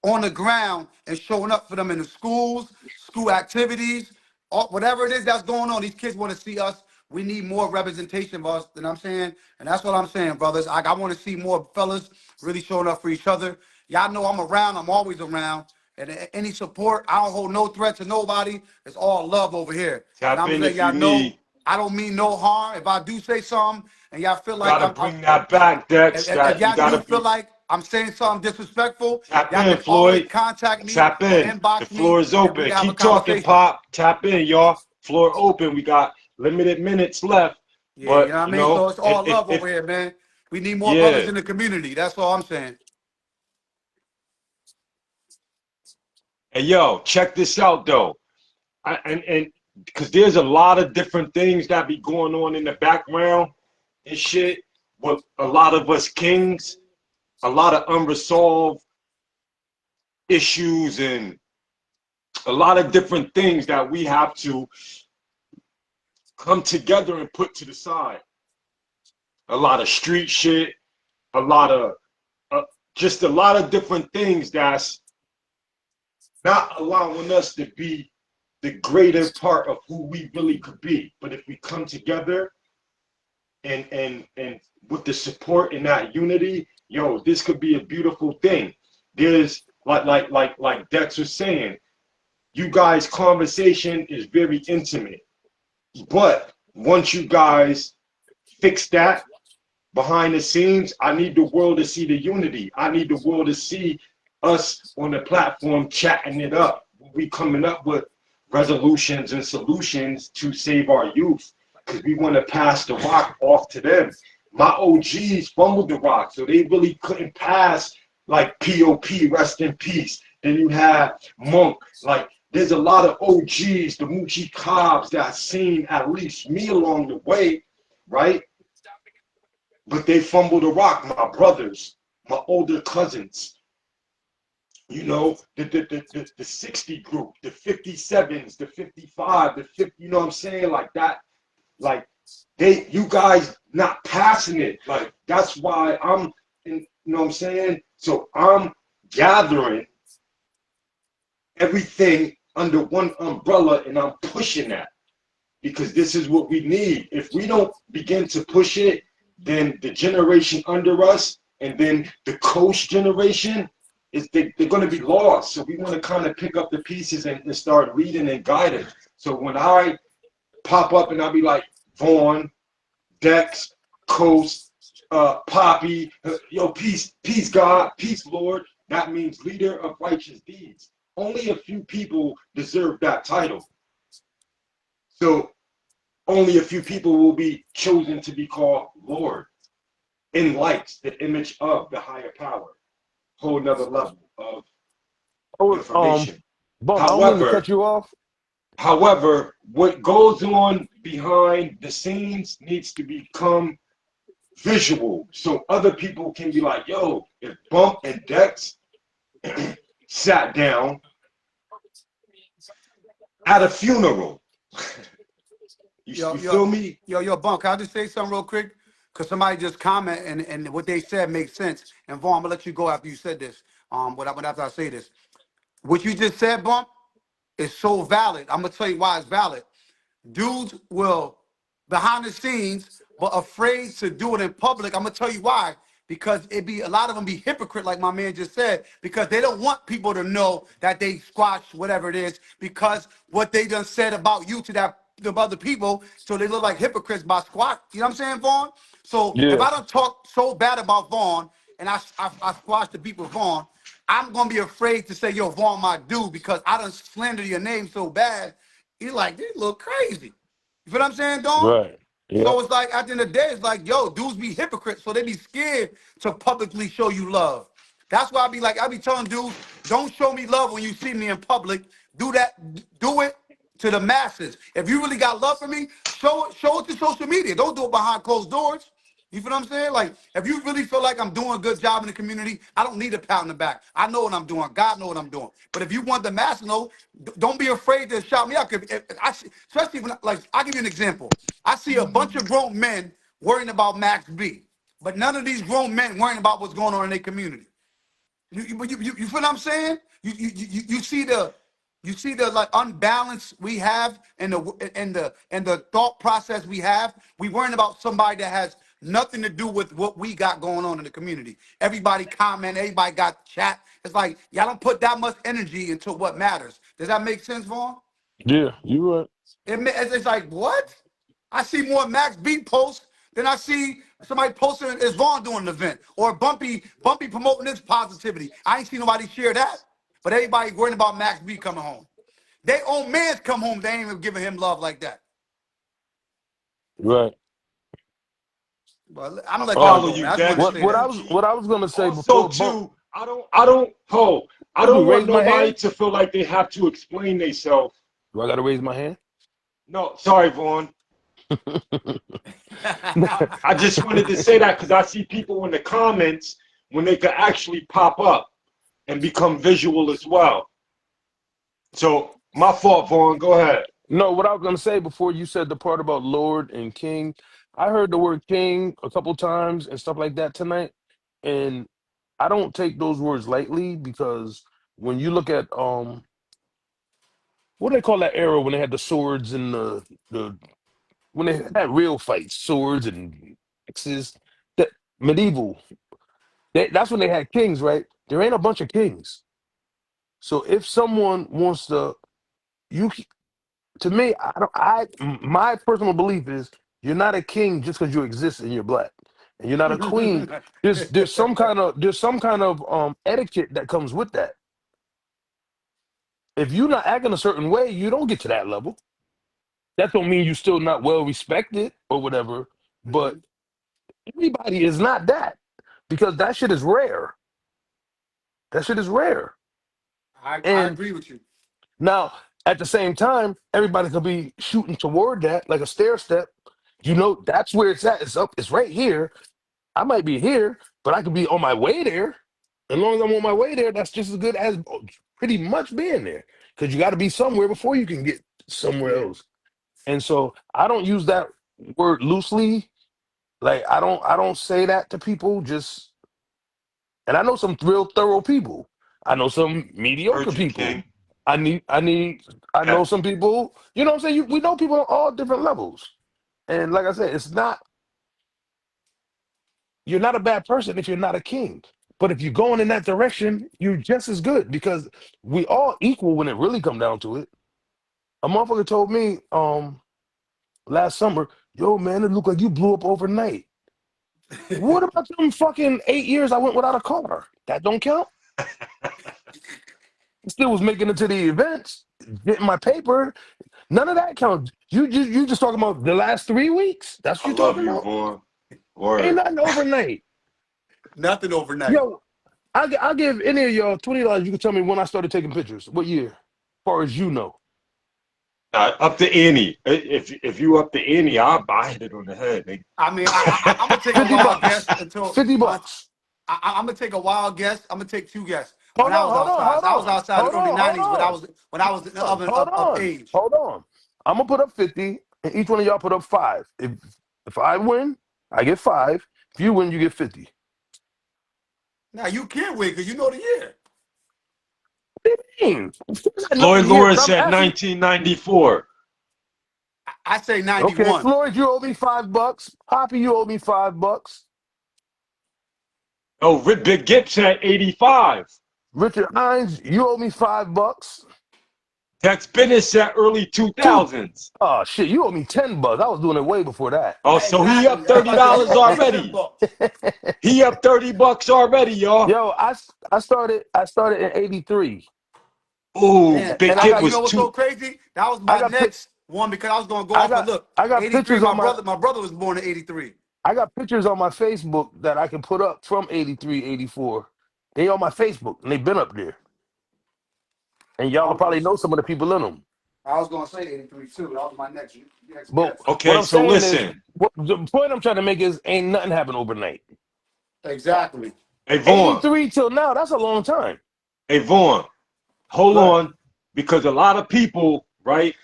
on the ground and showing up for them in the schools, school activities, whatever it is that's going on. These kids want to see us. We need more representation of us, than I'm saying. And that's what I'm saying, brothers. I want to see more fellas really showing up for each other. Y'all know I'm around. I'm always around. And any support, I don't hold no threat to nobody. It's all love over here. And Tap I'm in letting if y'all you know, need. I don't mean no harm. If I do say something and y'all feel like Gotta bring that back, Dex. if That you y'all do gotta feel be. like I'm saying something disrespectful, Tap y'all in, can always Floyd. contact me Tap or in. The inbox me floor is and we open. can have a Keep talking, conversation. Pop. Tap in, y'all. Floor open. We got limited minutes left. Yeah, you know But what I you mean? So know, it's all love if over here, man. We need more brothers yeah. in the community. That's all I'm saying. Hey yo, check this out though. And because there's a lot of different things that be going on in the background and shit. With a lot of us kings, a lot of unresolved issues and a lot of different things that we have to come together and put to the side. A lot of street shit, a lot of just a lot of different things that's not allowing us to be the greater part of who we really could be. But if we come together and with the support and that unity, yo, this could be a beautiful thing. There's like Dex was saying, you guys' conversation is very intimate. But once you guys fix that behind the scenes, I need the world to see the unity. I need the world to see us on the platform chatting it up. We coming up with resolutions and solutions to save our youth because we want to pass the rock off to them. My OGs fumbled the rock, so they really couldn't pass like POP, rest in peace. Then you have Monk, like there's a lot of OGs, the Moochie Cobbs that seen at least me along the way, right? But they fumbled the rock, my brothers, my older cousins, you know, the 60 group, the 57s, the 55, the 50, you know what I'm saying? Like that, like you guys not passing it. Like that's why you know what I'm saying? So I'm gathering everything under one umbrella and I'm pushing that because this is what we need. If we don't begin to push it, then the generation under us and then the coach generation, they're going to be lost. So we want to kind of pick up the pieces and start leading and guiding. So when I pop up and I'll be like, Vaughn, Dex, Coast, Poppy, yo, peace, God, peace, Lord. That means leader of righteous deeds. Only a few people deserve that title. So only a few people will be chosen to be called Lord. In lights, the image of the higher power. Whole another level of Oh, information. Bump, I don't mean to cut However, you off. what goes on behind the scenes needs to become visual so other people can be like, yo, if Bump and Dex sat down at a funeral, Yo, you yo, feel me? yo, Bunk, can I just say something real quick? Because somebody just comment and what they said makes sense. And Vaughn, I'm gonna let you go after you said this. But after I say this, what you just said, Bump, is so valid. I'm gonna tell you why it's valid. Dudes will behind the scenes, but afraid to do it in public. I'm gonna tell you why. Because it be a lot of them be hypocrite, like my man just said, because they don't want people to know that they squash whatever it is, because what they done said about you to that the other people, so they look like hypocrites by squat. You know what I'm saying, Vaughn? So if Yeah, I don't talk so bad about Vaughn and I squash the people Vaughn, I'm gonna be afraid to say, yo, Vaughn, my dude, because I done slander your name so bad. You're like, they look crazy. You feel what I'm saying, Dawn? right. Yeah, So it's like at the end of the day, it's like, yo, dudes be hypocrites, so they be scared to publicly show you love. That's why I be telling dudes, don't show me love when you see me in public. Do it to the masses. If you really got love for me, show it to social media. Don't do it behind closed doors. You feel what I'm saying? Like, if you really feel like I'm doing a good job in the community, I don't need a pat on the back. I know what I'm doing. God know what I'm doing. But if you want the mass to know, don't be afraid to shout me out. If I see, especially when, like, I'll give you an example. I see a bunch of grown men worrying about Max B, but none of these grown men worrying about what's going on in their community. You feel what I'm saying? You see the like unbalance we have and the thought process we have. We worrying about somebody that has nothing to do with what we got going on in the community. Everybody comment, everybody got chat. It's like y'all don't put that much energy into what matters. Does that make sense, Vaughn? yeah, you right. It's like, what? I see more Max B posts than I see somebody posting is Vaughn doing an event or Bumpy promoting his positivity. I ain't seen nobody share that. But everybody worrying about Max B coming home. They own man's come home. They ain't even giving him love like that. Right. But I'm gonna I let y'all follow go, you, man. I just wanted to Dex. say that. What I was gonna say Also, before Bump, too, I I do don't want raise my nobody hand. to feel like they have to explain themselves. Do I gotta raise my hand? No, sorry, Vaughn. I just wanted to say that because I see people in the comments when they could actually pop up and become visual as well. So my fault, Vaughn. Go ahead. No, what I was gonna say before you said the part about Lord and King, I heard the word King a couple times and stuff like that tonight, and I don't take those words lightly because when you look at what do they call that era when they had the swords and the when they had real fights, swords and axes, that medieval, that's when they had kings, right? There ain't a bunch of kings. So if someone wants to, you to me, I don't. My personal belief is you're not a king just because you exist and you're black, and you're not a queen. There's some kind of etiquette that comes with that. If you're not acting a certain way, you don't get to that level. That don't mean you're still not well respected or whatever. But Mhm. everybody is not that because that shit is rare. That shit is rare. I And agree with you. now at the same time, everybody could be shooting toward that like a stair step. You know, that's where it's at. It's up. It's right here. I might be here, but I could be on my way there. As long as I'm on my way there, that's just as good as pretty much being there. Because you got to be somewhere before you can get somewhere Yeah. else. And so I don't use that word loosely. Like I don't say that to people just and I know some real thorough people. I know some mediocre Heard you, people. King. I need I Yeah. know some people, you know what I'm saying? We know people on all different levels. And like I said, it's not you're not a bad person if you're not a king. But if you're going in that direction, you're just as good because we all equal when it really come down to it. A motherfucker told me last summer, Yo, man, it looked like you blew up overnight. What about them fucking 8 years I went without a car? That don't count. Still was making it to the events, getting my paper. None of that counts. You just talking about the last 3 weeks. That's what I you love talking you, about. Vaughn. Ain't Word. nothing overnight. Nothing overnight. Yo, I'll give any of y'all $20. You can tell me when I started taking pictures. What year? As far as you know. Up to Annie. If you up to Annie, I'll hit it on the head, nigga. I mean, I'm gonna take a 50 wild guess bucks. until 50 bucks. I'm gonna take a wild guess. I'm gonna take two guesses. When Hold I on, was hold on, outside, hold I was on. outside in Hold the early on, hold '90s when on. I was in the oven Hold of on. age. Hold on. I'm gonna put up 50, and each one of y'all put up 5. If I win, I get 5. If you win, you get 50. Now you can't win because you know the year. What do you mean? Of course I know Floyd the year, but Lewis I'm said asking. 1994. I say Okay, 91. Floyd, you owe me $5. Poppy, you owe me $5. Oh, Big Gip said 85. Richard Hines, you owe me $5. Tex Bennett said early Two. 2000s. Oh shit, you owe me $10. I was doing it way before that. Oh, so he up Exactly. I was about to say you $30 owe me $10. already. He up $30 already, y'all. Yo, I started in '83, Ooh, Man, Big and I Gip you got know was what's two. so crazy? That was I my got pic- next one because I was gonna go off and look. I got 83. pictures on My brother was born in '83. I got pictures on my Facebook that I can put up from '83, '84. They on my Facebook and they've been up there, and y'all will probably know some of the people in them. I was gonna say '83 too. That was my next But guess. what Okay, I'm so saying is, listen. the point I'm trying to make is, ain't nothing happen overnight. Exactly. Hey, Vaughn. '83 till now, that's a long time. Hey, Vaughn. Hold Go ahead. on. Because a lot of people, right?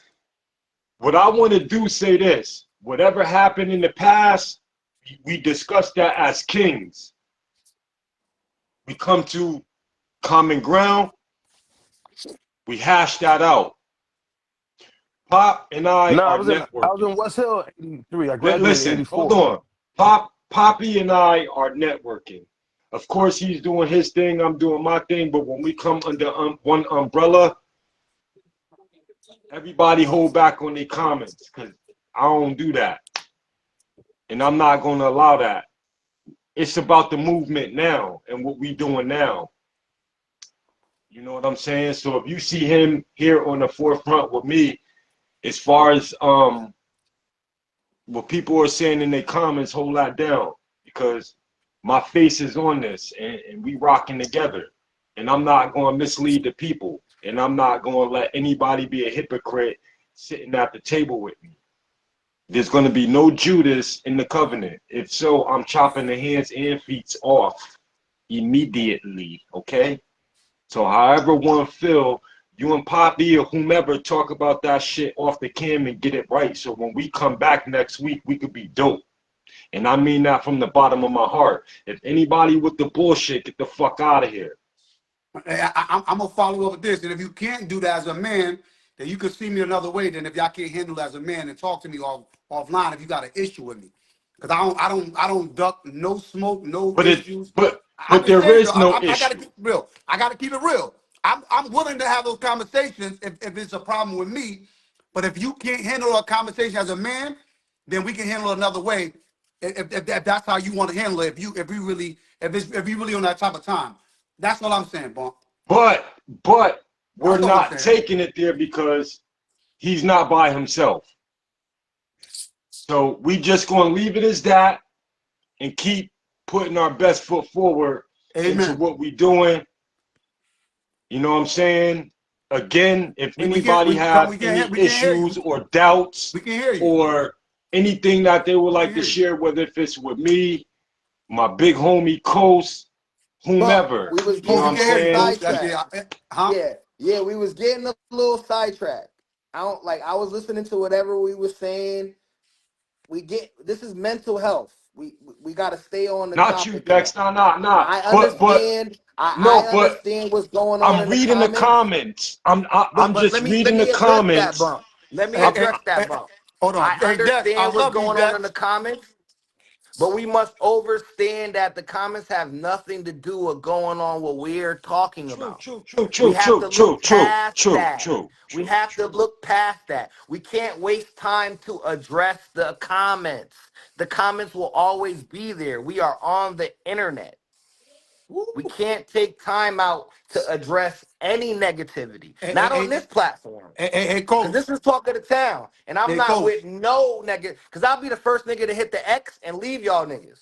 What I want to do, say this. Whatever happened in the past, we discuss that as kings. We come to common ground. We hash that out. Pop and I No, are I was networking. in West Hill '83. I graduated Listen, hold '84. on. Poppy and I are networking. Of course, he's doing his thing. I'm doing my thing. But when we come under one umbrella, everybody hold back on their comments because I don't do that, and I'm not going to allow that. It's about the movement now and what we doing now. You know what I'm saying? So if you see him here on the forefront with me, as far as what people are saying in their comments, hold that down because my face is on this and we rocking together. And I'm not going to mislead the people. And I'm not going to let anybody be a hypocrite sitting at the table with me. There's going to be no Judas in the covenant. If so, I'm chopping the hands and feet off immediately. Okay? So however one feel, you and Poppy or whomever talk about that shit off the cam and get it right. So when we come back next week, we could be dope. And I mean that from the bottom of my heart. If anybody with the bullshit, get the fuck out of here. I'm gonna follow up with this, and if you can't do that as a man, then you can see me another way. Then if y'all can't handle it as a man and talk to me offline, if you got an issue with me, because I don't duck no smoke, no But it issues. but I'm but just there saying though, is no I gotta issue. keep it real. I gotta keep it real. I'm willing to have those conversations if it's a problem with me, but if you can't handle a conversation as a man, then we can handle it another way. If that's how you want to handle it, if you really on that type of time. That's what I'm saying, Bump. But we're That's all I'm not saying. taking it there because he's not by himself. So we just gonna leave it as that and keep putting our best foot forward into Amen. what we doing. You know what I'm saying? Again, if We can't anybody have any we can't hear you. issues or doubts We can hear you. or anything that they would We can like to hear you. share, whether if it's with me, my big homie Coast, Bump, whomever, we was you know Coach, getting what a we I'm can little hear you, saying? Coach. sidetracked. Huh? Yeah, we was getting a little sidetracked. I was listening to whatever we were saying. This is mental health. We got to stay on the Not you, topic of Dex, that. nah. I But understand. I no, but understand what's going on I'm in the reading the comments. comments. But I'm let just me reading the address that comments. bump. Let me Hey, I'm, address that bump. hold on. I Hey, Dex, I understand what's love you, going on in the Dex. comments, But we must understand that the comments have nothing to do with going on what we're talking True, about. true, true, We true, have true, to true, look true, past true, that. true, We true, have to true. look past that. We can't waste time to address the comments. The comments will always be there. We are on the internet. Woo. We can't take time out to address any negativity. Hey, Not hey, on hey, this platform. hey, Cause coach. this is talk of the town. And I'm Hey, not coach. with no negative. Cause I'll be the first nigga to hit the X and leave y'all niggas.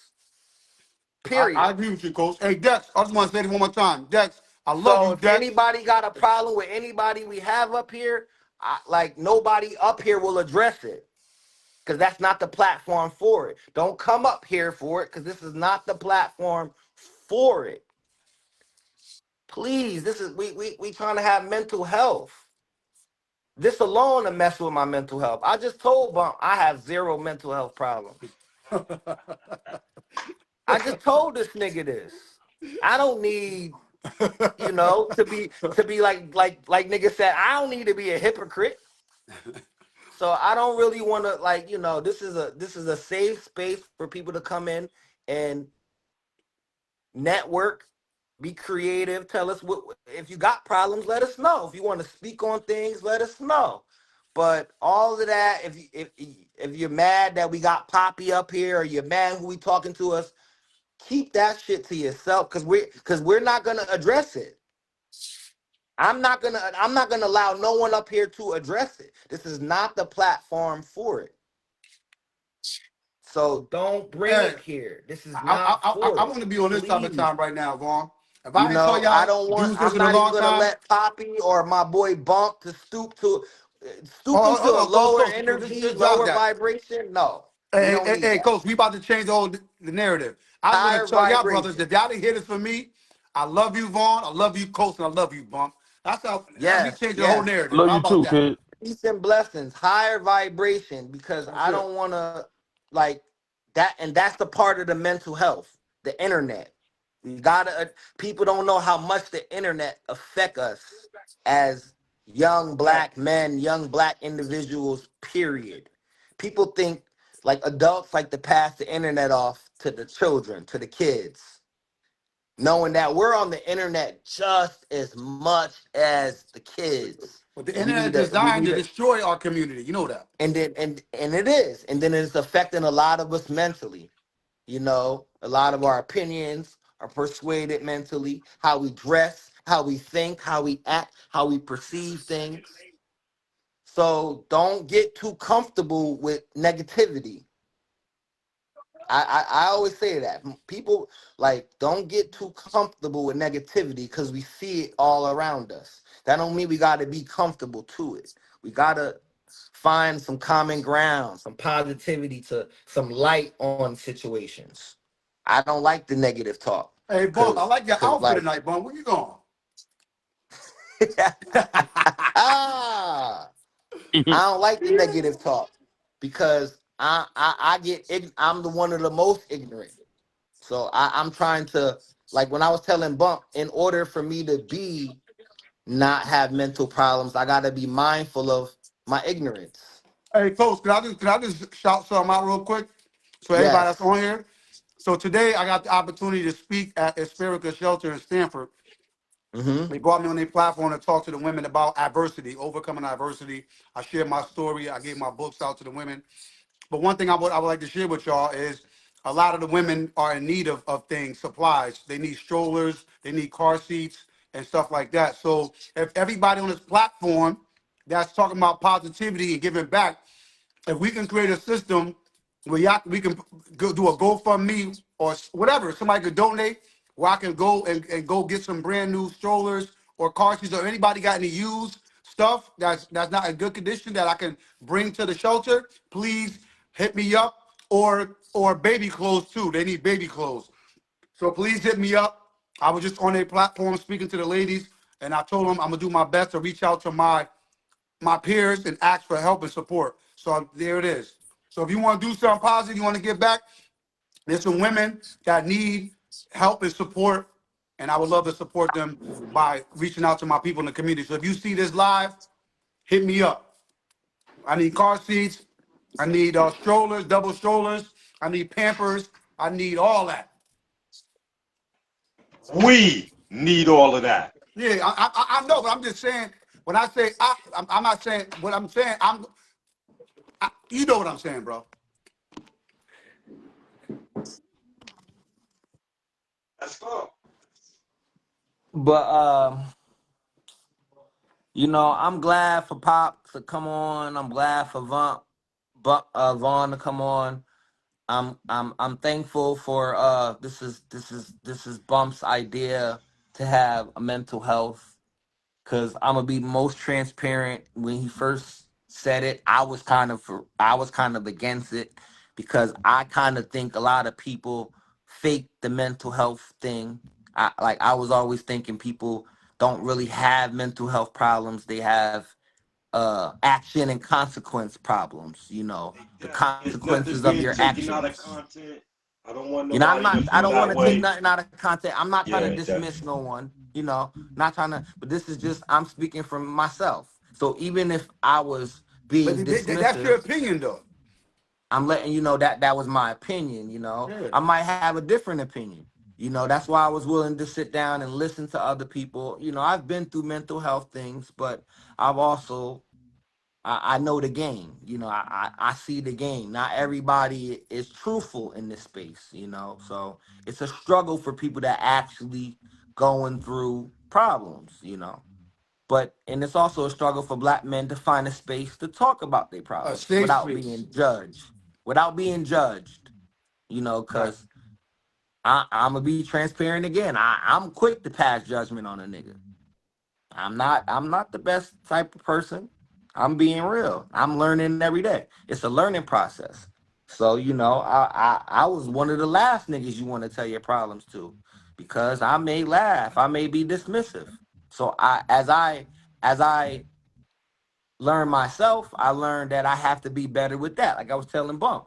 I Period. agree with you, coach. Hey, Dex, I just want to say this one more time. Dex, I love So you, if Dex. anybody got a problem with anybody we have up here, like nobody up here will address it. Cause that's not the platform for it. Don't come up here for it, cause this is not the platform for it. Please, this is we trying to have mental health. This alone to mess with my mental health. I just told Bump I have zero mental health problems. I just told this nigga this. I don't need, to be like nigga said, I don't need to be a hypocrite. So I don't really want to this is a safe space for people to come in and network, be creative, tell us what if you got problems, let us know. If you want to speak on things, let us know. But all of that, if you're mad that we got Poppy up here or you're mad who we talking to us, keep that shit to yourself because we're not gonna address it. I'm not gonna allow no one up here to address it. This is not the platform for it. So don't bring Hey, it here. This is I, not I for it. want to be on this type of Please. time right now, Vaughn. If I ain't saw I y'all don't want. do this I'm in a not even long gonna time. let Poppy or my boy Bump to stooping Oh, to hold a on, coach, lower coach. energy, Just drop lower that. vibration. No, we Hey, don't hey, need hey, that. coach, we about to change the narrative. I just want Higher to tell y'all brothers vibration. that y'all didn't hear this from me. I love you, Vaughn. I love you, coach, and I love you, Bump. That's me Yes, changing the whole yes. narrative. Love How you about too, that? kid. Peace and blessings. Higher vibration because That's I it. don't want to like that, and that's the part of the mental health. The internet. We gotta. People don't know how much the internet affect us as young Fact. black men, young black individuals. Period. People think like adults like to pass the internet off to the children, to the kids, knowing that we're on the internet just as much as the kids. But the And we internet need is to we designed need to to destroy our community. You know that. and then and it is. And then it's affecting a lot of us mentally. A lot of our opinions are persuaded mentally, how we dress, how we think, how we act, how we perceive things. So don't get too comfortable with negativity. I always say that people like don't get too comfortable with negativity because we see it all around us. That don't mean we got to be comfortable to it. We gotta find some common ground, some positivity to some light on situations. I don't like the negative talk Hey, Bump, I because like your outfit like tonight, Bump. Where you going? ah I don't like the negative talk because I'm the one of the most ignorant. So I'm trying to like when I was telling Bump, in order for me to be not have mental problems, I gotta be mindful of my ignorance. Hey, folks, can I just shout something out real quick? So everybody that's Yes. on here. So today I got the opportunity to speak at Esperica Shelter in Stanford. Mm-hmm. They brought me on their platform to talk to the women about adversity, overcoming adversity. I shared my story. I gave my books out to the women. But one thing I would like to share with y'all is a lot of the women are in need of things, supplies. They need strollers, they need car seats and stuff like that. So if everybody on this platform that's talking about positivity and giving back, if we can create a system where we can go do a GoFundMe or whatever, somebody could donate, where I can go and go get some brand new strollers or car seats, or anybody got any used stuff that's not in good condition that I can bring to the shelter, please hit me up. Or baby clothes too. They need baby clothes. So please hit me up. I was just on a platform speaking to the ladies, and I told them I'm gonna do my best to reach out to my peers and ask for help and support. So there it is. So if you want to do something positive, you want to give back, there's some women that need help and support, and I would love to support them by reaching out to my people in the community. So if you see this live, hit me up. I need car seats. I need strollers, double strollers. I need Pampers. I need all that. We need all of that. Yeah, I know, but I'm just saying. When I say I'm not saying what I'm saying. You know what I'm saying, bro. Let's go. But you know, I'm glad for Pop to come on. I'm glad for Vaughn to come on. I'm thankful for this is Bump's idea to have a mental health, because I'm gonna be most transparent. When he first said it, I was kind of against it, because I kind of think a lot of people fake the mental health thing. I was always thinking people don't really have mental health problems. They have action and consequence problems. You know, the It's nothing consequences of being your taken out of actions. content. I don't want You know, nobody to I feel don't want that to take way. nothing out of context. I'm not trying to Yeah, dismiss no one, you know, not trying to, but this is just, I'm speaking from myself. So even if I was But being that's your dismissive, opinion, though. I'm letting you know that that was my opinion, you know. Yeah. I might have a different opinion. You know, that's why I was willing to sit down and listen to other people. You know, I've been through mental health things, but I've also I know the game. You know, I see the game. Not everybody is truthful in this space, you know. So it's a struggle for people that actually going through problems, you know. And it's also a struggle for black men to find a space to talk about their A problems safe without space. being judged. Without being judged, you know, Right. because I'm gonna be transparent again. I'm quick to pass judgment on a nigga. I'm not the best type of person. I'm being real. I'm learning every day. It's a learning process. So, you know, I was one of the last niggas you want to tell your problems to, because I may laugh, I may be dismissive. So as I learn myself, I learned that I have to be better with that. Like I was telling Bump,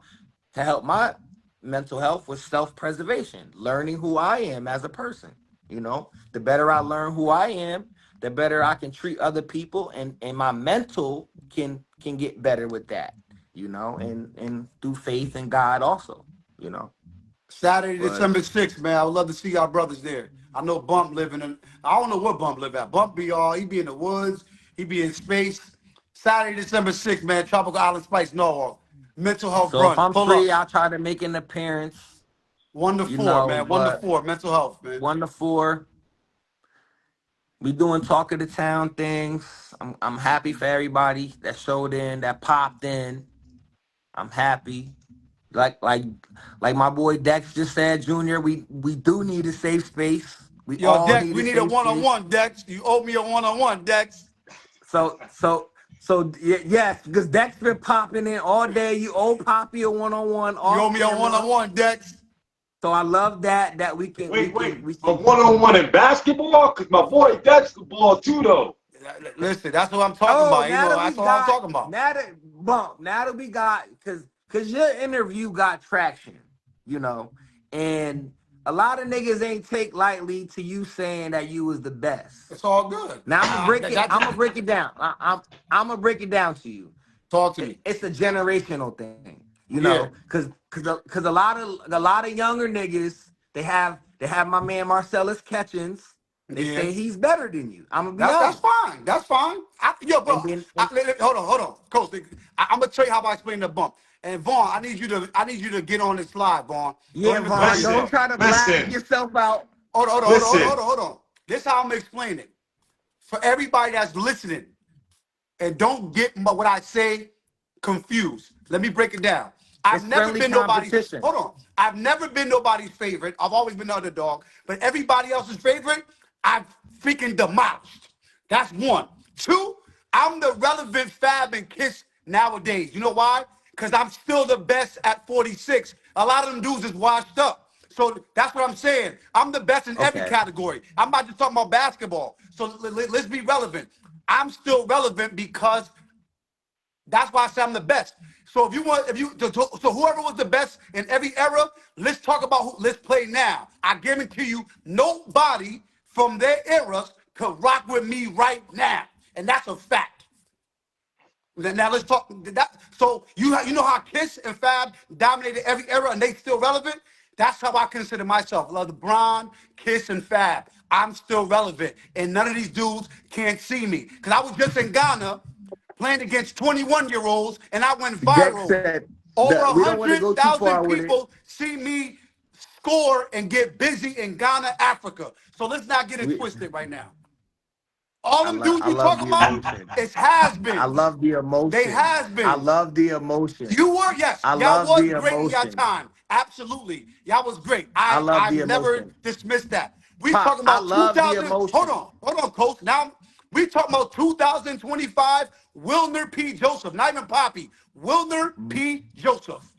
to help my mental health with self-preservation, learning who I am as a person. You know, the better I learn who I am, the better I can treat other people, and my mental can get better with that, you know, and through faith in God also, you know. Saturday, But December 6th, man. I would love to see y'all brothers there. I know Bump living in. I don't know where Bump live at. Bump be all. He be in the woods. He be in space. Saturday, December 6th, man. Tropical Island Spice, Norwalk. Mental health so if brunch. I'm Pull free, up. I'll try to make an appearance, 1 to you 4, know, man. 1 to but 4. Mental health, man. 1 to 4. We doing talk of the town things. I'm happy for everybody that showed in, that popped in. I'm happy. Like like like my boy Dex just said, Junior, we do need a safe space. We Yo, all Dex, need we a need a safe space. one-on-one, Dex. You owe me a one-on-one, Dex. So so yes, because Dex been popping in all day. You owe Poppy a one-on-one You owe off me a camera. one-on-one, Dex. So I love that we can we Wait, can wait. we A can one-on-one in basketball? Because my boy Dex the ball too, though. Listen, that's what I'm talking Oh, about. now that we That's what I'm got talking about. now that we got, because your interview got traction, you know, and a lot of niggas ain't take lightly to you saying that you was the best. It's all good. Now I'm gonna break it. I'm gonna That- break it down. I'm gonna break it down to you. Talk to me. It's a generational thing, you know, Yeah. because a lot of younger niggas, they have my man Marcellus Catchings. They Yeah. say he's better than you. I'm gonna be That's honest. fine. That's fine. Yo, bro. And then Hold on, Coach. I'm gonna tell you how I explain the bump. And Vaughn, I need you to get on this slide, Vaughn. Don't yeah, even play Vaughn, don't Listen, yourself. try to black listen, yourself out. listen. Hold on. This is how I'm gonna explain it. For everybody that's listening, and don't get what I say confused. Let me break it down. I've It's never friendly been nobody's. competition. Hold on. I've never been nobody's favorite. I've always been the underdog. But everybody else's favorite, I've freaking demolished. That's one. Two, I'm the relevant Fab and Kiss nowadays. You know why? Because I'm still the best at 46. A lot of them dudes is washed up. So that's what I'm saying. I'm the best in every Okay. category. I'm not just talking about basketball. So let's be relevant. I'm still relevant because that's why I say I'm the best. So if you want, so whoever was the best in every era, let's talk about let's play now. I guarantee you, nobody from their eras could rock with me right now, and that's a fact. Now let's talk that. So you know how Kiss and Fab dominated every era, and they still relevant. That's how I consider myself. LeBron, Kiss, and Fab. I'm still relevant, and none of these dudes can't see me. Because I was just in Ghana playing against 21-year-olds, and I went Dex viral. said Over that we don't want to go too 100,000 far with it. people see me score and get busy in Ghana, Africa. So let's not get it We, twisted right now. All them dudes I you love talking the about, emotion. it's I has-beens. love the They emotion. I has-beens. love the emotion. You were, yes, I y'all love was the great in your emotion. time. Absolutely. Y'all was great. I love I the never emotion. dismissed that. We Pops, talking I about love the 2000. emotion. Hold on, coach. Now we talking about 2025, Wilner P. Joseph, not even Poppy. Wilner P. Joseph.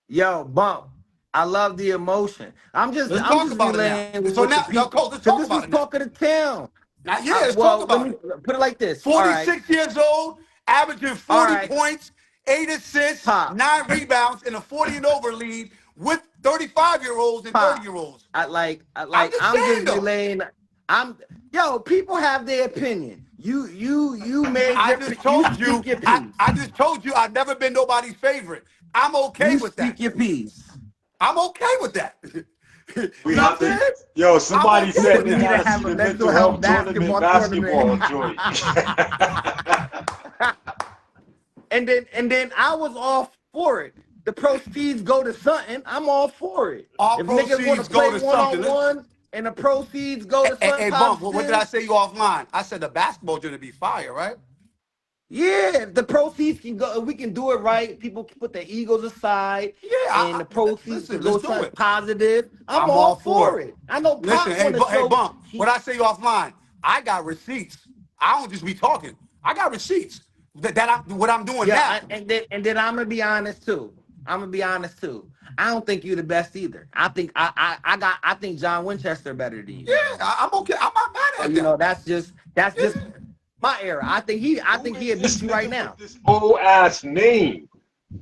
Yo, Bump, I love the emotion. I'm Let's talk just about it now. relaying So with the now, people coach, let's because talk this about was it now. talk of the town. Now, yeah, let's talk Well, let about me it. put it like this. All right, 46 years old, averaging all 40 right, points, 8 assists, Pop, 9 rebounds in a 40 and over league with 35-year-olds and Pop. 30-year-olds. Like Just I'm saying just though. relaying. Yo, people have their opinion. You made I your just you told speak you, your piece. I just told you I've never been nobody's favorite. I'm okay You with that. speak your piece. I'm okay with that. We You know what have I'm to. saying? Yo, I'm somebody okay So said with we they need to that. gotta have see a the mental mental health health tournament basketball tournament. basketball joint. And then I was all for it. The proceeds go to something. I'm all for it. All If niggas want to proceeds go play to one something. on one and the proceeds go to something Hey, Bump, what did I positive, say you offline? I said the basketball joint to be fire, right? yeah, if the proceeds can go. We can do it right. People can put their egos aside, Yeah, and the proceeds can listen, let's go do something it. positive. I'm I'm all all for for it. it. I know Listen, Pop want to Hey, show Bump, what he. I say offline? I got receipts. I don't just be talking. I got receipts what I'm doing Yeah, now. and then I'm gonna be honest too. I'm gonna be honest too. I don't think you're the best either. I think John Winchester better than you. Yeah, I'm okay. I'm not So mad at you know that. that's just Yeah. my era. I Who think is he'll beat this you right nigga with now. this old ass name?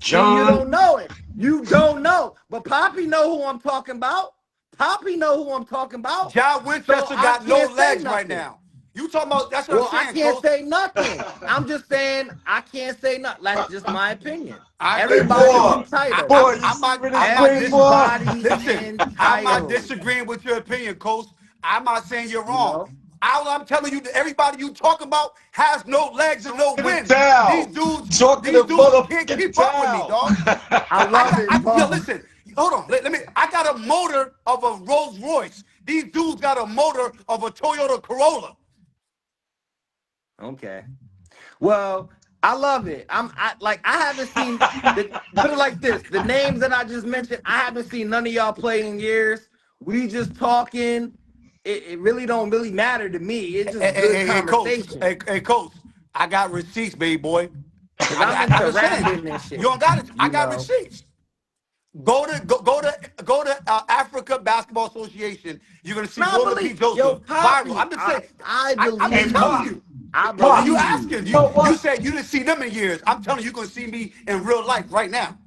See, you John? don't know it. You don't know. But Poppy know who I'm talking about. Poppy know who I'm talking about. John So Winchester I got no can't say legs right nothing. now. You talking about, that's what I'm Well, I saying, can't Coach. say nothing. I'm just saying I can't say nothing. That's just my opinion. I Hey, agree with Everybody's you. boy, entitled. boy, you see what this bring, boy? Everybody's Listen, I'm not entitled. disagreeing with your opinion, Coach. I'm not saying you're You wrong. know? All I'm telling you that everybody you talk about has no legs and no Talking the wins. town. Talking These the dudes can't motherfucking keep up with me, town. dog. I love it, Yo, Bump. listen, hold on. Let me. I got a motor of a Rolls Royce. These dudes got a motor of a Toyota Corolla. Okay. Well, I love it. I haven't seen put it like this. The names that I just mentioned, I haven't seen none of y'all play in years. We just talking. It really don't really matter to me. It's just good Hey, coach. conversation. Hey, coach. I got receipts, baby boy. Cause I'm I'm into just saying. rapping and You shit. don't got it. I You got know. receipts. Go to Africa Basketball Association. You're gonna see Now I Wilder P. believe, yo, Joseph viral. Poppy, I'm just saying. I I'm Hey, just believe telling Pop, you. you. I Pop, You believe you. asking? you know You what? said you didn't see them in years. I'm telling you, you're gonna see me in real life right now.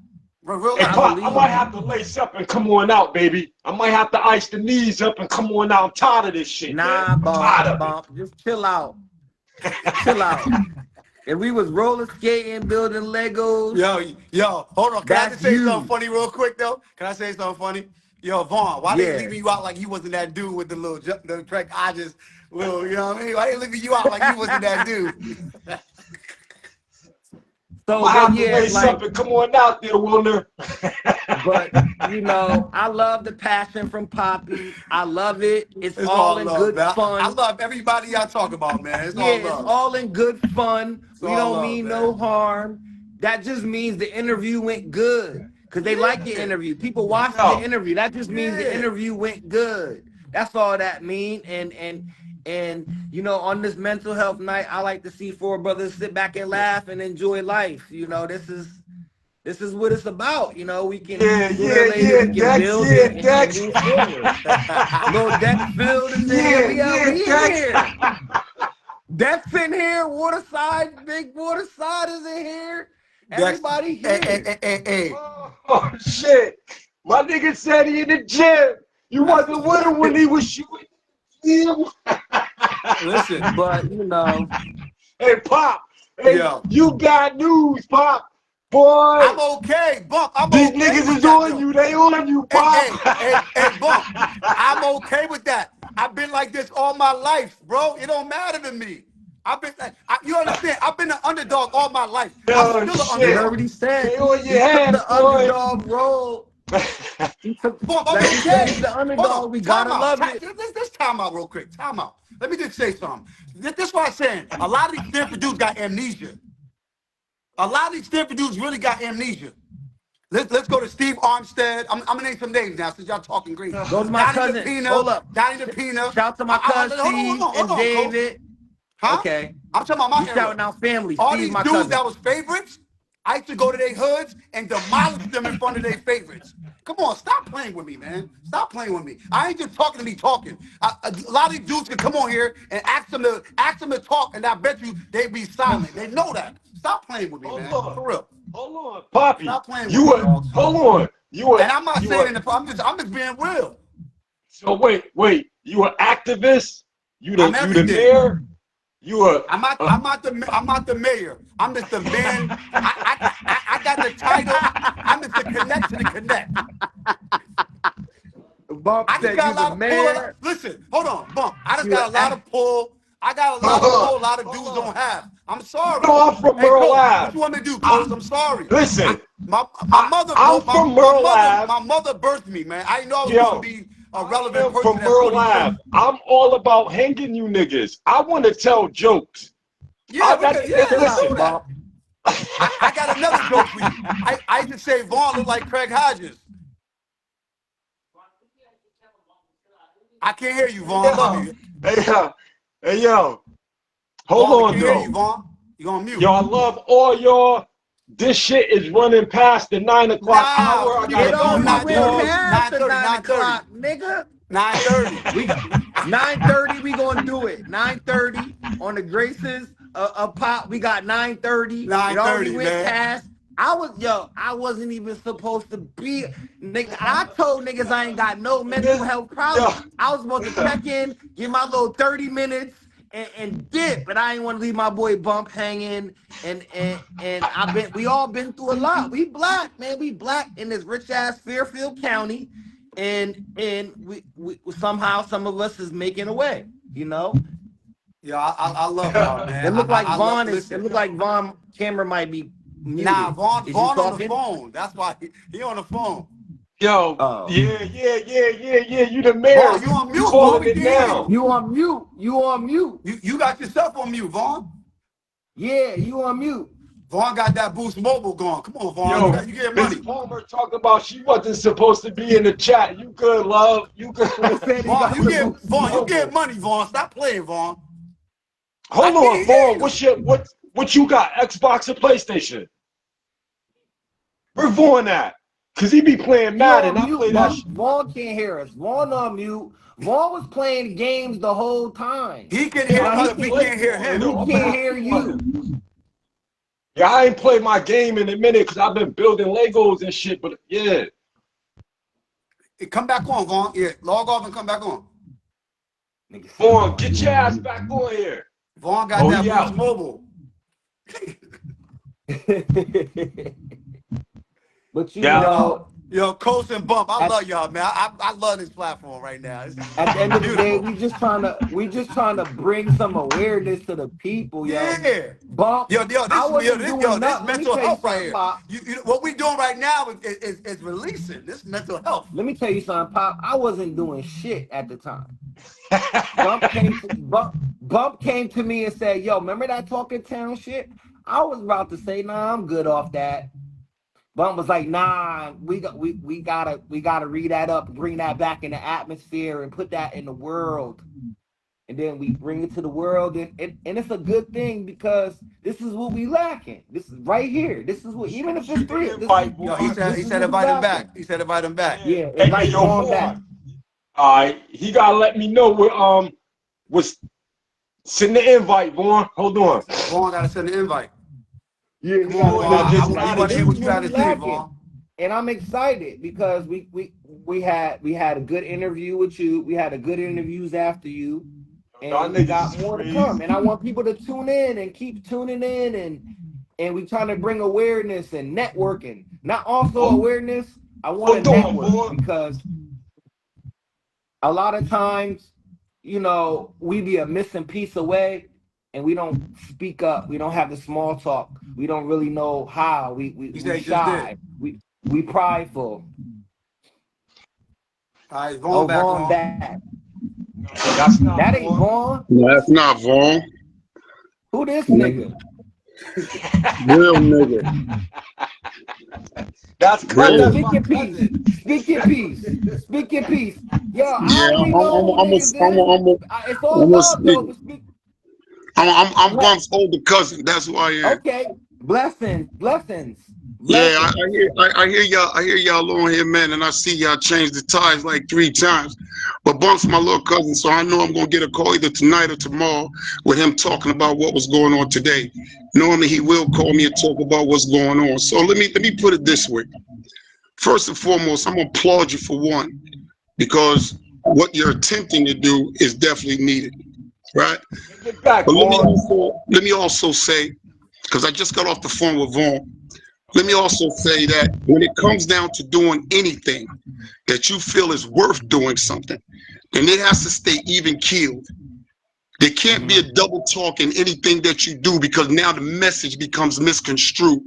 Real Hey, I life. Pop, I believe might you. have to lace up and come on out, baby. I might have to ice the knees up and come on out. I'm tired of this shit, man. Nah, I'm tired of bump. Just chill out. Chill out. If we was roller skating, building Legos, Hold on. Can I that's just say something you. funny real quick though? Can I say something funny? Yo, Vaughn, why they Yeah. leaving you out like you wasn't that dude with the the track? You know what I mean? Why they leaving you out like you wasn't that dude? I'm So, gonna but have to yeah, lace up and come on out there, Wilner. but I love the passion from Poppy. I love it. It's It's all all in love, good man. I fun. love everybody y'all talk about, man. It's Yeah, all it's love. all in good fun. It's We all don't love, mean no man. harm. That just means the interview went good because they like the Yeah. interview. People watch the Yo, interview. That just means the Yeah. interview went good. That's all that mean. And on this mental health night, I like to see four brothers sit back and laugh and enjoy life. This is what it's about. We can sooner or later we can Dex, build yeah, and Dex. move forward. Little Dex Field is in here. We in Dex. here. Dex in here. Waterside, big Waterside is in here. Dex, Everybody here. hey. Oh, shit. My nigga said he in the gym. You wasn't with him when he was shooting. Listen, But Hey, Pop. Hey, yo. you got news, Pop. Boy, I'm okay, Bump. I'm these okay niggas with is that, on though. you. They on you, Hey, Pop. Bump. I'm okay with that. I've been like this all my life, bro. It don't matter to me. You understand? I've been an underdog all my life. I'm Oh, still an You shit. heard underdog. what he said. They on He your took ass, the boy. underdog role. He took, Bump, I'm like he said, he's okay. the Hold on. underdog. We Time gotta out. love it. This time out real quick. Time out. Let me just say something. This is what I'm saying. A lot of these Stanford dudes got amnesia. A lot of these Stanford dudes really got amnesia. Let's go to Steve Armstead. I'm gonna name some names now since y'all talking crazy. Go to my Donnie cousin. Hold DePina. up. Donnie DePina. Shout to my cousin Steve Hold and on, Cole. David. Huh? Okay. I'm talking about my You era. shouting out family. All Steve, these my dudes cousin. that was favorites, I used to go to their hoods and demolish them in front of their favorites. Come on, stop playing with me, man. Stop playing with me. I ain't just talking to me talking. A lot of these dudes can come on here and ask them to talk, and I bet you they'd be silent. They know that. Stop playing with me, Hold man. on. For real. Hold on, Poppy. Stop playing with You me, were, dogs. hold on. And I'm not You saying were, in the I'm just being real. so wait. You were activist? I'm You the everything. mayor? You were, I'm not the mayor. I'm just the man. I got the title. I'm just the connect to the connect. Bump I just said you got a the lot of pull. mayor. Listen, hold on, Bump. I just You got a lot a- of pull. I got a lot of pull. A lot of dudes hold on. don't have. I'm You sorry. know I'm from Hey, Merle Coach, what Ave. you want me to do, I, Coach? I'm sorry. listen, My mother, I'm from Merle Ave. my mother birthed me, man. I didn't know I was gonna Yo, be a I relevant am person from at Merle 46. Ave. I'm all about hanging you niggas. I want to tell jokes. Yeah, we could. Yeah, let's Chill do out, that. Bump. I got another joke for you. I used to say Vaughn looked like Craig Hodges. I can't hear you, Vaughn. Love yo, you. hey, yo. Hold Vaughn, we on, can't hear you, though. Vaughn. You on mute. Yo, I love all y'all. This shit is running past the 9 o'clock Nah, hour. I It gotta we do doing my already went 9:30. dogs. past the 9:30, 9 o'clock, nigga. 9:30. We got 9:30. We gonna do it. 9:30 on the graces of pop. We got 9:30. It already 9:30, went man. past. I wasn't even supposed to be, nigga. I told niggas I ain't got no mental Niggas, health yo, problems. I was supposed to check in, give my little 30 minutes and dip, but I ain't want to leave my boy Bump hanging. And we all been through a lot. We black, man. We black in this rich ass Fairfield County, and we somehow some of us is making a way. You know, Yeah, I love y'all, man. it looked like I love. Vaughn is. It Listen, looked like Vaughn camera might be nah, muted. Is you Vaughn on the talking? phone. That's why he on the phone. yo, Oh, yeah. You the mayor. Vaughn, you on You mute, Vaughn. calling We it can't hear now. you. you on mute. You on mute. You got yourself on mute, Vaughn. Yeah, you on mute. Vaughn got that Boost Mobile going. Come on, Vaughn. Yo, You get Miss money. Palmer talking about she wasn't supposed to be in the chat. You good, love. You good. Who said he got the boost Vaughn, you get mobile? money, Vaughn. Stop playing, Vaughn. I Hold on, can't hear Vaughn. you. What you got? Xbox or PlayStation? Where Vaughn at? Cause he be playing You Madden. on I mute, play that. Bump. Vaughn can't hear us. Vaughn on mute. Vaughn was playing games the whole time. He can Yeah, hear I'm Now us. he gonna We can't. play can't hear Vaughn him. He though. I'm gonna can't have hear to. you. Yeah, I ain't played my game in a minute because I've been building Legos and shit. But yeah, Come back on, Vaughn. Yeah, log off and come back on. Nigga said Vaughn, Vaughn, get you your on ass mute. back on here. Vaughn got Oh, that he Boost out. Mobile. But you Yeah. know, Coast and Bump. I at, love y'all, man. I love this platform right now. at the It's end of the day, beautiful. we just trying to bring some awareness to the people, yo. Yeah. Bump, I wasn't doing This nothing. Let me mental tell you health right something, here. Pop. What we doing right now is releasing this mental health. Let me tell you something, Pop. I wasn't doing shit at the time. Bump came to me and said, "Yo, remember that Talking Town shit?" I was about to say, "Nah, I'm good off that." Bump was like, "Nah, we gotta read that up, bring that back in the atmosphere, and put that in the world." And then we bring it to the world, and it's a good thing because this is what we lacking. This is right here. This is what, even if it's Shoot three, the invite, Yo, boy. he this is said what we invite him back. lacking. He said invite him back. Yeah. Yeah, Hey, invite yo, Vaughn back. Vaughn. All right, he gotta let me know what was send the invite, Vaughn. Hold on. Vaughn got to send an invite. Yeah, Come we on, gotta Boy, that Vaughn. send just We invite. want added to This hear you. is what you what got we to say, lacking. Vaughn. And I'm excited because we had a good interview with you. We had a good interviews after you, Y'all and we niggas got is more to crazy. come. And I want people to tune in and keep tuning in and we trying to bring awareness and networking. Not also Oh, awareness. I want to hold on, network boy. because a lot of times, you know, we be a missing piece away and we don't speak up. We don't have the small talk. We don't really know how. He We said he just did. shy. We prideful. All right, Vaughn Oh, back Vaughn on. back. That's not That ain't Vaughn. Vaughn. No, that's not Vaughn. Who this nigga? Real nigga. That's Oh, Real. That's speak my your piece. cousin. Speak your piece. Speak your piece. Yo, I Yeah, already know who niggas is. It's all I'm a love speak. though. But speak. I'm Bump's older cousin. That's who I am. Okay. Blessings. Blessings. Yeah, Blessings. I hear y'all. I hear y'all on here, man, and I see y'all change the ties like 3 times. But Bump's my little cousin, so I know I'm gonna get a call either tonight or tomorrow with him talking about what was going on today. Normally he will call me and talk about what's going on. So let me put it this way. First and foremost, I'm gonna applaud you for one, because what you're attempting to do is definitely needed, right? Get back, But Vaughn. let me also say, because I just got off the phone with Vaughn. Let me also say that when it comes down to doing anything that you feel is worth doing something, then it has to stay even keeled. There can't be a double talk in anything that you do, because now the message becomes misconstrued.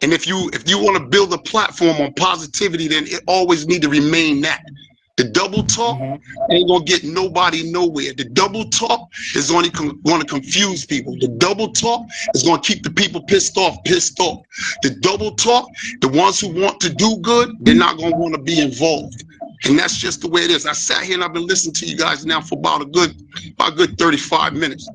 And if you want to build a platform on positivity, then it always need to remain that. The double talk ain't gonna get nobody nowhere. The double talk is only going to confuse people. The double talk is going to keep the people pissed off. The double talk, the ones who want to do good, they're not going to want to be involved. And that's just the way it is. I sat here and I've been listening to you guys now for about a good 35 minutes.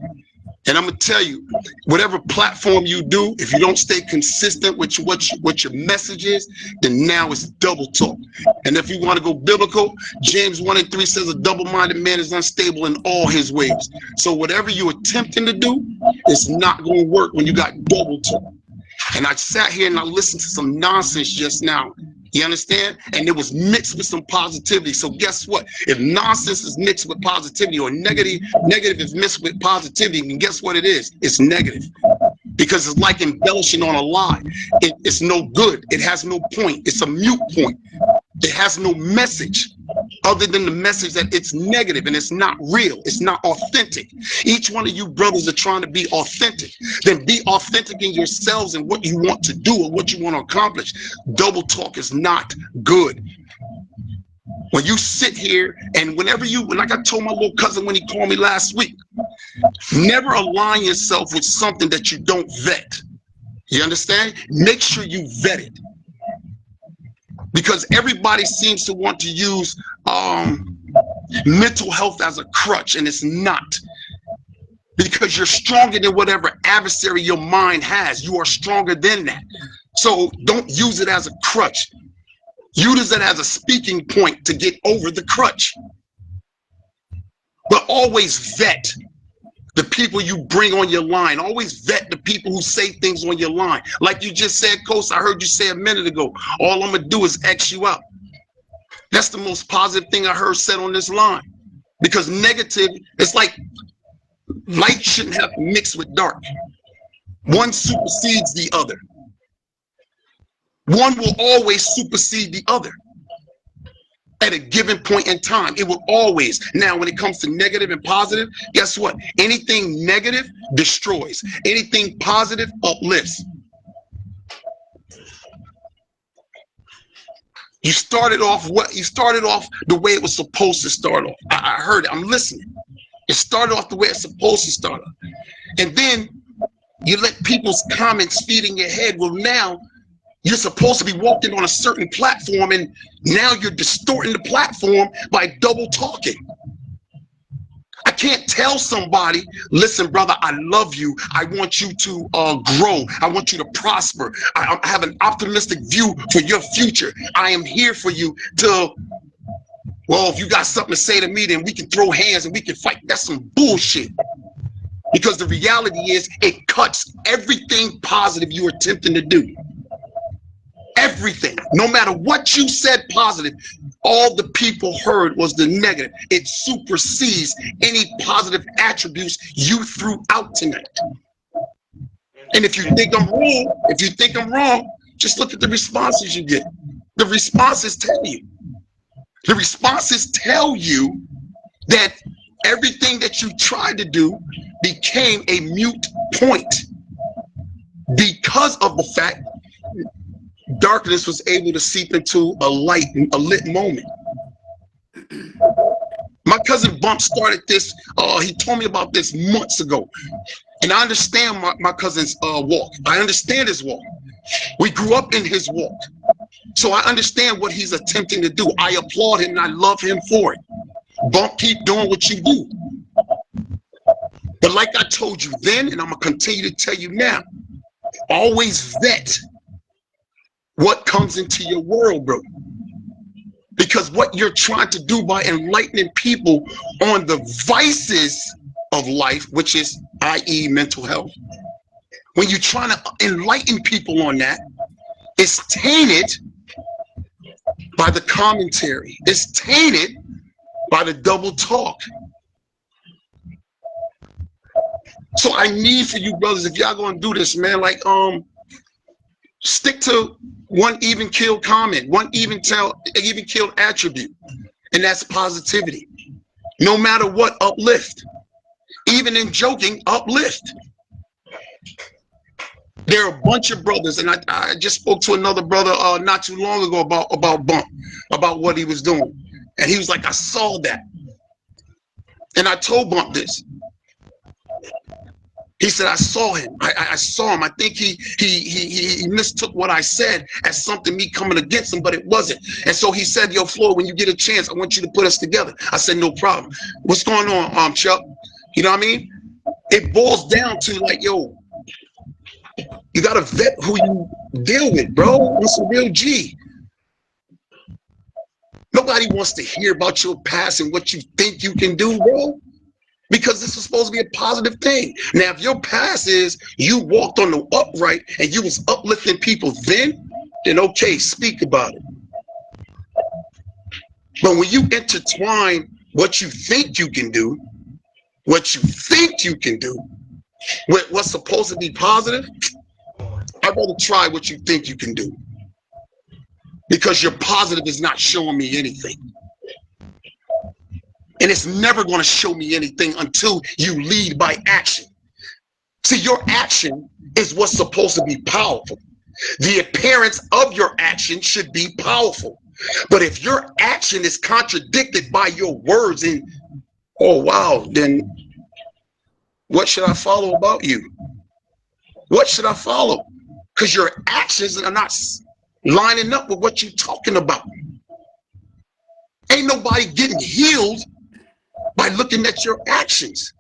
And I'm gonna tell you, whatever platform you do, if you don't stay consistent with what your message is, then now it's double talk. And if you want to go biblical, James 1:3 says a double-minded man is unstable in all his ways. So whatever you're attempting to do, it's not gonna work when you got double talk. And I sat here and I listened to some nonsense just now. You understand? And it was mixed with some positivity. So guess what? If nonsense is mixed with positivity, or negative is mixed with positivity, then guess what it is? It's negative. Because it's like embellishing on a lie. It's no good. It has no point. It's a mute point. It has no message other than the message that it's negative and it's not real. It's not authentic. Each one of you brothers are trying to be authentic. Then be authentic in yourselves and what you want to do or what you want to accomplish. Double talk is not good. When you sit here and whenever like I told my little cousin when he called me last week, never align yourself with something that you don't vet. You understand? Make sure you vet it. Because everybody seems to want to use mental health as a crutch, and it's not. Because you're stronger than whatever adversary your mind has. You are stronger than that. So don't use it as a crutch. Use it as a speaking point to get over the crutch. But always vet the people you bring on your line. Always vet the people who say things on your line. Like you just said, Coach, I heard you say a minute ago, all I'm going to do is X you out. That's the most positive thing I heard said on this line. Because negative, it's like light shouldn't have to mix with dark. One supersedes the other. One will always supersede the other. At a given point in time, it will always. Now, when it comes to negative and positive, guess what? Anything negative destroys. Anything positive uplifts. You started off the way it was supposed to start off. I heard it. I'm listening. It started off the way it's supposed to start off. And then you let people's comments feed in your head. Well, now you're supposed to be walking on a certain platform, and now you're distorting the platform by double talking. I can't tell somebody, listen, brother, I love you. I want you to grow. I want you to prosper. I have an optimistic view for your future. I am here for you to, well, if you got something to say to me, then we can throw hands and we can fight. That's some bullshit. Because the reality is it cuts everything positive you're attempting to do. Everything, no matter what you said positive, all the people heard was the negative. It supersedes any positive attributes you threw out tonight. And if you think I'm wrong, just look at the responses you get. The responses tell you. The responses tell you that everything that you tried to do became a mute point because of the fact darkness was able to seep into a lit moment. My cousin Bump started this. He told me about this months ago. And I understand my cousin's walk. I understand his walk. We grew up in his walk. So I understand what he's attempting to do. I applaud him and I love him for it. Bump, keep doing what you do. But like I told you then, and I'm going to continue to tell you now, always vet what comes into your world, bro. Because what you're trying to do by enlightening people on the vices of life, which is i.e. mental health, when you're trying to enlighten people on that, it's tainted by the commentary. It's tainted by the double talk. So I need for you brothers, if y'all gonna do this, man, like stick to one even killed comment, one even killed attribute, and that's positivity. No matter what, uplift. Even in joking, uplift. There are a bunch of brothers, and I just spoke to another brother not too long ago about Bump, about what he was doing. And he was like, I saw that. And I told Bump this. He said, I saw him. I saw him. I think he mistook what I said as something me coming against him, but it wasn't. And so he said, yo, Floyd, when you get a chance, I want you to put us together. I said, no problem. What's going on, Chuck? You know what I mean? It boils down to like, yo, you got to vet who you deal with, bro. It's a real G. Nobody wants to hear about your past and what you think you can do, bro. Because this is supposed to be a positive thing. Now, if your past is you walked on the upright and you was uplifting people then okay, speak about it. But when you intertwine what you think you can do, with what's supposed to be positive, I'd rather try what you think you can do. Because your positive is not showing me anything. And it's never going to show me anything until you lead by action. See, your action is what's supposed to be powerful. The appearance of your action should be powerful. But if your action is contradicted by your words and, oh, wow, then what should I follow about you? What should I follow? Because your actions are not lining up with what you're talking about. Ain't nobody getting healed by looking at your actions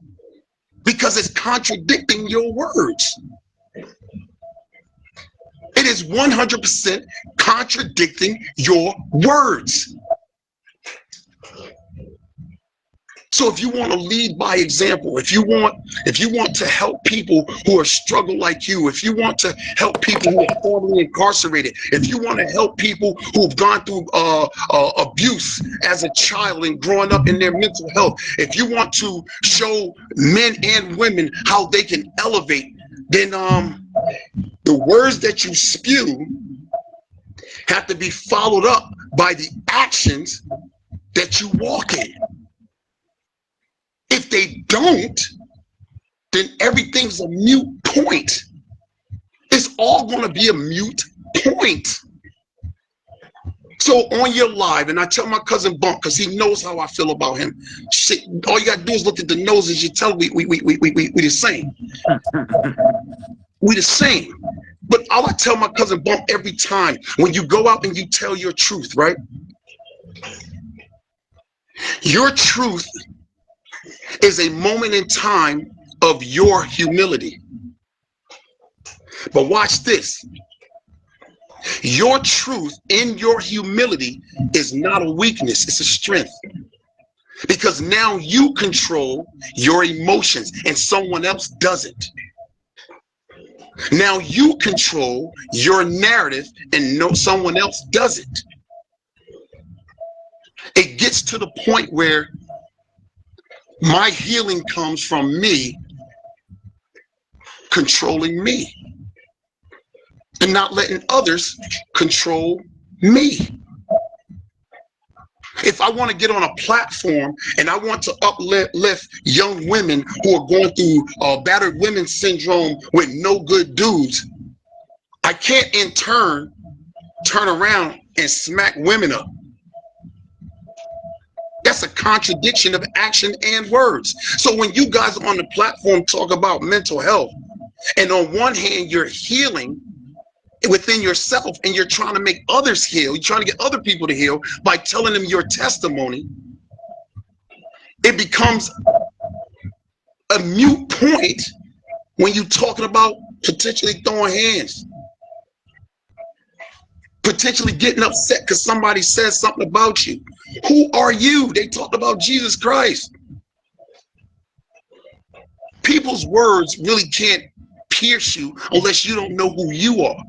because it's contradicting your words. It is 100% contradicting your words. So if you want to lead by example, if you want to help people who are struggling like you, if you want to help people who are formerly incarcerated, if you want to help people who have gone through abuse as a child and growing up in their mental health, if you want to show men and women how they can elevate, then the words that you spew have to be followed up by the actions that you walk in. If they don't, then everything's a mute point. It's all going to be a mute point. So on your live, and I tell my cousin Bump, because he knows how I feel about him. Shit, all you got to do is look at the noses. You tell we the same. We the same. But all I tell my cousin Bump every time, when you go out and you tell your truth, right? Your truth is a moment in time of your humility. But watch this. Your truth in your humility is not a weakness, it's a strength. Because now you control your emotions and someone else doesn't. Now you control your narrative and someone else doesn't. It gets to the point where my healing comes from me controlling me. and not letting others control me. If I want to get on a platform and I want to uplift young women who are going through battered women syndrome with no good dudes, I can't in turn around and smack women up. That's a contradiction of action and words. So when you guys on the platform talk about mental health, and on one hand you're healing within yourself and you're trying to make others heal, you're trying to get other people to heal by telling them your testimony, it becomes a moot point when you're talking about potentially throwing hands, potentially getting upset because somebody says something about you. Who are you? They talked about Jesus Christ. People's words really can't pierce you unless you don't know who you are.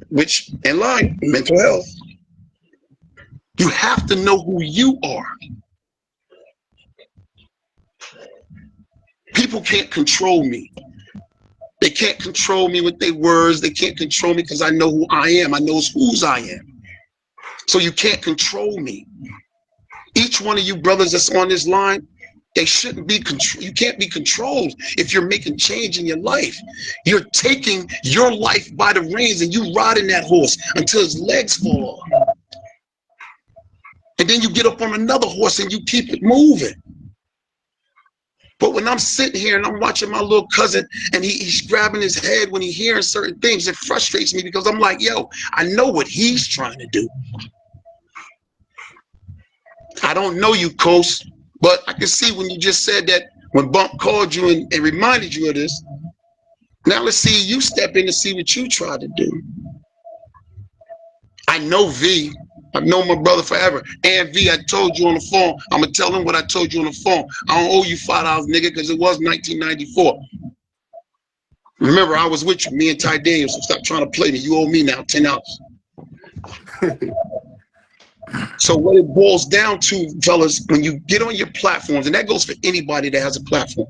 Which, in line, mental health. You have to know who you are. People can't control me. They can't control me with their words. They can't control me because I know who I am. I know whose I am. So you can't control me. Each one of you brothers that's on this line, they shouldn't be controlled. You can't be controlled if you're making change in your life. You're taking your life by the reins and you riding that horse until his legs fall off. And then you get up on another horse and you keep it moving. But when I'm sitting here and I'm watching my little cousin and he's grabbing his head when he's hearing certain things, it frustrates me because I'm like, yo, I know what he's trying to do. I don't know you, Coast, but I can see when you just said that when Bump called you and reminded you of this. Now let's see you step in to see what you tried to do. I know V. I've known my brother forever. And V, I told you on the phone. I'm going to tell him what I told you on the phone. I don't owe you $5, nigga, because it was 1994. Remember, I was with you, me and Ty Daniels, so stop trying to play me. You owe me now $10. So what it boils down to, fellas, when you get on your platforms, and that goes for anybody that has a platform.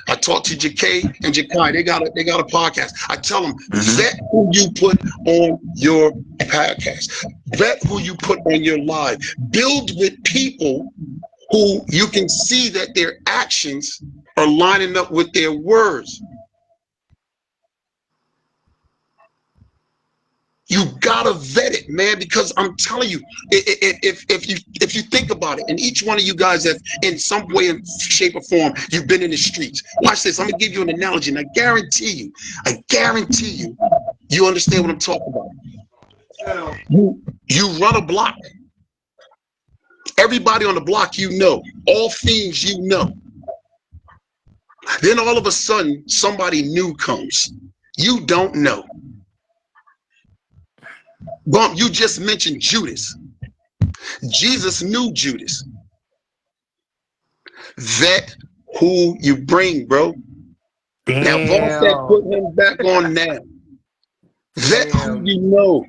I talked to JK and Jakai. They got a podcast. I tell them, vet who you put on your podcast. Vet who you put on your live. Build with people who you can see that their actions are lining up with their words. You gotta vet it, man, because I'm telling you, if you think about it, and each one of you guys have, in some way, shape, or form, you've been in the streets. Watch this. I'm gonna give you an analogy, and I guarantee you, you understand what I'm talking about. You run a block. Everybody on the block you know, all things you know. Then all of a sudden, somebody new comes. You don't know. Bump, you just mentioned Judas. Jesus knew Judas. Vet who you bring, bro. Damn. Now, Vaughn said put him back on now. Vet who you know.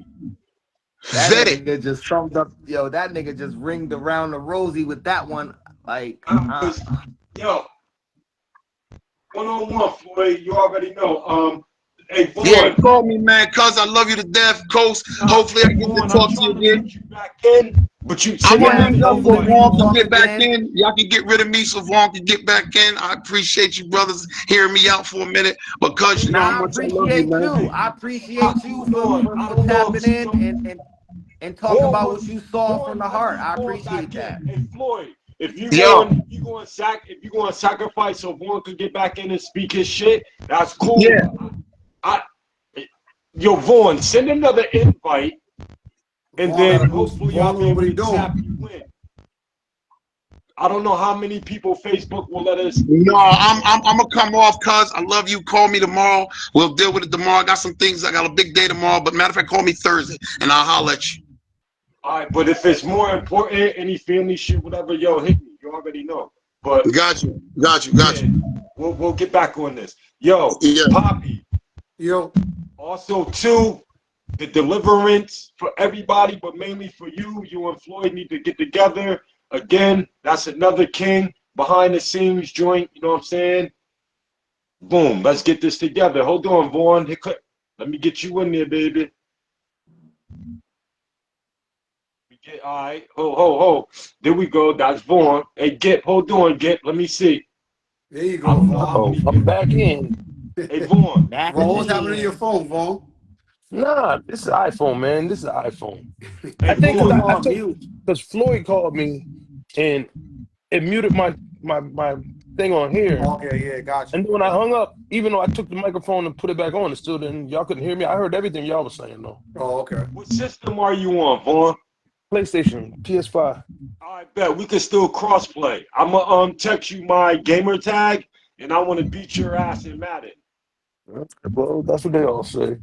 That Vet it. nigga just summed up. Yo, that nigga just ringed around the rosy with that one. Like, Yo, one-on-one, Floyd. You already know. Hey, Vaughn. Yeah, call me, man, cuz I love you to death, Coast. Hopefully I get to talk to you again. You back in, but you I'm gonna leave up so hopefully we Vaughn can can talk get back again. in. Y'all can get rid of me so Vaughn can get back in. I appreciate you brothers hearing me out for a minute because you know how Nah, I much I love you, appreciate man. you. I appreciate you for tapping in and talking about what you saw from the heart. I appreciate that. Hey, Floyd, if you Yo. going to sacrifice so Vaughn could get back in and speak his shit, that's cool. Yeah. Yo, Vaughn, send another invite, and Vaughn then gotta do- hopefully Vaughn I'll be know what able he to doing. tap you in. I don't know how many people Facebook will let us. No, I'm gonna come off, cuz I love you. Call me tomorrow. We'll deal with it tomorrow. I got some things. I got a big day tomorrow. But matter of fact, call me Thursday and I'll holler at you. All right, but if it's more important, any family shit, whatever, yo, hit me. You already know. But Got you. yeah, we'll get back on this. Yo, Yeah. Poppy. Yo, Also, too, the deliverance for everybody, but mainly for you. You and Floyd need to get together. Again, that's another king behind the scenes joint. You know what I'm saying? Boom. Let's get this together. Hold on, Vaughn. Let me get you in there, baby. All right. Ho. There we go. That's Vaughn. Hey, Gip. Hold on, Gip. Let me see. There you I go, don't know how Vaughn. many Oh, I'm people. back in. Hey, Vaughn. Back Vaughn, what's happening to your again. phone, Vaughn? Nah, this is iPhone, man. This is iPhone. Hey, I think Put because him Vaughn. I on took mute. because Floyd called me and it muted my thing on here. Okay, yeah, got And you. then when I hung up, even though I took the microphone and put it back on, it still didn't. Y'all couldn't hear me. I heard everything y'all was saying though. Oh, okay. What system are you on, Vaughn? PlayStation, PS5. I bet we can still crossplay. I'ma text you my gamer tag, and I want to beat your ass in Madden. Well, that's what they all say.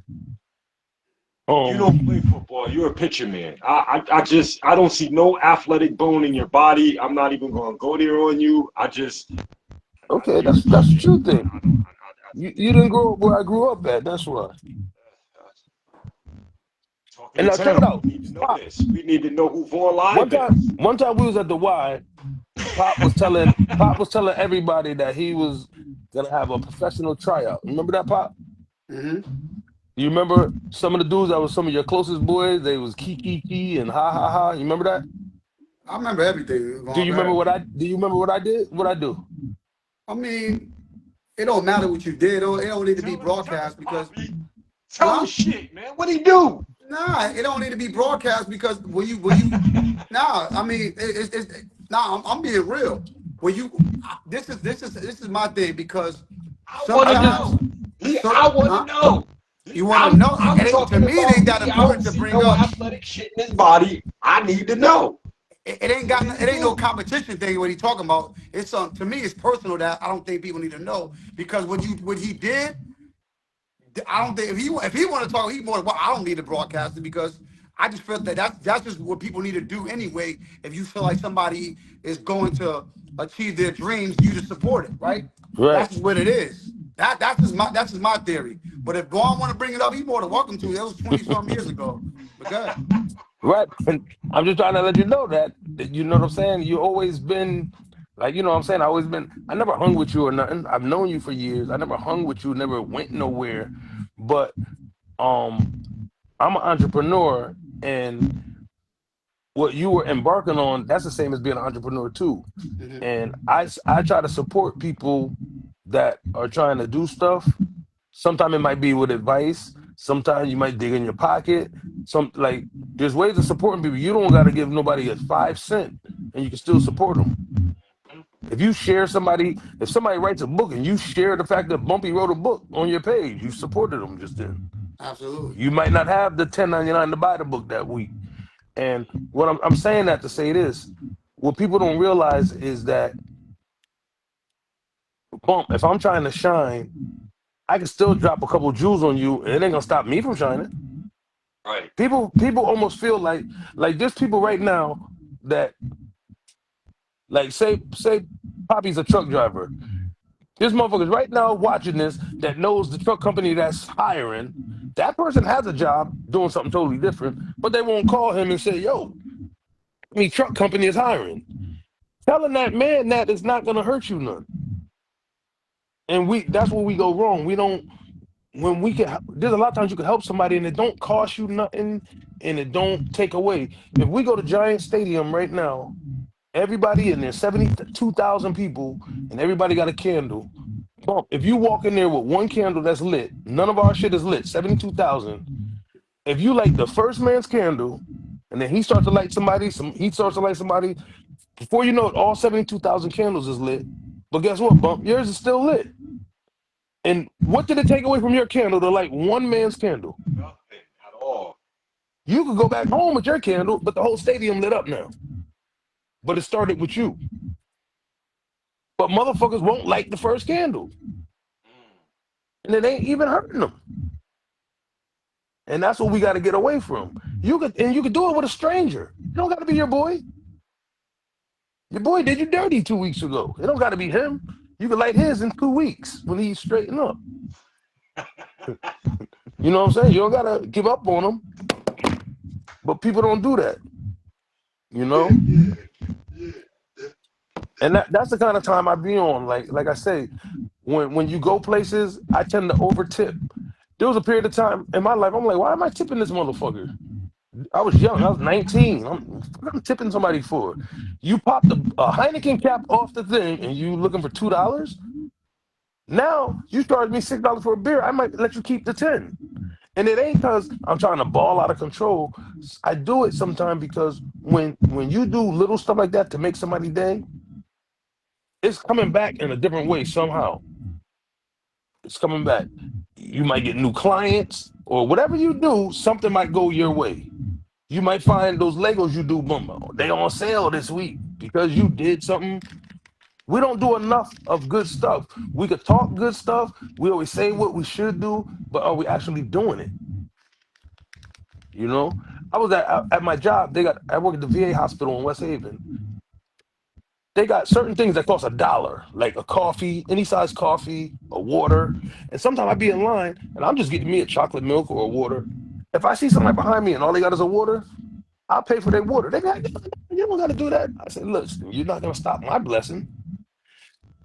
You don't Um, play football. You're a pitcher, man. I don't see no athletic bone in your body. I'm not even gonna go there on you. I know okay, you're a that's what pitcher. you think. You didn't grow up where I grew up at. That's why. Talking And to now check it town. out. We need to know Pop. this. We need to know who Vaughn One Live time, is. one time we was at the Y. Pop was telling everybody that he was gonna have a professional tryout. Remember that, Pop? Mm-hmm. You remember some of the dudes that was some of your closest boys? They was Kiki and ha ha ha. You remember that? I remember everything, Do Vaughn. you Go remember ahead. do you remember what I did? What I do? I mean, it don't matter what you did. It don't need to be Tell us, broadcast because, Poppy. Tell huh? us shit, man. What'd he do? Nah, it don't need to be broadcast because nah, I mean, nah, I'm being real. When you, this is my thing because I want I to just sometimes, know. I want to huh? know. You want to know? I'm To talking me, it about ain't that me. I don't important to see bring no up. athletic shit in his body. I need to know. It ain't What got. did he It ain't no do? competition thing. What he talking about? It's to me, it's personal that I don't think people need to know because what he did, I don't think if he want to talk, he more. Well, I don't need to broadcast it because I just feel that that's just what people need to do anyway. If you feel like somebody is going to achieve their dreams, you just support it, right? right, That's just what it is. That's just my theory. But if Vaughn want to bring it up, he's more than welcome to. That was 20 something years ago. But good. right. And I'm just trying to let you know that you know what I'm saying. You always been like you know what I'm saying. I always been. I never hung with you or nothing. I've known you for years. I never hung with you. Never went nowhere. But um, I'm an entrepreneur, and what you were embarking on, that's the same as being an entrepreneur too. Mhm. And I try to support people that are trying to do stuff. Sometimes it might be with advice. Sometimes you might dig in your pocket. There's ways of supporting people. You don't got to give nobody a 5 cent, and you can still support them. If somebody writes a book and you share the fact that Bumpy wrote a book on your page, you supported them just then. Absolutely. You might not have the 10.99 to buy the book that week. And what I'm saying that to say this, what people don't realize is that bump, if I'm trying to shine, I can still drop a couple jewels on you, and it ain't gonna stop me from shining. Right. People almost feel like there's people right now that like say Poppy's a truck driver. There's motherfuckers right now watching this that knows the truck company that's hiring. That person has a job doing something totally different, but they won't call him and say, "Yo, truck company is hiring." Telling that man that is not gonna hurt you none. And that's where we go wrong. We don't when we can there's a lot of times you can help somebody and it don't cost you nothing and it don't take away. If we go to Giant Stadium right now, everybody in there, 72,000 people, and everybody got a candle. Bump. If you walk in there with one candle that's lit, none of our shit is lit, 72,000. If you light the first man's candle, and then he starts to light somebody, before you know it, all 72,000 candles is lit. But guess what, Bump? Yours is still lit. And what did it take away from your candle to light one man's candle? Nothing at all. You could go back home with your candle, but the whole stadium lit up now. But it started with you. But motherfuckers won't light the first candle. And it ain't even hurting them. And that's what we got to get away from. You could do it with a stranger. It don't got to be your boy. Your boy did you dirty 2 weeks ago. It don't got to be him. You can light his in 2 weeks when he's straightened up. You know what I'm saying? You don't got to give up on him. But people don't do that. You know? And that's the kind of time I be on. Like I say, when you go places, I tend to over tip. There was a period of time in my life, I'm like, why am I tipping this motherfucker? I was young. I was 19. I'm tipping somebody for. You popped a Heineken cap off the thing and you looking for $2? Now you charge me $6 for a beer. I might let you keep the 10. And it ain't because I'm trying to ball out of control. I do it sometimes because when you do little stuff like that to make somebody's day, it's coming back in a different way somehow. It's coming back. You might get new clients or whatever you do, something might go your way. You might find those Legos you do, boom, they on sale this week because you did something. We don't do enough of good stuff. We could talk good stuff. We always say what we should do, but are we actually doing it? You know, I was at my job. I work at the VA hospital in West Haven. They got certain things that cost $1, like a coffee, any size coffee, a water. And sometimes I be in line and I'm just getting me a chocolate milk or a water. If I see somebody behind me and all they got is a water, I'll pay for their water. They be like, you don't got to do that. I said, look, you're not going to stop my blessing.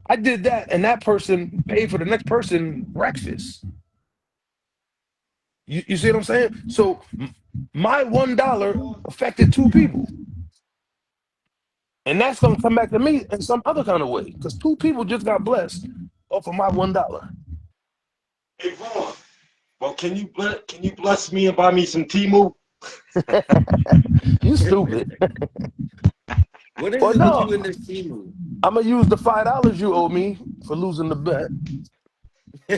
I did that, and that person paid for the next person breakfast. You see what I'm saying? So my $1 affected 2 people. And that's going to come back to me in some other kind of way because 2 people just got blessed off of my $1. Hey Vaughn, well, can you bless me and buy me some Timu? You stupid. What is Well, it with no, you in this team? I'm going to use the $5 you owe me for losing the bet.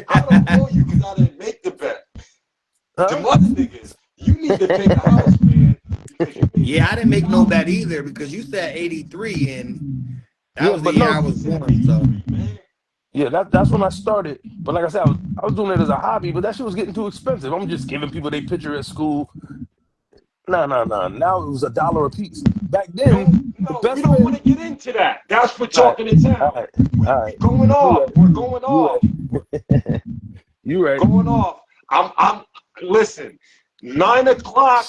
I don't owe you because I didn't make the bet. Huh? Them other niggas, you need to take a house, man. Yeah, I didn't make no bet either because you said 83 and that Yeah, was the but year no, I was born. So yeah, that's when I started. But like I said, I was doing it as a hobby, but that shit was getting too expensive. I'm just giving people their picture at school. No. Now it was $1 a piece. Back then, the No, we best don't way. want to get into that. That's for All right, talking in all town. right, We all right. going You off. right. We're going You off. right. You right. Going off. I'm listen, 9 o'clock.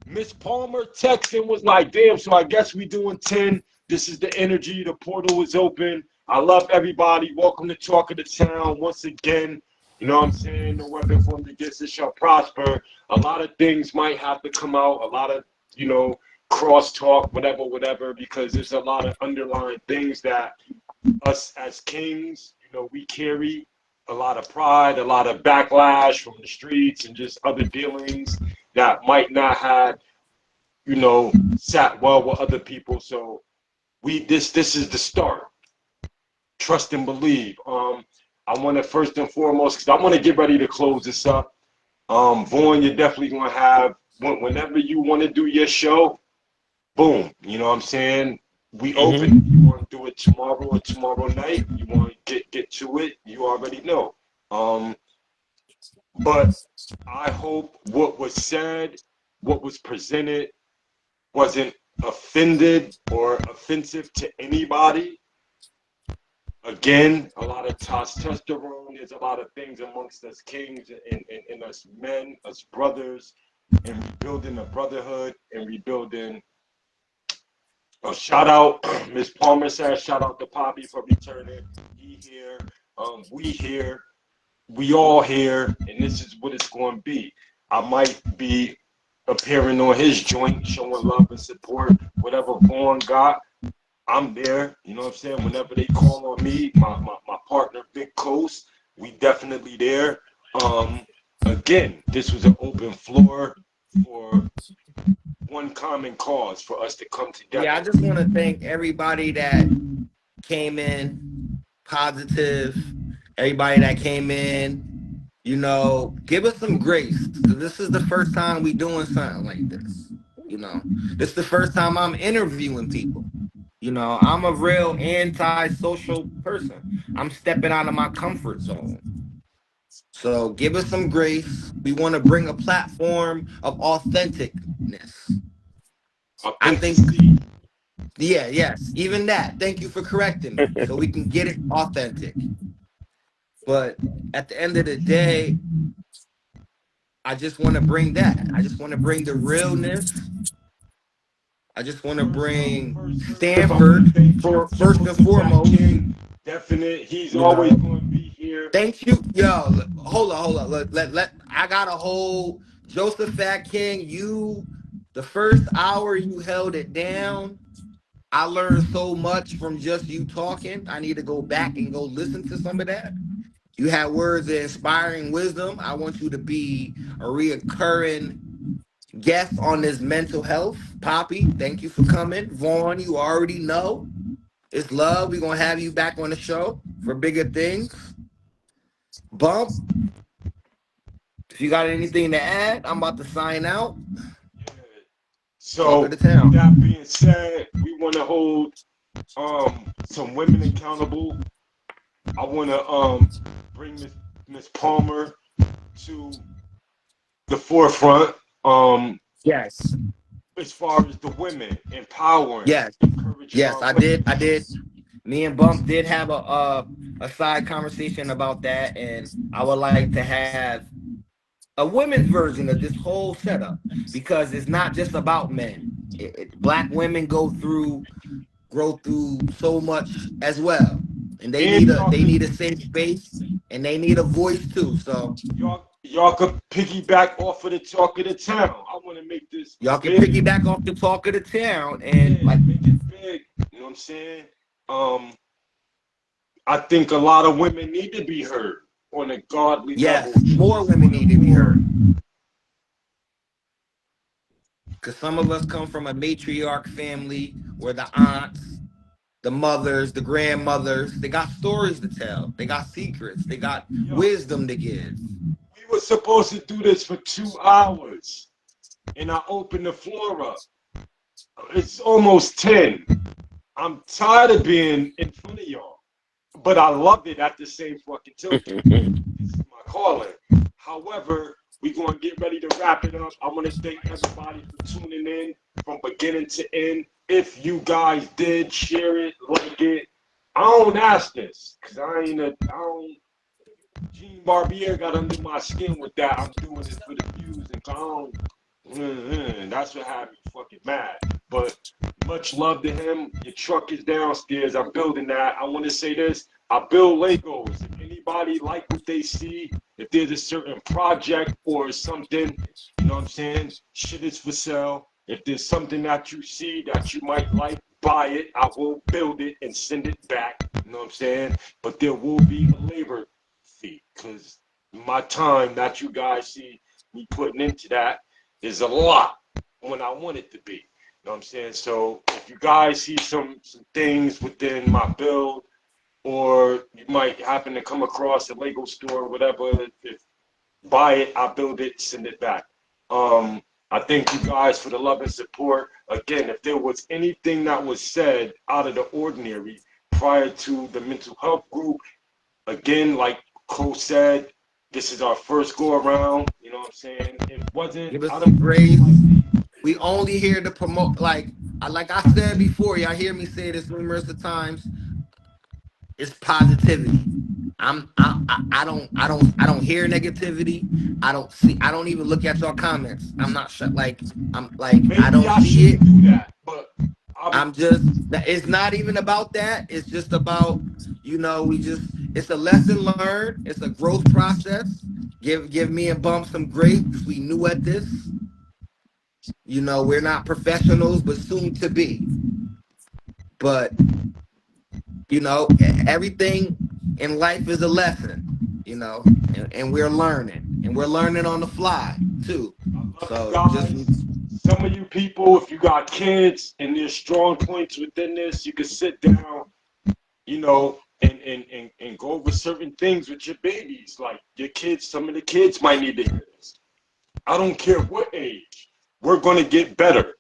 Miss Palmer texted and was like, damn, so I guess we doing 10. This is the energy. The portal is open. I love everybody. Welcome to Talk of the Town once again. You know what I'm saying? No weapon formed against it shall prosper. A lot of things might have to come out. A lot of, crosstalk, whatever, because there's a lot of underlying things that us as kings, we carry a lot of pride, a lot of backlash from the streets and just other dealings that might not have, sat well with other people. So this is the start. Trust and believe. I want to first and foremost, because I want to get ready to close this up. Vaughn, you're definitely gonna have whenever you want to do your show. Boom, you know what I'm saying? We Mm-hmm. open. You want to do it tomorrow or tomorrow night? You want to get to it? You already know. But I hope what was said, what was presented, wasn't offended or offensive to anybody. Again, a lot of testosterone. There's a lot of things amongst us kings and us men, us brothers, and rebuilding a brotherhood and rebuilding. Shout out, Miss Palmer says, shout out to Poppy for returning. He here, we here, we all here, and this is what it's going to be. I might be appearing on his joint, showing love and support. Whatever Vaughn got, I'm there. You know what I'm saying? Whenever they call on me, my partner, Big Coast, we definitely there. Again, this was an open floor for one common cause for us to come together. yeah, I just want to thank everybody that came in positive, everybody that came in, give us some grace because this is the first time we doing something like this. This is the first time I'm interviewing people. I'm a real anti-social person. I'm stepping out of my comfort zone. So give us some grace. We want to bring a platform of authenticness. I think, yes, even that. Thank you for correcting me. So we can get it authentic. But at the end of the day, I just want to bring that. I just want to bring the realness I just want to bring First, I want Stanford to thank for first and Joseph Jack foremost. King. Definite. He's You always know, going to be here. thank you, yo. Hold on. Let I got a whole Joseph Fat King. You, the first hour you held it down. I learned so much from just you talking. I need to go back and go listen to some of that. You had words of inspiring wisdom. I want you to be a reoccurring guest on this mental health. Poppy, thank you for coming. Vaughn, you already know. It's love. We're going to have you back on the show for bigger things. Bump, if you got anything to add, I'm about to sign out. So, Talk of the town. with that being said, we want to hold some women accountable. I want to bring Miss Palmer to the forefront. Yes. As far as the women empowering, Yes. encouraging Yes, our I women. did. Me and Bump did have a side conversation about that, and I would like to have a women's version of this whole setup because it's not just about men. Black women grow through so much as well, and they And need a safe space, and they need a voice too. So y'all could piggyback off of the talk of the town. I want to make this y'all can big. piggyback off the talk of the town, and Yeah, make it big. You know what I'm saying? I think a lot of women need to be heard on a godly level. yes, more women need to be heard. Because some of us come from a matriarch family where the aunts, the mothers, the grandmothers, they got stories to tell. They got secrets. They got wisdom to give. We were supposed to do this for 2 hours, and I opened the floor up. It's almost 10. I'm tired of being in front of y'all, but I love it at the same fucking token. This is my calling. However, we're going to get ready to wrap it up. I want to thank everybody for tuning in from beginning to end. If you guys did share it, like it, I don't ask this because Gene Barbier got under my skin with that. I'm doing it for the views and I don't. That's what had me fucking mad. But much love to him. Your truck is downstairs. I'm building that. I want to say this. I build Legos. If anybody like what they see, if there's a certain project or something, you know what I'm saying? Shit is for sale. If there's something that you see that you might like, buy it. I will build it and send it back. You know what I'm saying? But there will be a labor fee because my time that you guys see me putting into that is a lot when I want it to be. You know what I'm saying? So if you guys see some things within my build, or you might happen to come across a Lego store or whatever, if buy it, I build it, send it back. I thank you guys for the love and support. Again, if there was anything that was said out of the ordinary prior to the mental health group, again, like Cole said, this is our first go around. You know what I'm saying? It wasn't. Give us some grace. We only here to promote, like I said before, y'all hear me say this numerous of times. It's positivity. I don't hear negativity. I don't even look at your comments. I'm not sure. Maybe I don't I see it. shouldn't do that, but It's not even about that. It's just about, it's a lesson learned. It's a growth process. Give me and Bump some grace. We new at this. We're not professionals, but soon to be. But, everything in life is a lesson, and we're learning. And we're learning on the fly, too. So guys, some of you people, if you got kids and there's strong points within this, you can sit down, and go over certain things with your babies. Like your kids, some of the kids might need to hear this. I don't care what age. We're going to get better.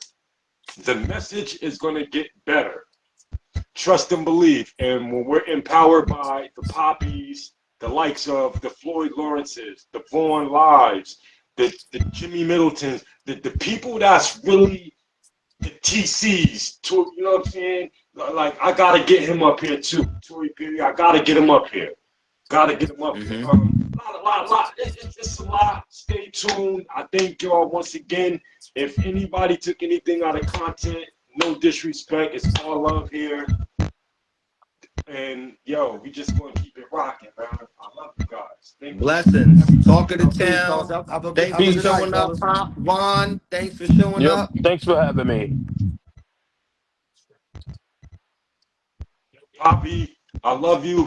The message is going to get better. Trust and believe. And when we're empowered by the Poppies, the likes of the Floyd Lawrences, the Vaughn Lives, the Jimmy Middletons, the people that's really the TCs, you know what I'm saying? Like, I got to get him up here too. Tory Perry, I got to get him up here. Got to get him up here. Lot. It's a lot. Stay tuned. I thank y'all once again. If anybody took anything out of content, no disrespect. It's all love here. And yo, we just gonna keep it rocking, man. I love you guys. Thank you. Blessings. Talk of the Peace, fellas. town. Thanks Have a for good night, showing up, fellas. Pop. Vaughn, thanks for showing Yep. up. Thanks for having me. Poppy, I love you.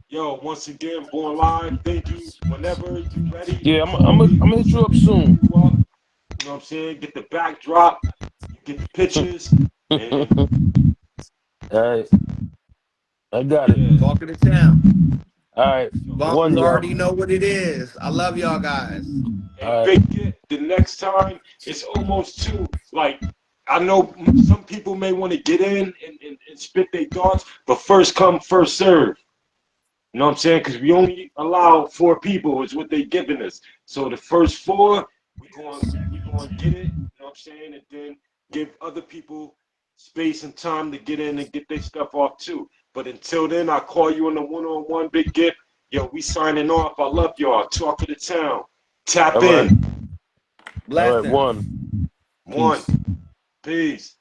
Yo, once again, Born Live, thank you. Whenever you ready, Yeah, call me. I'm gonna hit you up soon. You know what I'm saying? Get the backdrop, you get the pictures, and All right. I got it. yeah. Talk of the town. All right. Bump, One, you y'all. already know what it is. I love y'all guys. And All right. Big Get, the next time, it's almost too, like, I know some people may want to get in and spit their thoughts, but first come, first serve. You know what I'm saying? Because we only allow 4 people is what they giving us. So the first 4, we going to get it, you know what I'm saying? And then give other people space and time to get in and get their stuff off too. But until then, I call you on the one-on-one, Big Gift. Yo, we signing off. I love y'all. Talk of the town. Tap All right. in. All right. Blessings. One. One. Peace. Peace.